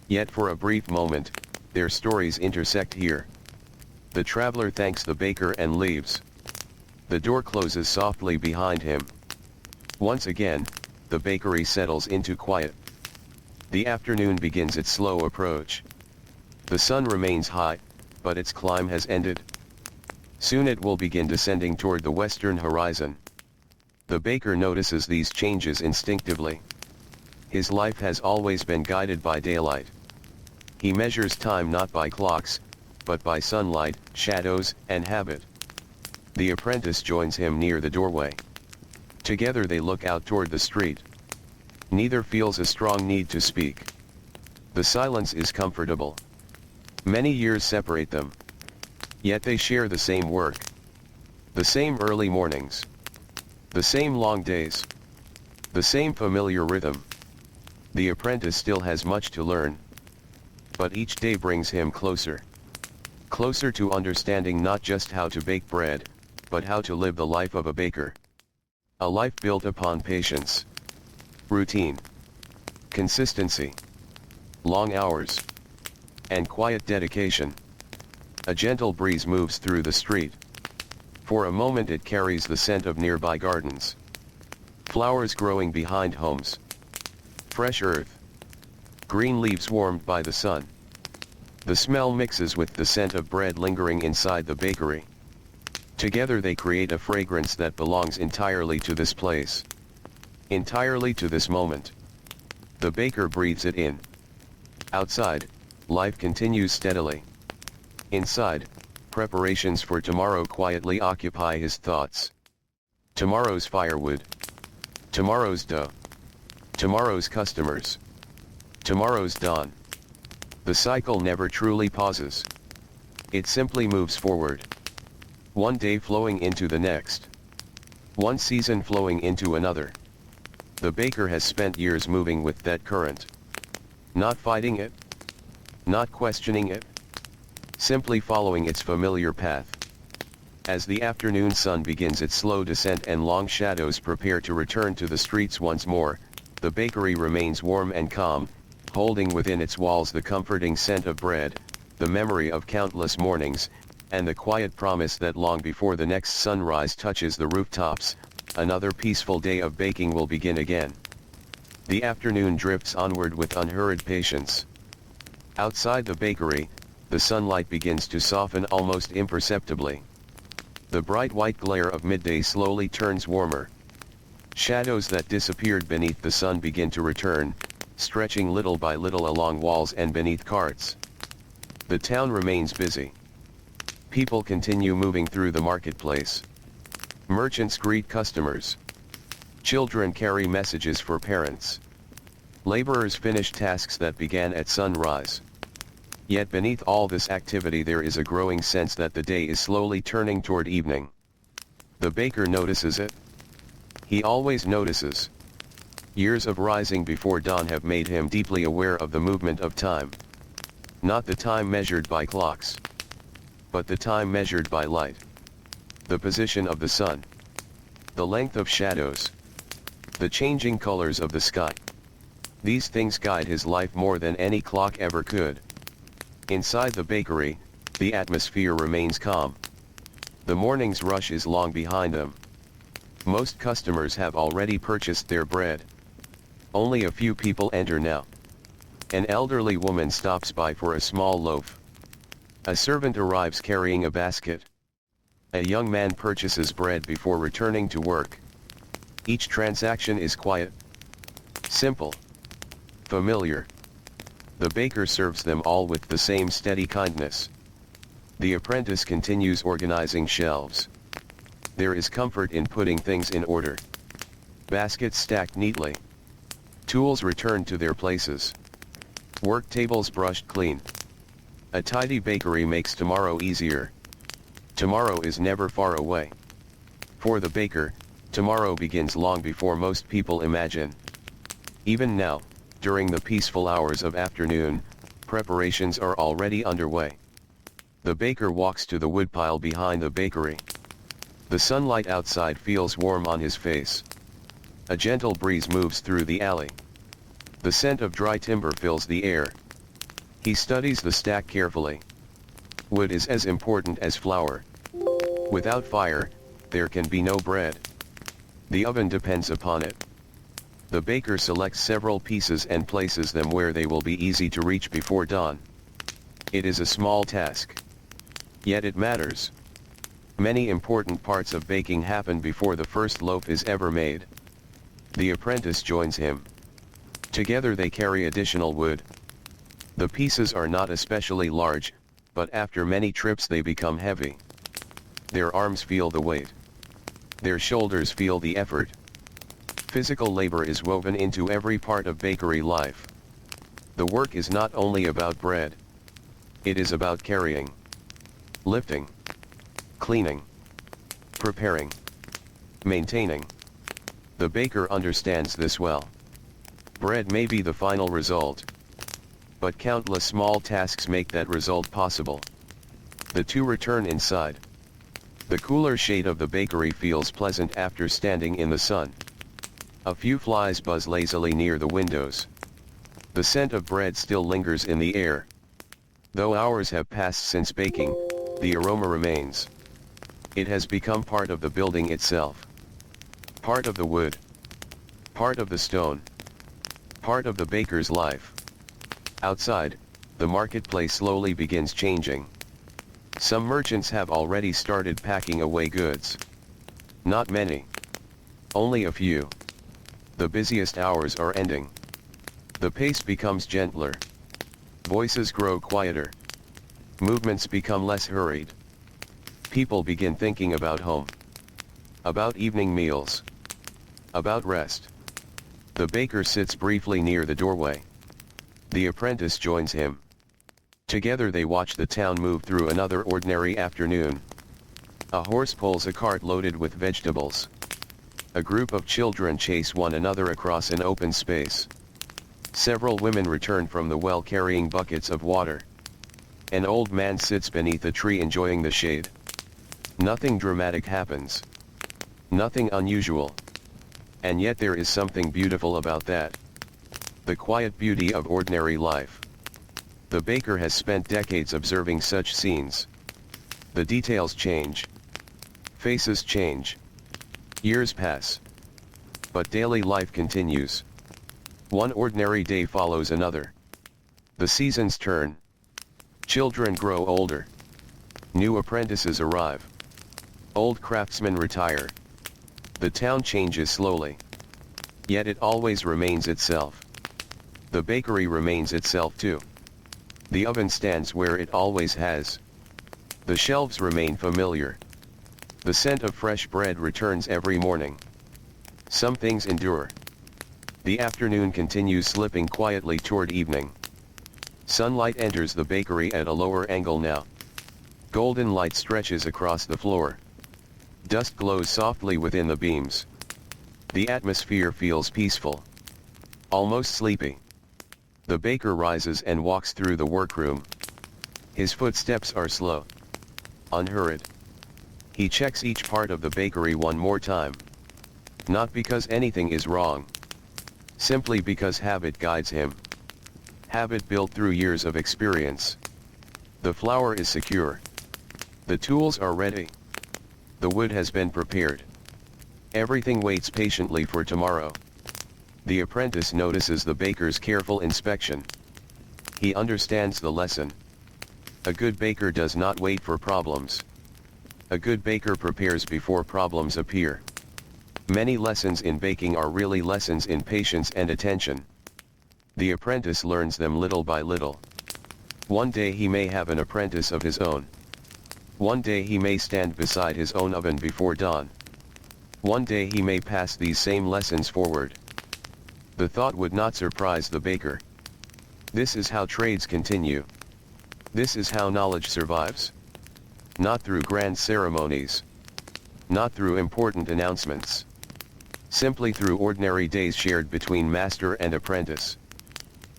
Yet for a brief moment, their stories intersect here. The traveler thanks the baker and leaves. The door closes softly behind him. Once again, the bakery settles into quiet. The afternoon begins its slow approach. The sun remains high, but its climb has ended. Soon it will begin descending toward the western horizon. The baker notices these changes instinctively. His life has always been guided by daylight. He measures time not by clocks, but by sunlight, shadows, and habit. The apprentice joins him near the doorway. Together they look out toward the street. Neither feels a strong need to speak. The silence is comfortable. Many years separate them. Yet they share the same work. The same early mornings. The same long days. The same familiar rhythm. The apprentice still has much to learn. But each day brings him closer. Closer to understanding not just how to bake bread, but how to live the life of a baker. A life built upon patience. Routine. Consistency. Long hours. And quiet dedication. A gentle breeze moves through the street. For a moment it carries the scent of nearby gardens. Flowers growing behind homes. Fresh earth. Green leaves warmed by the sun. The smell mixes with the scent of bread lingering inside the bakery. Together they create a fragrance that belongs entirely to this place. Entirely to this moment. The baker breathes it in. Outside, life continues steadily. Inside, preparations for tomorrow quietly occupy his thoughts. Tomorrow's firewood. Tomorrow's dough. Tomorrow's customers. Tomorrow's dawn. The cycle never truly pauses. It simply moves forward. One day flowing into the next. One season flowing into another. The baker has spent years moving with that current. Not fighting it. Not questioning it. Simply following its familiar path. As the afternoon sun begins its slow descent and long shadows prepare to return to the streets once more, the bakery remains warm and calm, holding within its walls the comforting scent of bread, the memory of countless mornings, and the quiet promise that long before the next sunrise touches the rooftops, another peaceful day of baking will begin again. The afternoon drifts onward with unhurried patience. Outside the bakery, the sunlight begins to soften almost imperceptibly. The bright white glare of midday slowly turns warmer. Shadows that disappeared beneath the sun begin to return, stretching little by little along walls and beneath carts. The town remains busy. People continue moving through the marketplace. Merchants greet customers. Children carry messages for parents. Laborers finish tasks that began at sunrise. Yet beneath all this activity there is a growing sense that the day is slowly turning toward evening. The baker notices it. He always notices. Years of rising before dawn have made him deeply aware of the movement of time. Not the time measured by clocks, but the time measured by light, the position of the sun, the length of shadows, the changing colors of the sky. These things guide his life more than any clock ever could. Inside the bakery, the atmosphere remains calm. The morning's rush is long behind them. Most customers have already purchased their bread. Only a few people enter now. An elderly woman stops by for a small loaf. A servant arrives carrying a basket. A young man purchases bread before returning to work. Each transaction is quiet, simple, familiar. The baker serves them all with the same steady kindness. The apprentice continues organizing shelves. There is comfort in putting things in order. Baskets stacked neatly. Tools returned to their places. Work tables brushed clean. A tidy bakery makes tomorrow easier. Tomorrow is never far away. For the baker, tomorrow begins long before most people imagine. Even now, during the peaceful hours of afternoon, preparations are already underway. The baker walks to the woodpile behind the bakery. The sunlight outside feels warm on his face. A gentle breeze moves through the alley. The scent of dry timber fills the air. He studies the stack carefully. Wood is as important as flour. Without fire, there can be no bread. The oven depends upon it. The baker selects several pieces and places them where they will be easy to reach before dawn. It is a small task. Yet it matters. Many important parts of baking happen before the first loaf is ever made. The apprentice joins him. Together they carry additional wood. The pieces are not especially large, but after many trips they become heavy. Their arms feel the weight. Their shoulders feel the effort. Physical labor is woven into every part of bakery life. The work is not only about bread. It is about carrying, lifting, cleaning, preparing, maintaining. The baker understands this well. Bread may be the final result, but countless small tasks make that result possible. The two return inside. The cooler shade of the bakery feels pleasant after standing in the sun. A few flies buzz lazily near the windows. The scent of bread still lingers in the air. Though hours have passed since baking, the aroma remains. It has become part of the building itself. Part of the wood. Part of the stone. Part of the baker's life. Outside, the marketplace slowly begins changing. Some merchants have already started packing away goods. Not many. Only a few. The busiest hours are ending. The pace becomes gentler. Voices grow quieter. Movements become less hurried. People begin thinking about home. About evening meals. About rest. The baker sits briefly near the doorway. The apprentice joins him. Together they watch the town move through another ordinary afternoon. A horse pulls a cart loaded with vegetables. A group of children chase one another across an open space. Several women return from the well carrying buckets of water. An old man sits beneath a tree enjoying the shade. Nothing dramatic happens. Nothing unusual. And yet there is something beautiful about that. The quiet beauty of ordinary life. The baker has spent decades observing such scenes. The details change. Faces change. Years pass. But daily life continues. One ordinary day follows another. The seasons turn. Children grow older. New apprentices arrive. Old craftsmen retire. The town changes slowly. Yet it always remains itself. The bakery remains itself too. The oven stands where it always has. The shelves remain familiar. The scent of fresh bread returns every morning. Some things endure. The afternoon continues slipping quietly toward evening. Sunlight enters the bakery at a lower angle now. Golden light stretches across the floor. Dust glows softly within the beams. The atmosphere feels peaceful. Almost sleepy. The baker rises and walks through the workroom. His footsteps are slow. unhurried. He checks each part of the bakery one more time. Not because anything is wrong. Simply because habit guides him. Habit built through years of experience. The flour is secure. The tools are ready. The wood has been prepared. Everything waits patiently for tomorrow. The apprentice notices the baker's careful inspection. He understands the lesson. A good baker does not wait for problems. A good baker prepares before problems appear. Many lessons in baking are really lessons in patience and attention. The apprentice learns them little by little. One day he may have an apprentice of his own. One day he may stand beside his own oven before dawn. One day he may pass these same lessons forward. The thought would not surprise the baker. This is how trades continue. This is how knowledge survives. Not through grand ceremonies. Not through important announcements. Simply through ordinary days shared between master and apprentice.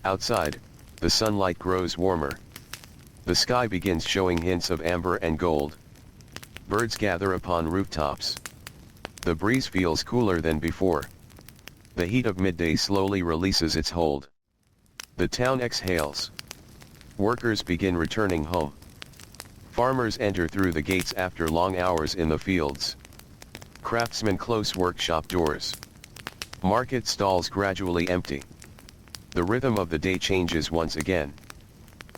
Outside, the sunlight grows warmer. The sky begins showing hints of amber and gold. Birds gather upon rooftops. The breeze feels cooler than before. The heat of midday slowly releases its hold. The town exhales. Workers begin returning home. Farmers enter through the gates after long hours in the fields. Craftsmen close workshop doors. Market stalls gradually empty. The rhythm of the day changes once again.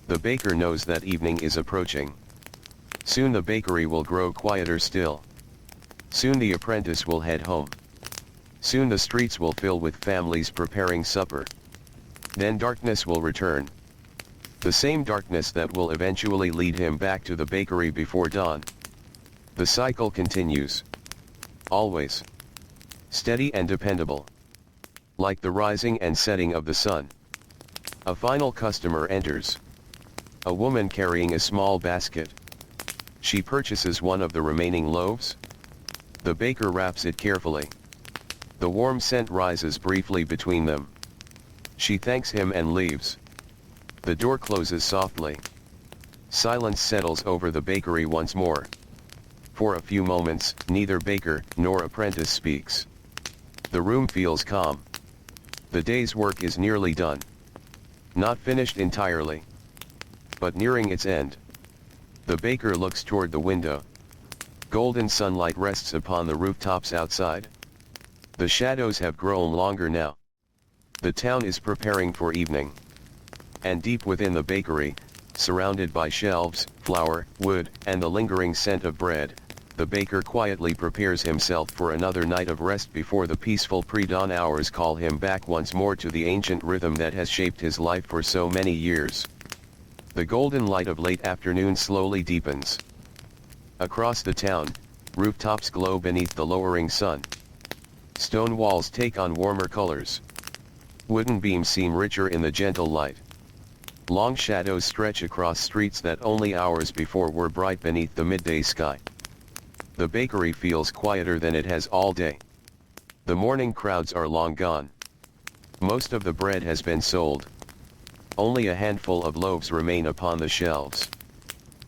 The baker knows that evening is approaching. Soon the bakery will grow quieter still. Soon the apprentice will head home. Soon the streets will fill with families preparing supper. Then darkness will return. The same darkness that will eventually lead him back to the bakery before dawn. The cycle continues. Always. Steady and dependable. Like the rising and setting of the sun. A final customer enters. A woman carrying a small basket. She purchases one of the remaining loaves. The baker wraps it carefully. The warm scent rises briefly between them. She thanks him and leaves. The door closes softly. Silence settles over the bakery once more. For a few moments, neither baker nor apprentice speaks. The room feels calm. The day's work is nearly done. Not finished entirely, but nearing its end. The baker looks toward the window. Golden sunlight rests upon the rooftops outside. The shadows have grown longer now. The town is preparing for evening. And deep within the bakery, surrounded by shelves, flour, wood, and the lingering scent of bread, the baker quietly prepares himself for another night of rest before the peaceful pre-dawn hours call him back once more to the ancient rhythm that has shaped his life for so many years. The golden light of late afternoon slowly deepens. Across the town, rooftops glow beneath the lowering sun. Stone walls take on warmer colors. Wooden beams seem richer in the gentle light. Long shadows stretch across streets that only hours before were bright beneath the midday sky. The bakery feels quieter than it has all day. The morning crowds are long gone. Most of the bread has been sold. Only a handful of loaves remain upon the shelves.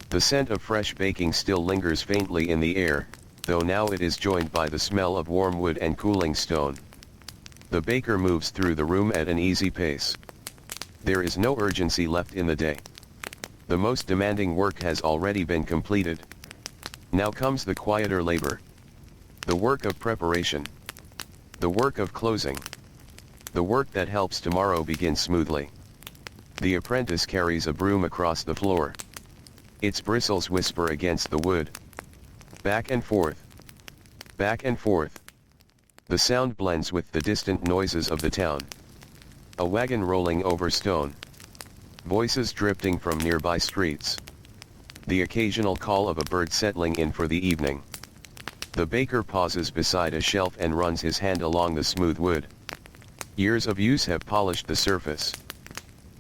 The scent of fresh baking still lingers faintly in the air, though now it is joined by the smell of warm wood and cooling stone. The baker moves through the room at an easy pace. There is no urgency left in the day. The most demanding work has already been completed. Now comes the quieter labor. The work of preparation. The work of closing. The work that helps tomorrow begin smoothly. The apprentice carries a broom across the floor. Its bristles whisper against the wood. Back and forth. Back and forth. The sound blends with the distant noises of the town. A wagon rolling over stone. Voices drifting from nearby streets. The occasional call of a bird settling in for the evening. The baker pauses beside a shelf and runs his hand along the smooth wood. Years of use have polished the surface.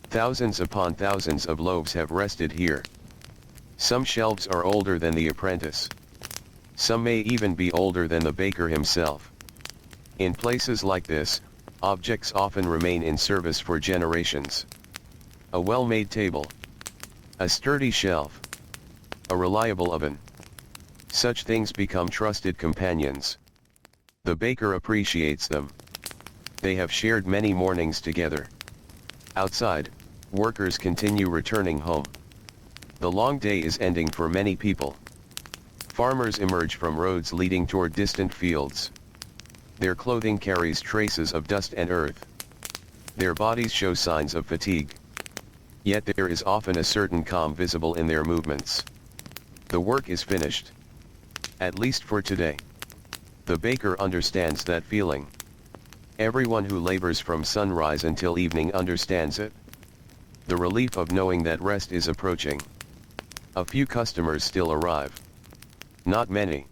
Thousands upon thousands of loaves have rested here. Some shelves are older than the apprentice. Some may even be older than the baker himself. In places like this, objects often remain in service for generations. A well-made table. A sturdy shelf. A reliable oven. Such things become trusted companions. The baker appreciates them. They have shared many mornings together. Outside, workers continue returning home. The long day is ending for many people. Farmers emerge from roads leading toward distant fields. Their clothing carries traces of dust and earth. Their bodies show signs of fatigue. Yet there is often a certain calm visible in their movements. The work is finished. At least for today. The baker understands that feeling. Everyone who labors from sunrise until evening understands it. The relief of knowing that rest is approaching. A few customers still arrive. Not many.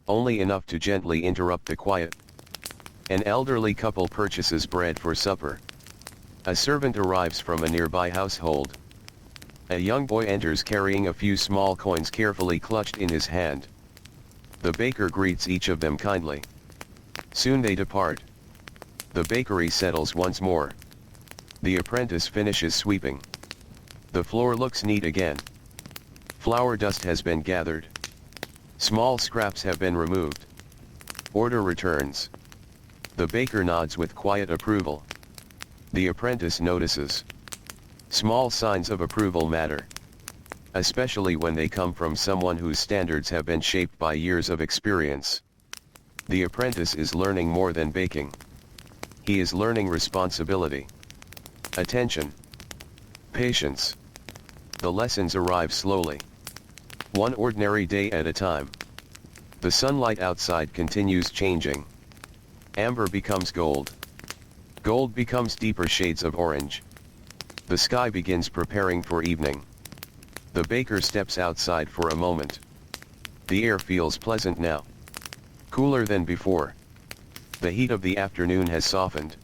Only enough to gently interrupt the quiet. An elderly couple purchases bread for supper. A servant arrives from a nearby household. A young boy enters carrying a few small coins carefully clutched in his hand. The baker greets each of them kindly. Soon they depart. The bakery settles once more. The apprentice finishes sweeping. The floor looks neat again. Flour dust has been gathered. Small scraps have been removed. Order returns. The baker nods with quiet approval. The apprentice notices. Small signs of approval matter. Especially when they come from someone whose standards have been shaped by years of experience. The apprentice is learning more than baking. He is learning responsibility. Attention. Patience. The lessons arrive slowly. One ordinary day at a time. The sunlight outside continues changing. Amber becomes gold. Gold becomes deeper shades of orange. The sky begins preparing for evening. The baker steps outside for a moment. The air feels pleasant now. Cooler than before. The heat of the afternoon has softened.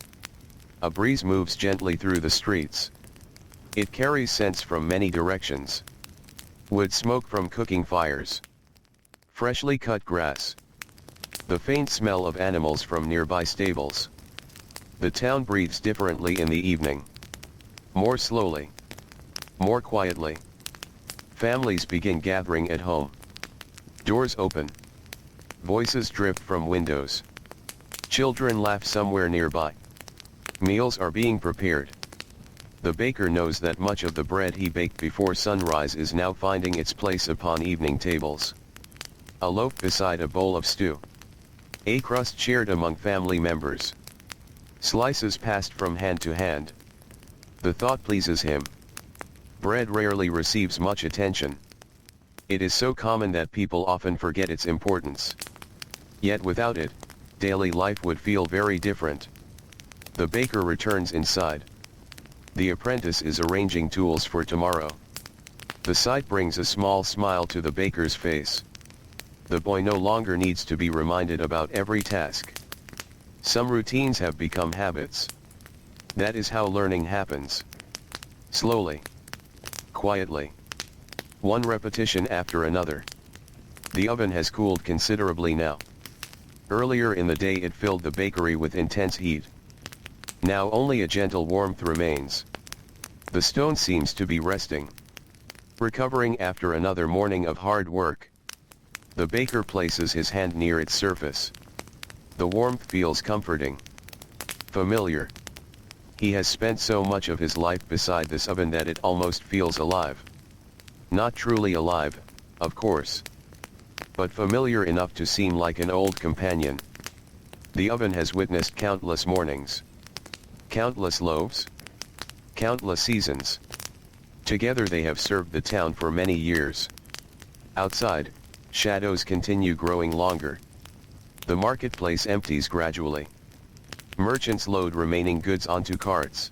A breeze moves gently through the streets. It carries scents from many directions. Wood smoke from cooking fires. Freshly cut grass. The faint smell of animals from nearby stables. The town breathes differently in the evening. More slowly. More quietly. Families begin gathering at home. Doors open. Voices drift from windows. Children laugh somewhere nearby. Meals are being prepared. The baker knows that much of the bread he baked before sunrise is now finding its place upon evening tables. A loaf beside a bowl of stew. A crust shared among family members. Slices passed from hand to hand. The thought pleases him. Bread rarely receives much attention. It is so common that people often forget its importance. Yet without it, daily life would feel very different. The baker returns inside. The apprentice is arranging tools for tomorrow. The sight brings a small smile to the baker's face. The boy no longer needs to be reminded about every task. Some routines have become habits. That is how learning happens. Slowly. Quietly. One repetition after another. The oven has cooled considerably now. Earlier in the day it filled the bakery with intense heat. Now only a gentle warmth remains. The stone seems to be resting. Recovering after another morning of hard work. The baker places his hand near its surface. The warmth feels comforting. Familiar. He has spent so much of his life beside this oven that it almost feels alive. Not truly alive, of course. But familiar enough to seem like an old companion. The oven has witnessed countless mornings. Countless loaves. Countless seasons. Together they have served the town for many years. Outside, shadows continue growing longer. The marketplace empties gradually. Merchants load remaining goods onto carts.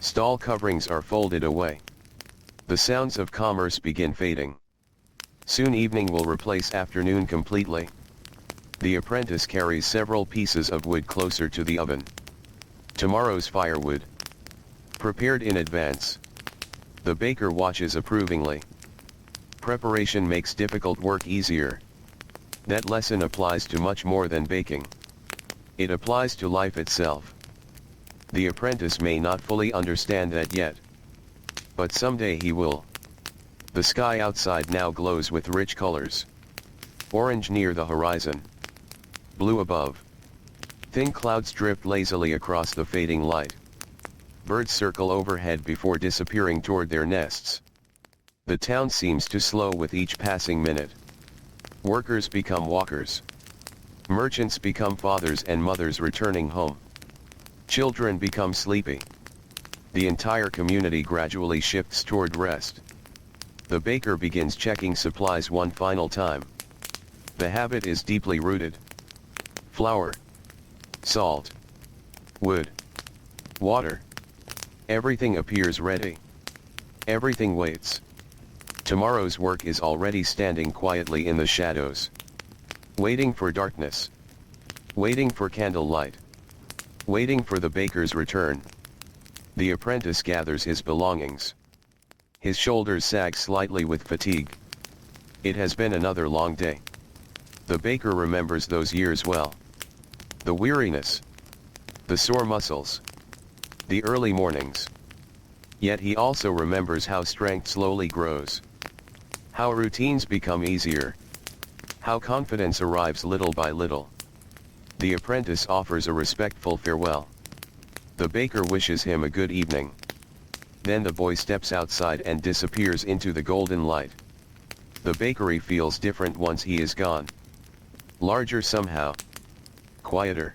Stall coverings are folded away. The sounds of commerce begin fading. Soon evening will replace afternoon completely. The apprentice carries several pieces of wood closer to the oven. Tomorrow's firewood. Prepared in advance. The baker watches approvingly. Preparation makes difficult work easier. That lesson applies to much more than baking. It applies to life itself. The apprentice may not fully understand that yet. But someday he will. The sky outside now glows with rich colors. Orange near the horizon. Blue above. Thin clouds drift lazily across the fading light. Birds circle overhead before disappearing toward their nests. The town seems to slow with each passing minute. Workers become walkers. Merchants become fathers and mothers returning home. Children become sleepy. The entire community gradually shifts toward rest. The baker begins checking supplies one final time. The habit is deeply rooted. Flour, salt, wood, water. Everything appears ready. Everything waits. Tomorrow's work is already standing quietly in the shadows. Waiting for darkness. Waiting for candlelight. Waiting for the baker's return. The apprentice gathers his belongings. His shoulders sag slightly with fatigue. It has been another long day. The baker remembers those years well. The weariness. The sore muscles. The early mornings. Yet he also remembers how strength slowly grows. How routines become easier. How confidence arrives little by little. The apprentice offers a respectful farewell. The baker wishes him a good evening. Then the boy steps outside and disappears into the golden light. The bakery feels different once he is gone. Larger somehow. Quieter.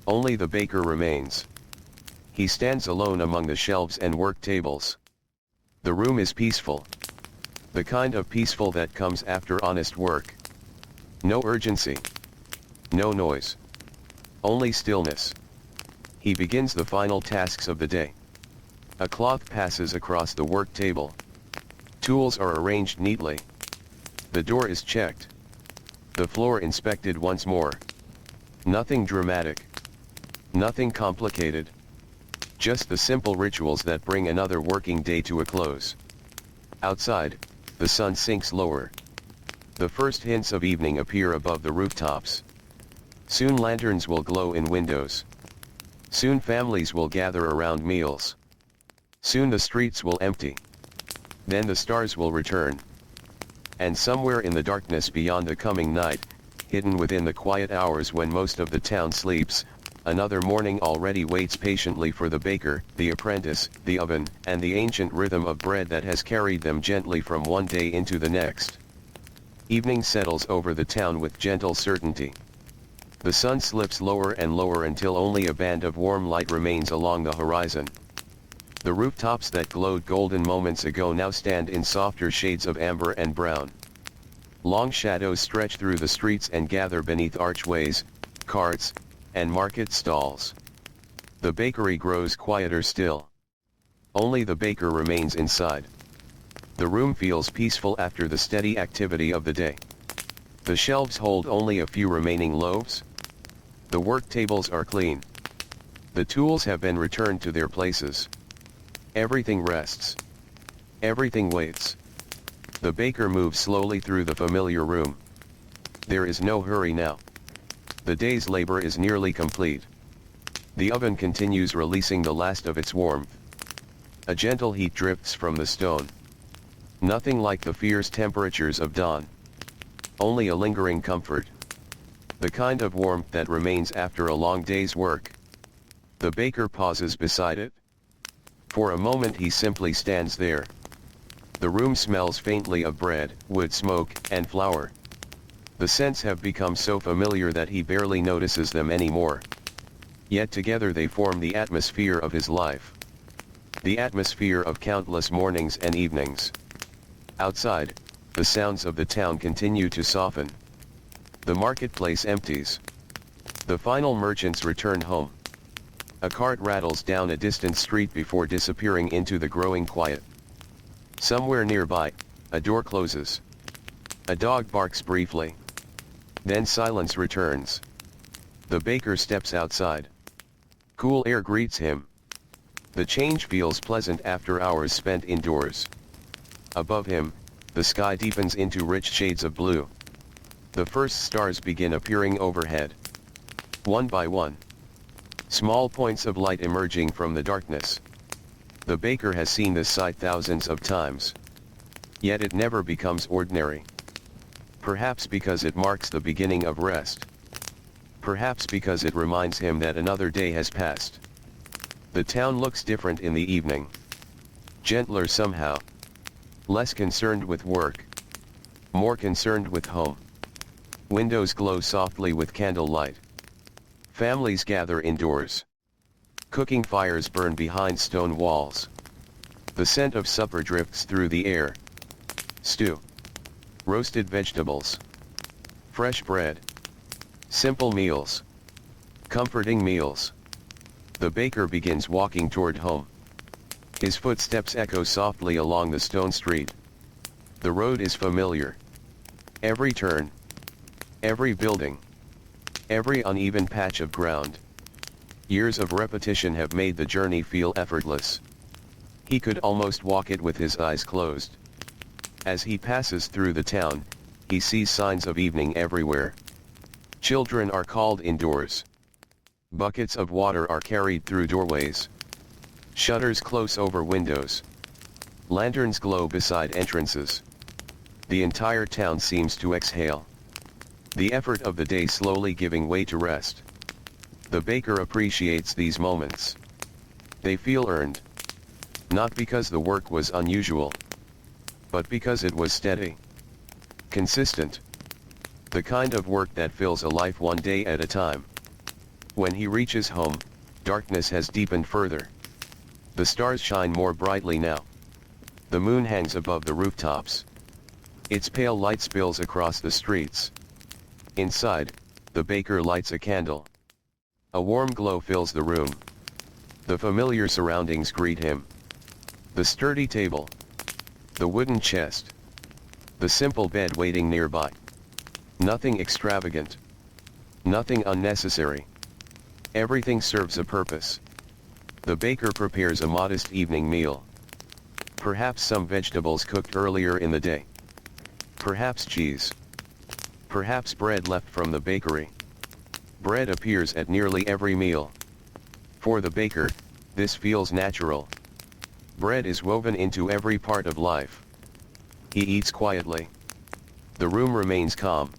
Only the baker remains. He stands alone among the shelves and work tables. The room is peaceful. The kind of peaceful that comes after honest work. No urgency. No noise. Only stillness. He begins the final tasks of the day. A cloth passes across the work table. Tools are arranged neatly. The door is checked. The floor inspected once more. Nothing dramatic. Nothing complicated. Just the simple rituals that bring another working day to a close. Outside, the sun sinks lower. The first hints of evening appear above the rooftops. Soon lanterns will glow in windows. Soon families will gather around meals. Soon the streets will empty. Then the stars will return. And somewhere in the darkness beyond the coming night, hidden within the quiet hours when most of the town sleeps, another morning already waits patiently for the baker, the apprentice, the oven, and the ancient rhythm of bread that has carried them gently from one day into the next. Evening settles over the town with gentle certainty. The sun slips lower and lower until only a band of warm light remains along the horizon. The rooftops that glowed golden moments ago now stand in softer shades of amber and brown. Long shadows stretch through the streets and gather beneath archways, carts, and market stalls. The bakery grows quieter still. Only the baker remains inside. The room feels peaceful after the steady activity of the day. The shelves hold only a few remaining loaves. The work tables are clean. The tools have been returned to their places. Everything rests. Everything waits. The baker moves slowly through the familiar room. There is no hurry now. The day's labor is nearly complete. The oven continues releasing the last of its warmth. A gentle heat drifts from the stone. Nothing like the fierce temperatures of dawn. Only a lingering comfort. The kind of warmth that remains after a long day's work. The baker pauses beside it. For a moment he simply stands there. The room smells faintly of bread, wood smoke, and flour. The scents have become so familiar that he barely notices them anymore. Yet together they form the atmosphere of his life. The atmosphere of countless mornings and evenings. Outside, the sounds of the town continue to soften. The marketplace empties. The final merchants return home. A cart rattles down a distant street before disappearing into the growing quiet. Somewhere nearby, a door closes. A dog barks briefly. Then silence returns. The baker steps outside. Cool air greets him. The change feels pleasant after hours spent indoors. Above him, the sky deepens into rich shades of blue. The first stars begin appearing overhead. One by one. Small points of light emerging from the darkness. The baker has seen this sight thousands of times. Yet it never becomes ordinary. Perhaps because it marks the beginning of rest. Perhaps because it reminds him that another day has passed. The town looks different in the evening. Gentler somehow. Less concerned with work. More concerned with home. Windows glow softly with candlelight. Families gather indoors. Cooking fires burn behind stone walls. The scent of supper drifts through the air. Stew. Roasted vegetables. Fresh bread. Simple meals. Comforting meals. The baker begins walking toward home. His footsteps echo softly along the stone street. The road is familiar. Every turn. Every building. Every uneven patch of ground. Years of repetition have made the journey feel effortless. He could almost walk it with his eyes closed. As he passes through the town, he sees signs of evening everywhere. Children are called indoors. Buckets of water are carried through doorways. Shutters close over windows. Lanterns glow beside entrances. The entire town seems to exhale. The effort of the day slowly giving way to rest. The baker appreciates these moments. They feel earned. Not because the work was unusual, but because it was steady. Consistent. The kind of work that fills a life one day at a time. When he reaches home, darkness has deepened further. The stars shine more brightly now. The moon hangs above the rooftops. Its pale light spills across the streets. Inside, the baker lights a candle. A warm glow fills the room. The familiar surroundings greet him. The sturdy table. The wooden chest. The simple bed waiting nearby. Nothing extravagant. Nothing unnecessary. Everything serves a purpose. The baker prepares a modest evening meal. Perhaps some vegetables cooked earlier in the day. Perhaps cheese. Perhaps bread left from the bakery. Bread appears at nearly every meal. For the baker, this feels natural. Bread is woven into every part of life. He eats quietly. The room remains calm.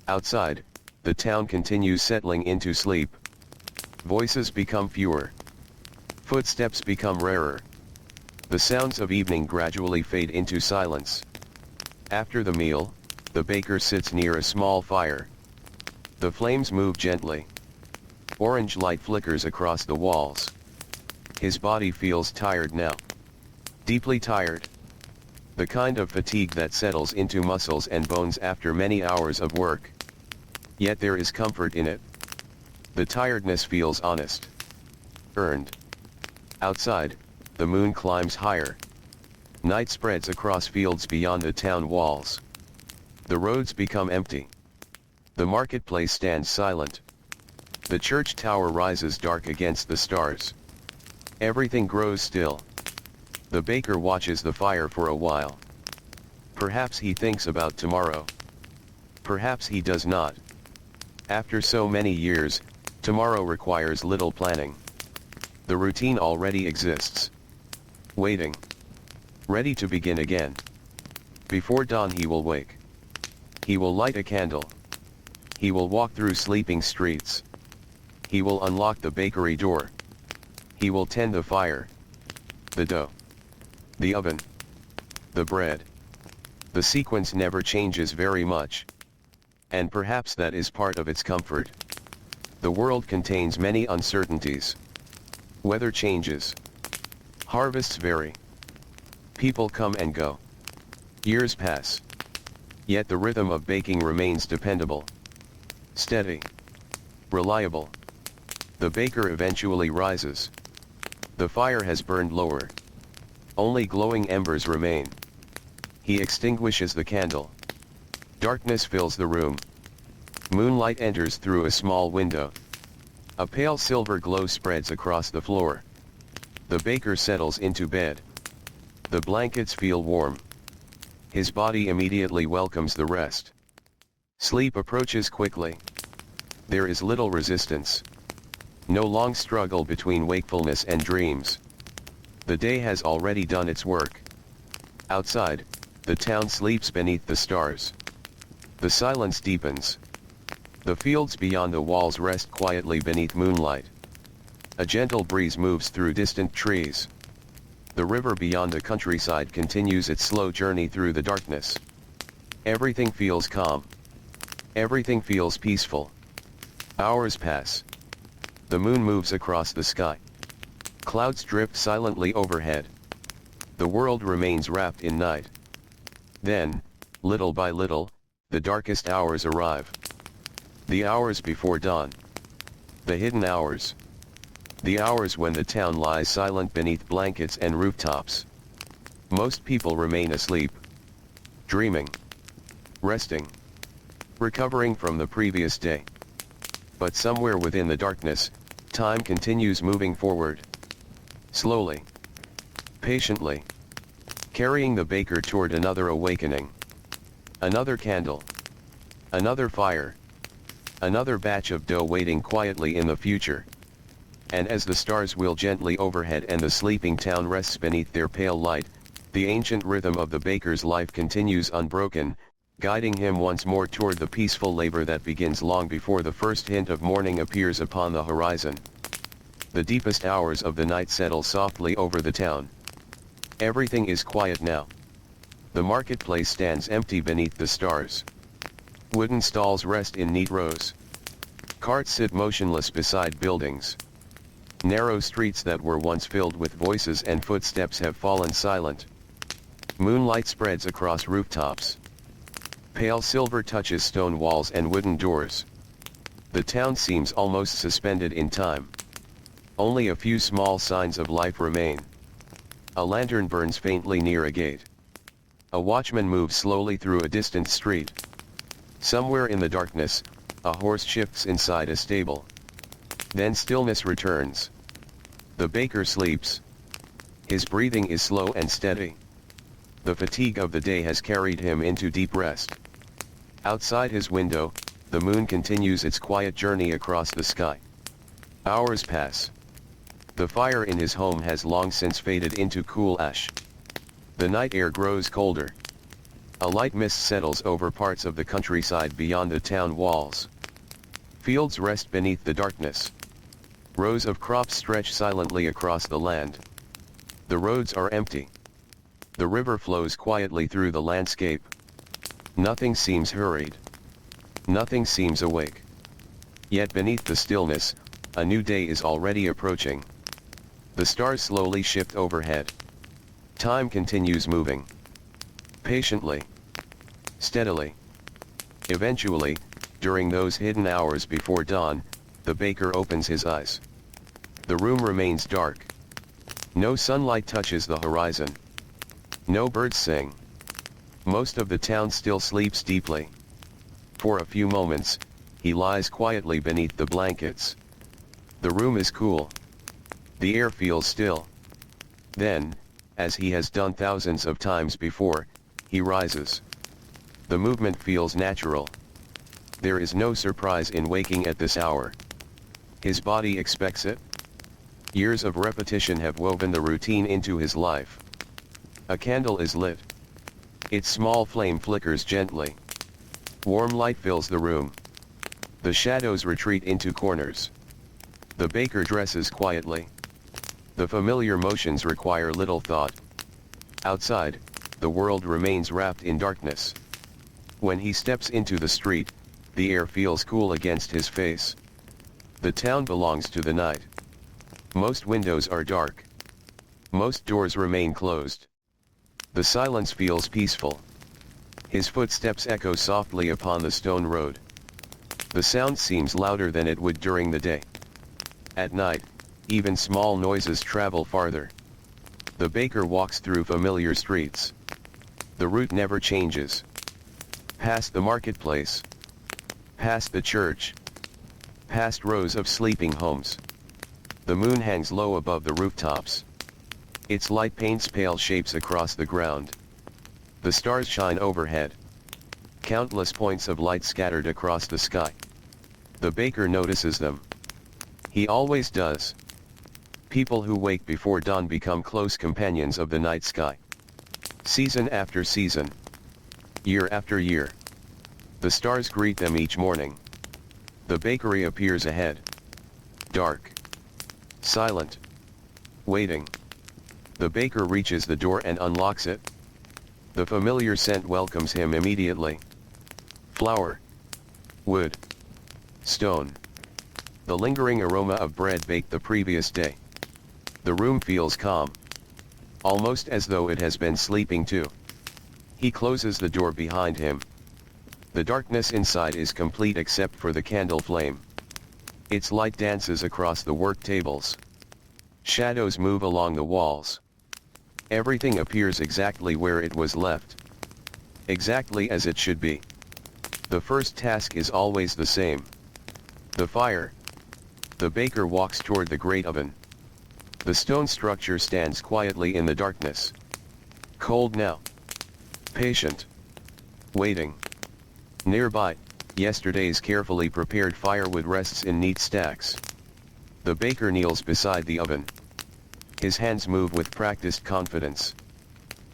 Outside, the town continues settling into sleep. Voices become fewer. Footsteps become rarer. The sounds of evening gradually fade into silence. After the meal, the baker sits near a small fire. The flames move gently. Orange light flickers across the walls. His body feels tired now. Deeply tired. The kind of fatigue that settles into muscles and bones after many hours of work. Yet there is comfort in it. The tiredness feels honest. Earned. Outside, the moon climbs higher. Night spreads across fields beyond the town walls. The roads become empty. The marketplace stands silent. The church tower rises dark against the stars. Everything grows still. The baker watches the fire for a while. Perhaps he thinks about tomorrow. Perhaps he does not. After so many years, tomorrow requires little planning. The routine already exists. Waiting. Ready to begin again. Before dawn he will wake. He will light a candle. He will walk through sleeping streets. He will unlock the bakery door. He will tend the fire. The dough. The oven. The bread. The sequence never changes very much. And perhaps that is part of its comfort. The world contains many uncertainties. Weather changes. Harvests vary. People come and go. Years pass. Yet the rhythm of baking remains dependable. Steady. Reliable. The baker eventually rises. The fire has burned lower. Only glowing embers remain. He extinguishes the candle. Darkness fills the room. Moonlight enters through a small window. A pale silver glow spreads across the floor. The baker settles into bed. The blankets feel warm. His body immediately welcomes the rest. Sleep approaches quickly. There is little resistance. No long struggle between wakefulness and dreams. The day has already done its work. Outside, the town sleeps beneath the stars. The silence deepens. The fields beyond the walls rest quietly beneath moonlight. A gentle breeze moves through distant trees. The river beyond the countryside continues its slow journey through the darkness. Everything feels calm. Everything feels peaceful. Hours pass. The moon moves across the sky. Clouds drift silently overhead. The world remains wrapped in night. Then, little by little, the darkest hours arrive. The hours before dawn. The hidden hours. The hours when the town lies silent beneath blankets and rooftops. Most people remain asleep. Dreaming. Resting. Recovering from the previous day. But somewhere within the darkness, time continues moving forward. Slowly. Patiently. Carrying the baker toward another awakening. Another candle. Another fire. Another batch of dough waiting quietly in the future. And as the stars wheel gently overhead and the sleeping town rests beneath their pale light, the ancient rhythm of the baker's life continues unbroken, guiding him once more toward the peaceful labor that begins long before the first hint of morning appears upon the horizon. The deepest hours of the night settle softly over the town. Everything is quiet now. The marketplace stands empty beneath the stars. Wooden stalls rest in neat rows. Carts sit motionless beside buildings. Narrow streets that were once filled with voices and footsteps have fallen silent. Moonlight spreads across rooftops. Pale silver touches stone walls and wooden doors. The town seems almost suspended in time. Only a few small signs of life remain. A lantern burns faintly near a gate. A watchman moves slowly through a distant street. Somewhere in the darkness, a horse shifts inside a stable. Then stillness returns. The baker sleeps. His breathing is slow and steady. The fatigue of the day has carried him into deep rest. Outside his window, the moon continues its quiet journey across the sky. Hours pass. The fire in his home has long since faded into cool ash. The night air grows colder. A light mist settles over parts of the countryside beyond the town walls. Fields rest beneath the darkness. Rows of crops stretch silently across the land. The roads are empty. The river flows quietly through the landscape. Nothing seems hurried. Nothing seems awake. Yet beneath the stillness, a new day is already approaching. The stars slowly shift overhead. Time continues moving. Patiently. Steadily. Eventually, during those hidden hours before dawn, the baker opens his eyes. The room remains dark. No sunlight touches the horizon. No birds sing. Most of the town still sleeps deeply. For a few moments, he lies quietly beneath the blankets. The room is cool. The air feels still. Then, as he has done thousands of times before, he rises. The movement feels natural. There is no surprise in waking at this hour. His body expects it. Years of repetition have woven the routine into his life. A candle is lit. Its small flame flickers gently. Warm light fills the room. The shadows retreat into corners. The baker dresses quietly. The familiar motions require little thought. Outside, the world remains wrapped in darkness. When he steps into the street, the air feels cool against his face. The town belongs to the night. Most windows are dark. Most doors remain closed. The silence feels peaceful. His footsteps echo softly upon the stone road. The sound seems louder than it would during the day. At night, even small noises travel farther. The baker walks through familiar streets. The route never changes. Past the marketplace. Past the church. Past rows of sleeping homes. The moon hangs low above the rooftops. Its light paints pale shapes across the ground. The stars shine overhead. Countless points of light scattered across the sky. The baker notices them. He always does. People who wake before dawn become close companions of the night sky. Season after season. Year after year. The stars greet them each morning. The bakery appears ahead. Dark. Silent. Waiting. The baker reaches the door and unlocks it. The familiar scent welcomes him immediately. Flour. Wood. Stone. The lingering aroma of bread baked the previous day. The room feels calm. Almost as though it has been sleeping too. He closes the door behind him. The darkness inside is complete except for the candle flame. Its light dances across the work tables. Shadows move along the walls. Everything appears exactly where it was left. Exactly as it should be. The first task is always the same. The fire. The baker walks toward the great oven. The stone structure stands quietly in the darkness. Cold now. Patient. Waiting. Nearby, yesterday's carefully prepared firewood rests in neat stacks. The baker kneels beside the oven. His hands move with practiced confidence.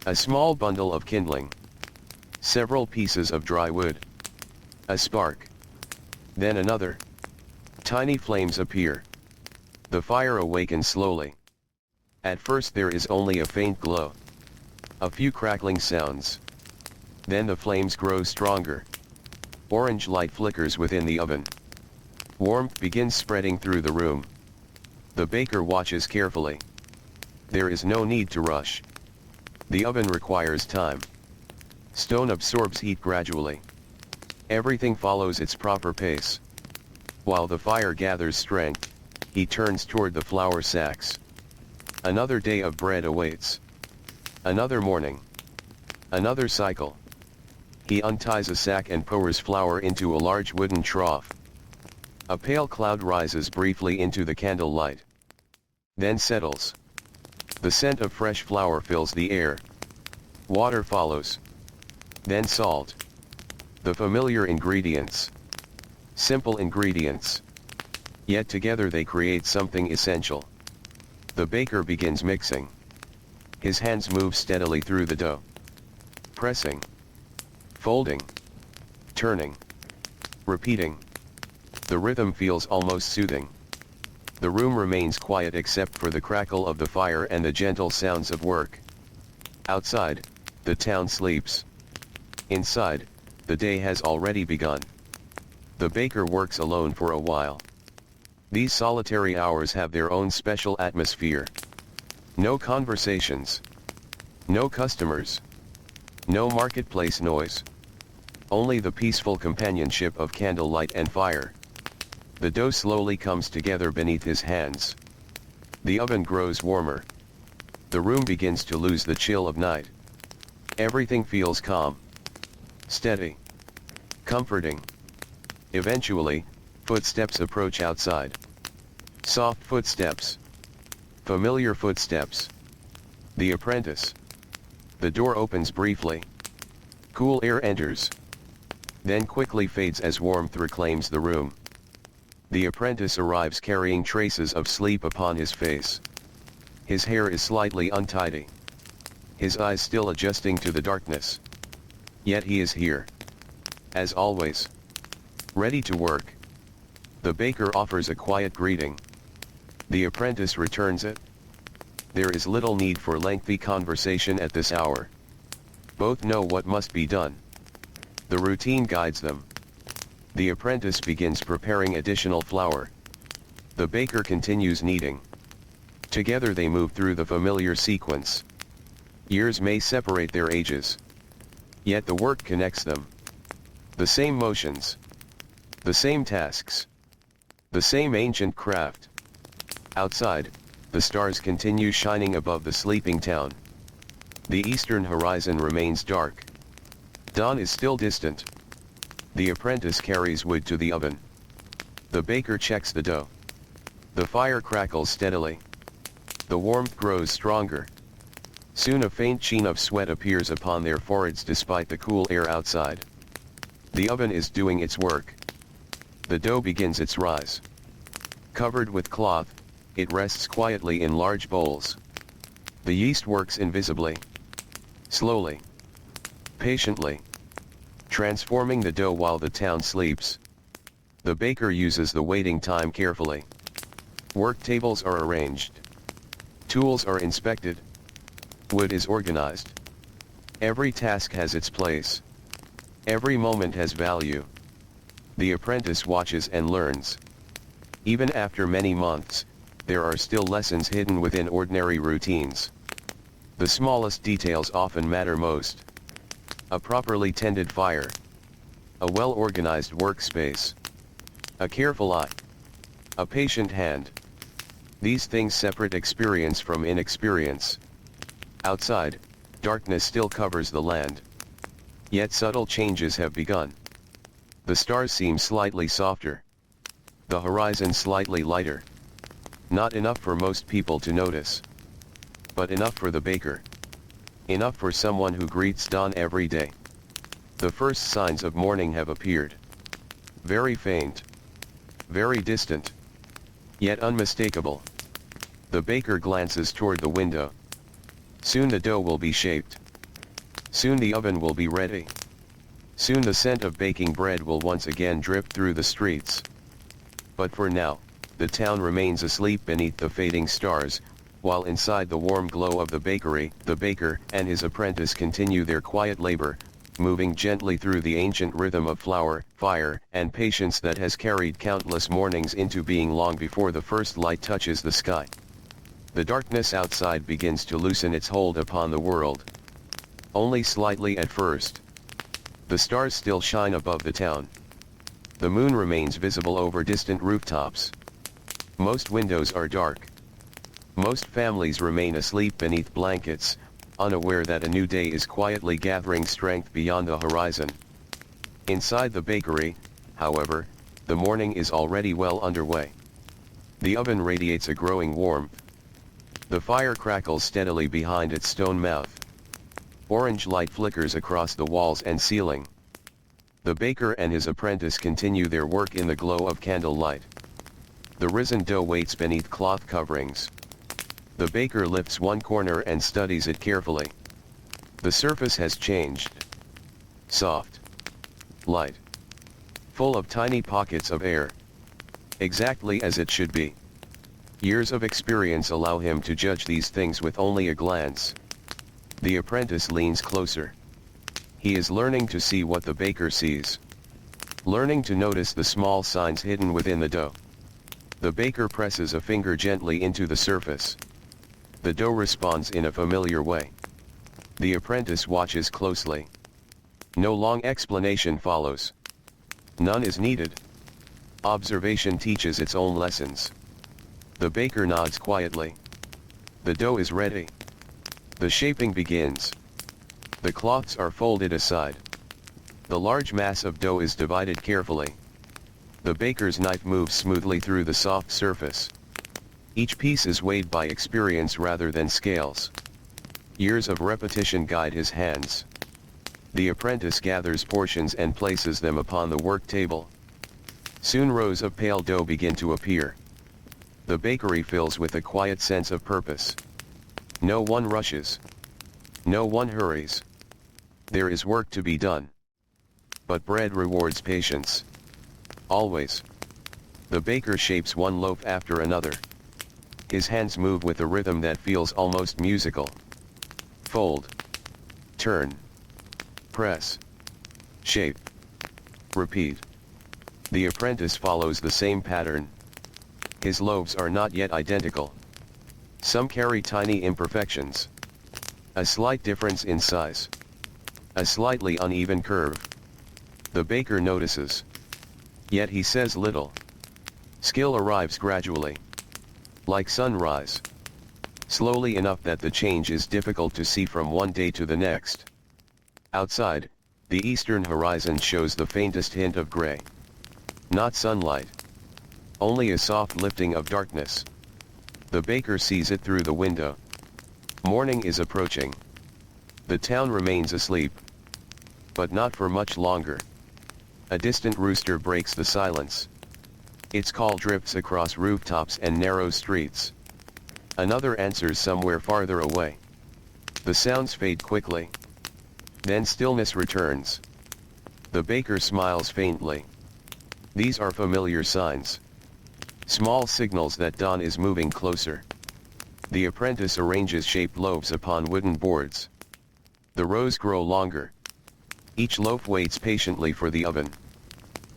A small bundle of kindling. Several pieces of dry wood. A spark. Then another. Tiny flames appear. The fire awakens slowly. At first there is only a faint glow. A few crackling sounds. Then the flames grow stronger. Orange light flickers within the oven. Warmth begins spreading through the room. The baker watches carefully. There is no need to rush. The oven requires time. Stone absorbs heat gradually. Everything follows its proper pace. While the fire gathers strength, he turns toward the flour sacks. Another day of bread awaits. Another morning. Another cycle. He unties a sack and pours flour into a large wooden trough. A pale cloud rises briefly into the candlelight. Then settles. The scent of fresh flour fills the air. Water follows. Then salt. The familiar ingredients. Simple ingredients. Yet together they create something essential. The baker begins mixing. His hands move steadily through the dough. Pressing. Folding. Turning. Repeating. The rhythm feels almost soothing. The room remains quiet except for the crackle of the fire and the gentle sounds of work. Outside, the town sleeps. Inside, the day has already begun. The baker works alone for a while. These solitary hours have their own special atmosphere. No conversations. No customers. No marketplace noise. Only the peaceful companionship of candlelight and fire. The dough slowly comes together beneath his hands. The oven grows warmer. The room begins to lose the chill of night. Everything feels calm. Steady. Comforting. Eventually, footsteps approach outside. Soft footsteps. Familiar footsteps. The apprentice. The door opens briefly. Cool air enters. Then quickly fades as warmth reclaims the room. The apprentice arrives carrying traces of sleep upon his face. His hair is slightly untidy. His eyes still adjusting to the darkness. Yet he is here. As always. Ready to work. The baker offers a quiet greeting. The apprentice returns it. There is little need for lengthy conversation at this hour. Both know what must be done. The routine guides them. The apprentice begins preparing additional flour. The baker continues kneading. Together they move through the familiar sequence. Years may separate their ages. Yet the work connects them. The same motions. The same tasks. The same ancient craft. Outside, the stars continue shining above the sleeping town. The eastern horizon remains dark. Dawn is still distant. The apprentice carries wood to the oven. The baker checks the dough. The fire crackles steadily. The warmth grows stronger. Soon a faint sheen of sweat appears upon their foreheads despite the cool air outside. The oven is doing its work. The dough begins its rise. Covered with cloth, it rests quietly in large bowls. The yeast works invisibly. Slowly. Patiently. transforming the dough while the town sleeps. The baker uses the waiting time carefully. Work tables are arranged. Tools are inspected. Wood is organized. Every task has its place. Every moment has value. The apprentice watches and learns. Even after many months, there are still lessons hidden within ordinary routines. The smallest details often matter most. A properly tended fire. A well-organized workspace. A careful eye. A patient hand. These things separate experience from inexperience. Outside, darkness still covers the land. Yet subtle changes have begun. The stars seem slightly softer. The horizon slightly lighter. Not enough for most people to notice. But enough for the baker. Enough for someone who greets dawn every day. The first signs of morning have appeared. Very faint. Very distant. Yet unmistakable. The baker glances toward the window. Soon the dough will be shaped. Soon the oven will be ready. Soon the scent of baking bread will once again drip through the streets. But for now, the town remains asleep beneath the fading stars, while inside the warm glow of the bakery, the baker and his apprentice continue their quiet labor, moving gently through the ancient rhythm of flour, fire, and patience that has carried countless mornings into being long before the first light touches the sky. The darkness outside begins to loosen its hold upon the world. Only slightly at first. The stars still shine above the town. The moon remains visible over distant rooftops. Most windows are dark. Most families remain asleep beneath blankets, unaware that a new day is quietly gathering strength beyond the horizon. Inside the bakery, however, the morning is already well underway. The oven radiates a growing warmth. The fire crackles steadily behind its stone mouth. Orange light flickers across the walls and ceiling. The baker and his apprentice continue their work in the glow of candlelight. The risen dough waits beneath cloth coverings. The baker lifts one corner and studies it carefully. The surface has changed. Soft. Light. Full of tiny pockets of air. Exactly as it should be. Years of experience allow him to judge these things with only a glance. The apprentice leans closer. He is learning to see what the baker sees. Learning to notice the small signs hidden within the dough. The baker presses a finger gently into the surface. The dough responds in a familiar way. The apprentice watches closely. No long explanation follows. None is needed. Observation teaches its own lessons. The baker nods quietly. The dough is ready. The shaping begins. The cloths are folded aside. The large mass of dough is divided carefully. The baker's knife moves smoothly through the soft surface. Each piece is weighed by experience rather than scales. Years of repetition guide his hands. The apprentice gathers portions and places them upon the work table. Soon rows of pale dough begin to appear. The bakery fills with a quiet sense of purpose. No one rushes. No one hurries. There is work to be done. But bread rewards patience. Always. The baker shapes one loaf after another. His hands move with a rhythm that feels almost musical. Fold. Turn. Press. Shape. Repeat. The apprentice follows the same pattern. His loaves are not yet identical. Some carry tiny imperfections. A slight difference in size. A slightly uneven curve. The baker notices. Yet he says little. Skill arrives gradually. Like sunrise. Slowly enough that the change is difficult to see from one day to the next. Outside, the eastern horizon shows the faintest hint of gray. Not sunlight. Only a soft lifting of darkness. The baker sees it through the window. Morning is approaching. The town remains asleep. But not for much longer. A distant rooster breaks the silence. Its call drifts across rooftops and narrow streets. Another answers somewhere farther away. The sounds fade quickly. Then stillness returns. The baker smiles faintly. These are familiar signs. Small signals that dawn is moving closer. The apprentice arranges shaped loaves upon wooden boards. The rows grow longer. Each loaf waits patiently for the oven.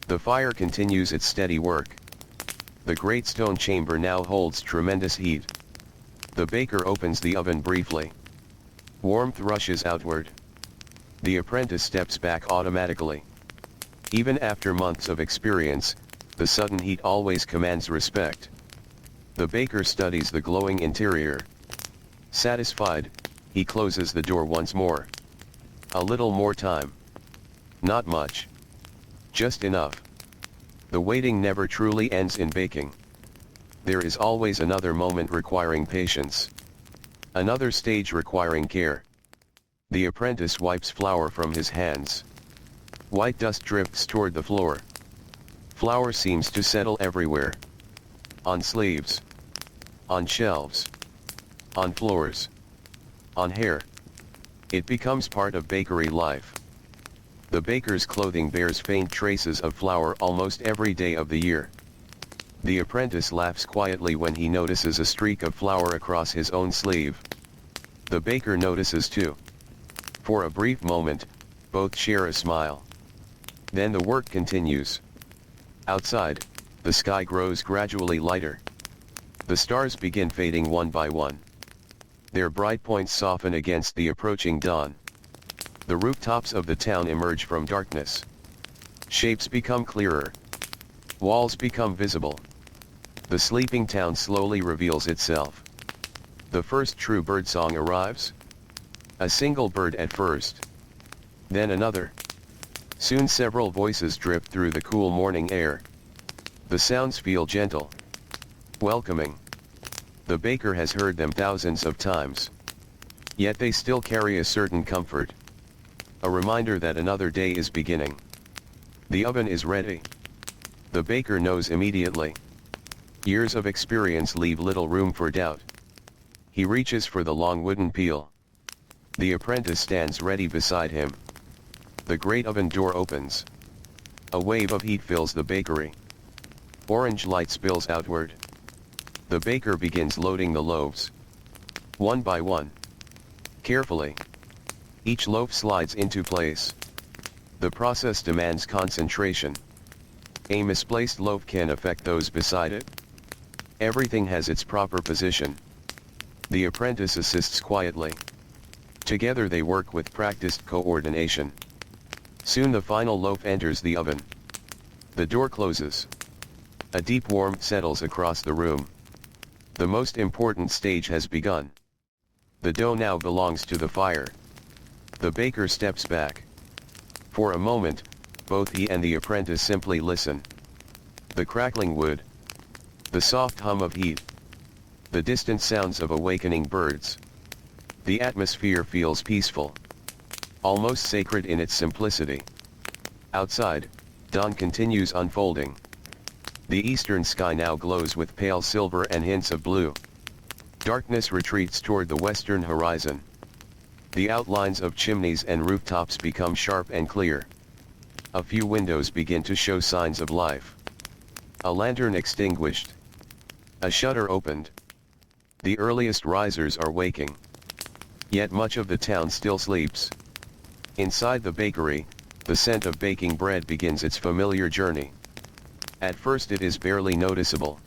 The fire continues its steady work. The great stone chamber now holds tremendous heat. The baker opens the oven briefly. Warmth rushes outward. The apprentice steps back automatically. Even after months of experience, the sudden heat always commands respect. The baker studies the glowing interior. Satisfied, he closes the door once more. A little more time. Not much. Just enough. The waiting never truly ends in baking. There is always another moment requiring patience. Another stage requiring care. The apprentice wipes flour from his hands. White dust drifts toward the floor. Flour seems to settle everywhere. On sleeves. On shelves. On floors. On hair. It becomes part of bakery life. The baker's clothing bears faint traces of flour almost every day of the year. The apprentice laughs quietly when he notices a streak of flour across his own sleeve. The baker notices too. For a brief moment, both share a smile. Then the work continues. Outside, the sky grows gradually lighter. The stars begin fading one by one. Their bright points soften against the approaching dawn. The rooftops of the town emerge from darkness. Shapes become clearer. Walls become visible. The sleeping town slowly reveals itself. The first true birdsong arrives. A single bird at first. Then another. Soon several voices drift through the cool morning air. The sounds feel gentle. Welcoming. The baker has heard them thousands of times. Yet they still carry a certain comfort. A reminder that another day is beginning. The oven is ready. The baker knows immediately. Years of experience leave little room for doubt. He reaches for the long wooden peel. The apprentice stands ready beside him. The great oven door opens. A wave of heat fills the bakery. Orange light spills outward. The baker begins loading the loaves. One by one. Carefully. Each loaf slides into place. The process demands concentration. A misplaced loaf can affect those beside it. Everything has its proper position. The apprentice assists quietly. Together they work with practiced coordination. Soon the final loaf enters the oven. The door closes. A deep warmth settles across the room. The most important stage has begun. The dough now belongs to the fire. The baker steps back. For a moment, both he and the apprentice simply listen. The crackling wood. The soft hum of heat. The distant sounds of awakening birds. The atmosphere feels peaceful. Almost sacred in its simplicity. Outside, dawn continues unfolding. The eastern sky now glows with pale silver and hints of blue. Darkness retreats toward the western horizon. The outlines of chimneys and rooftops become sharp and clear. A few windows begin to show signs of life. A lantern extinguished. A shutter opened. The earliest risers are waking. Yet much of the town still sleeps. Inside the bakery, the scent of baking bread begins its familiar journey. At first it is barely noticeable.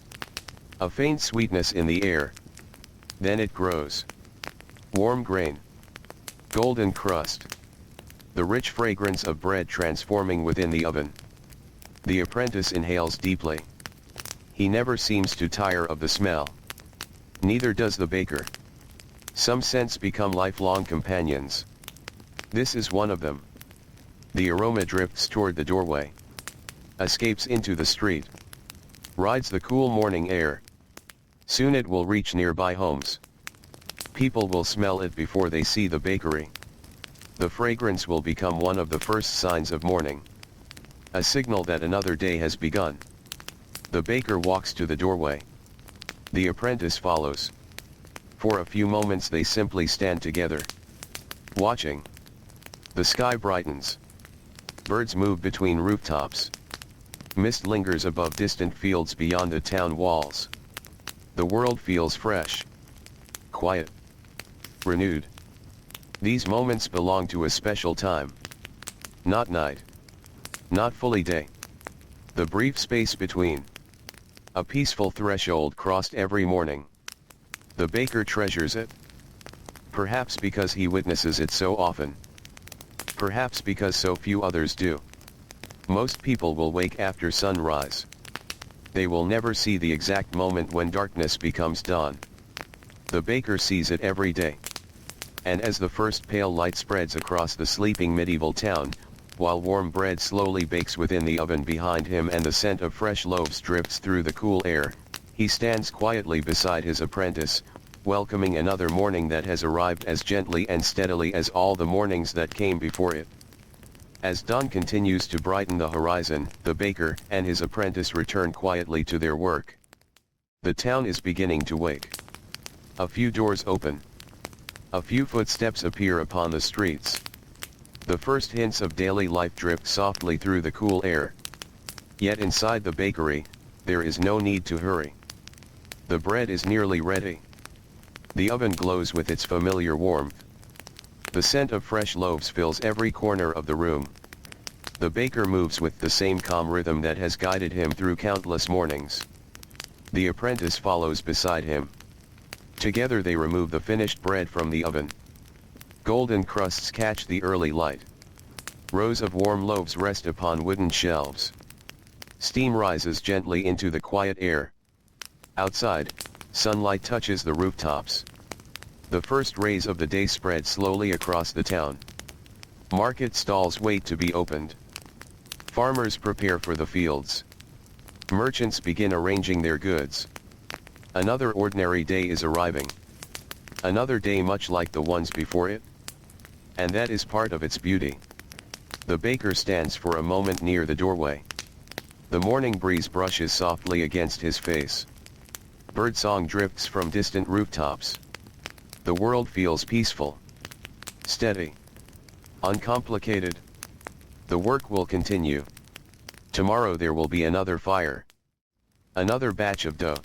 A faint sweetness in the air. Then it grows. Warm grain. Golden crust. The rich fragrance of bread transforming within the oven. The apprentice inhales deeply. He never seems to tire of the smell. Neither does the baker. Some scents become lifelong companions. This is one of them. The aroma drifts toward the doorway. Escapes into the street. Rides the cool morning air. Soon it will reach nearby homes. People will smell it before they see the bakery. The fragrance will become one of the first signs of morning. A signal that another day has begun. The baker walks to the doorway. The apprentice follows. For a few moments they simply stand together. Watching. The sky brightens. Birds move between rooftops. Mist lingers above distant fields beyond the town walls. The world feels fresh, quiet, renewed. These moments belong to a special time. Not night. Not fully day. The brief space between. A peaceful threshold crossed every morning. The baker treasures it. Perhaps because he witnesses it so often. Perhaps because so few others do. Most people will wake after sunrise. They will never see the exact moment when darkness becomes dawn. The baker sees it every day. And as the first pale light spreads across the sleeping medieval town, while warm bread slowly bakes within the oven behind him and the scent of fresh loaves drifts through the cool air, he stands quietly beside his apprentice, welcoming another morning that has arrived as gently and steadily as all the mornings that came before it. As dawn continues to brighten the horizon, the baker and his apprentice return quietly to their work. The town is beginning to wake. A few doors open. A few footsteps appear upon the streets. The first hints of daily life drift softly through the cool air. Yet inside the bakery, there is no need to hurry. The bread is nearly ready. The oven glows with its familiar warmth. The scent of fresh loaves fills every corner of the room. The baker moves with the same calm rhythm that has guided him through countless mornings. The apprentice follows beside him. Together they remove the finished bread from the oven. Golden crusts catch the early light. Rows of warm loaves rest upon wooden shelves. Steam rises gently into the quiet air. Outside, sunlight touches the rooftops. The first rays of the day spread slowly across the town. Market stalls wait to be opened. Farmers prepare for the fields. Merchants begin arranging their goods. Another ordinary day is arriving. Another day much like the ones before it. And that is part of its beauty. The baker stands for a moment near the doorway. The morning breeze brushes softly against his face. Birdsong drifts from distant rooftops. The world feels peaceful, steady, uncomplicated. The work will continue. Tomorrow there will be another fire. Another batch of dough.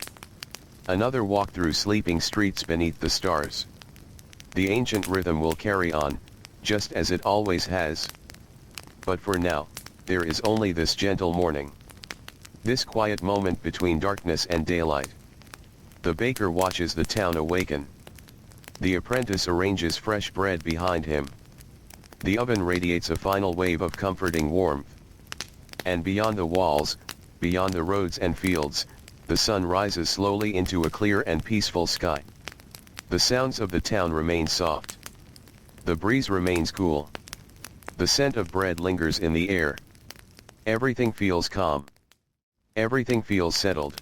Another walk through sleeping streets beneath the stars. The ancient rhythm will carry on, just as it always has. But for now, there is only this gentle morning. This quiet moment between darkness and daylight. The baker watches the town awaken. The apprentice arranges fresh bread behind him. The oven radiates a final wave of comforting warmth. And beyond the walls, beyond the roads and fields, the sun rises slowly into a clear and peaceful sky. The sounds of the town remain soft. The breeze remains cool. The scent of bread lingers in the air. Everything feels calm. Everything feels settled.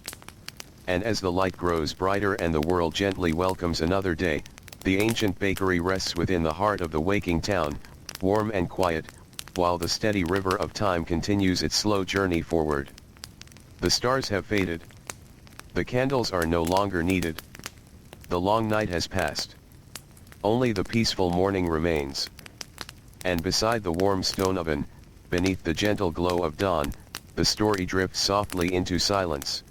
And as the light grows brighter and the world gently welcomes another day, the ancient bakery rests within the heart of the waking town, warm and quiet, while the steady river of time continues its slow journey forward. The stars have faded. The candles are no longer needed. The long night has passed. Only the peaceful morning remains. And beside the warm stone oven, beneath the gentle glow of dawn, the story drifts softly into silence.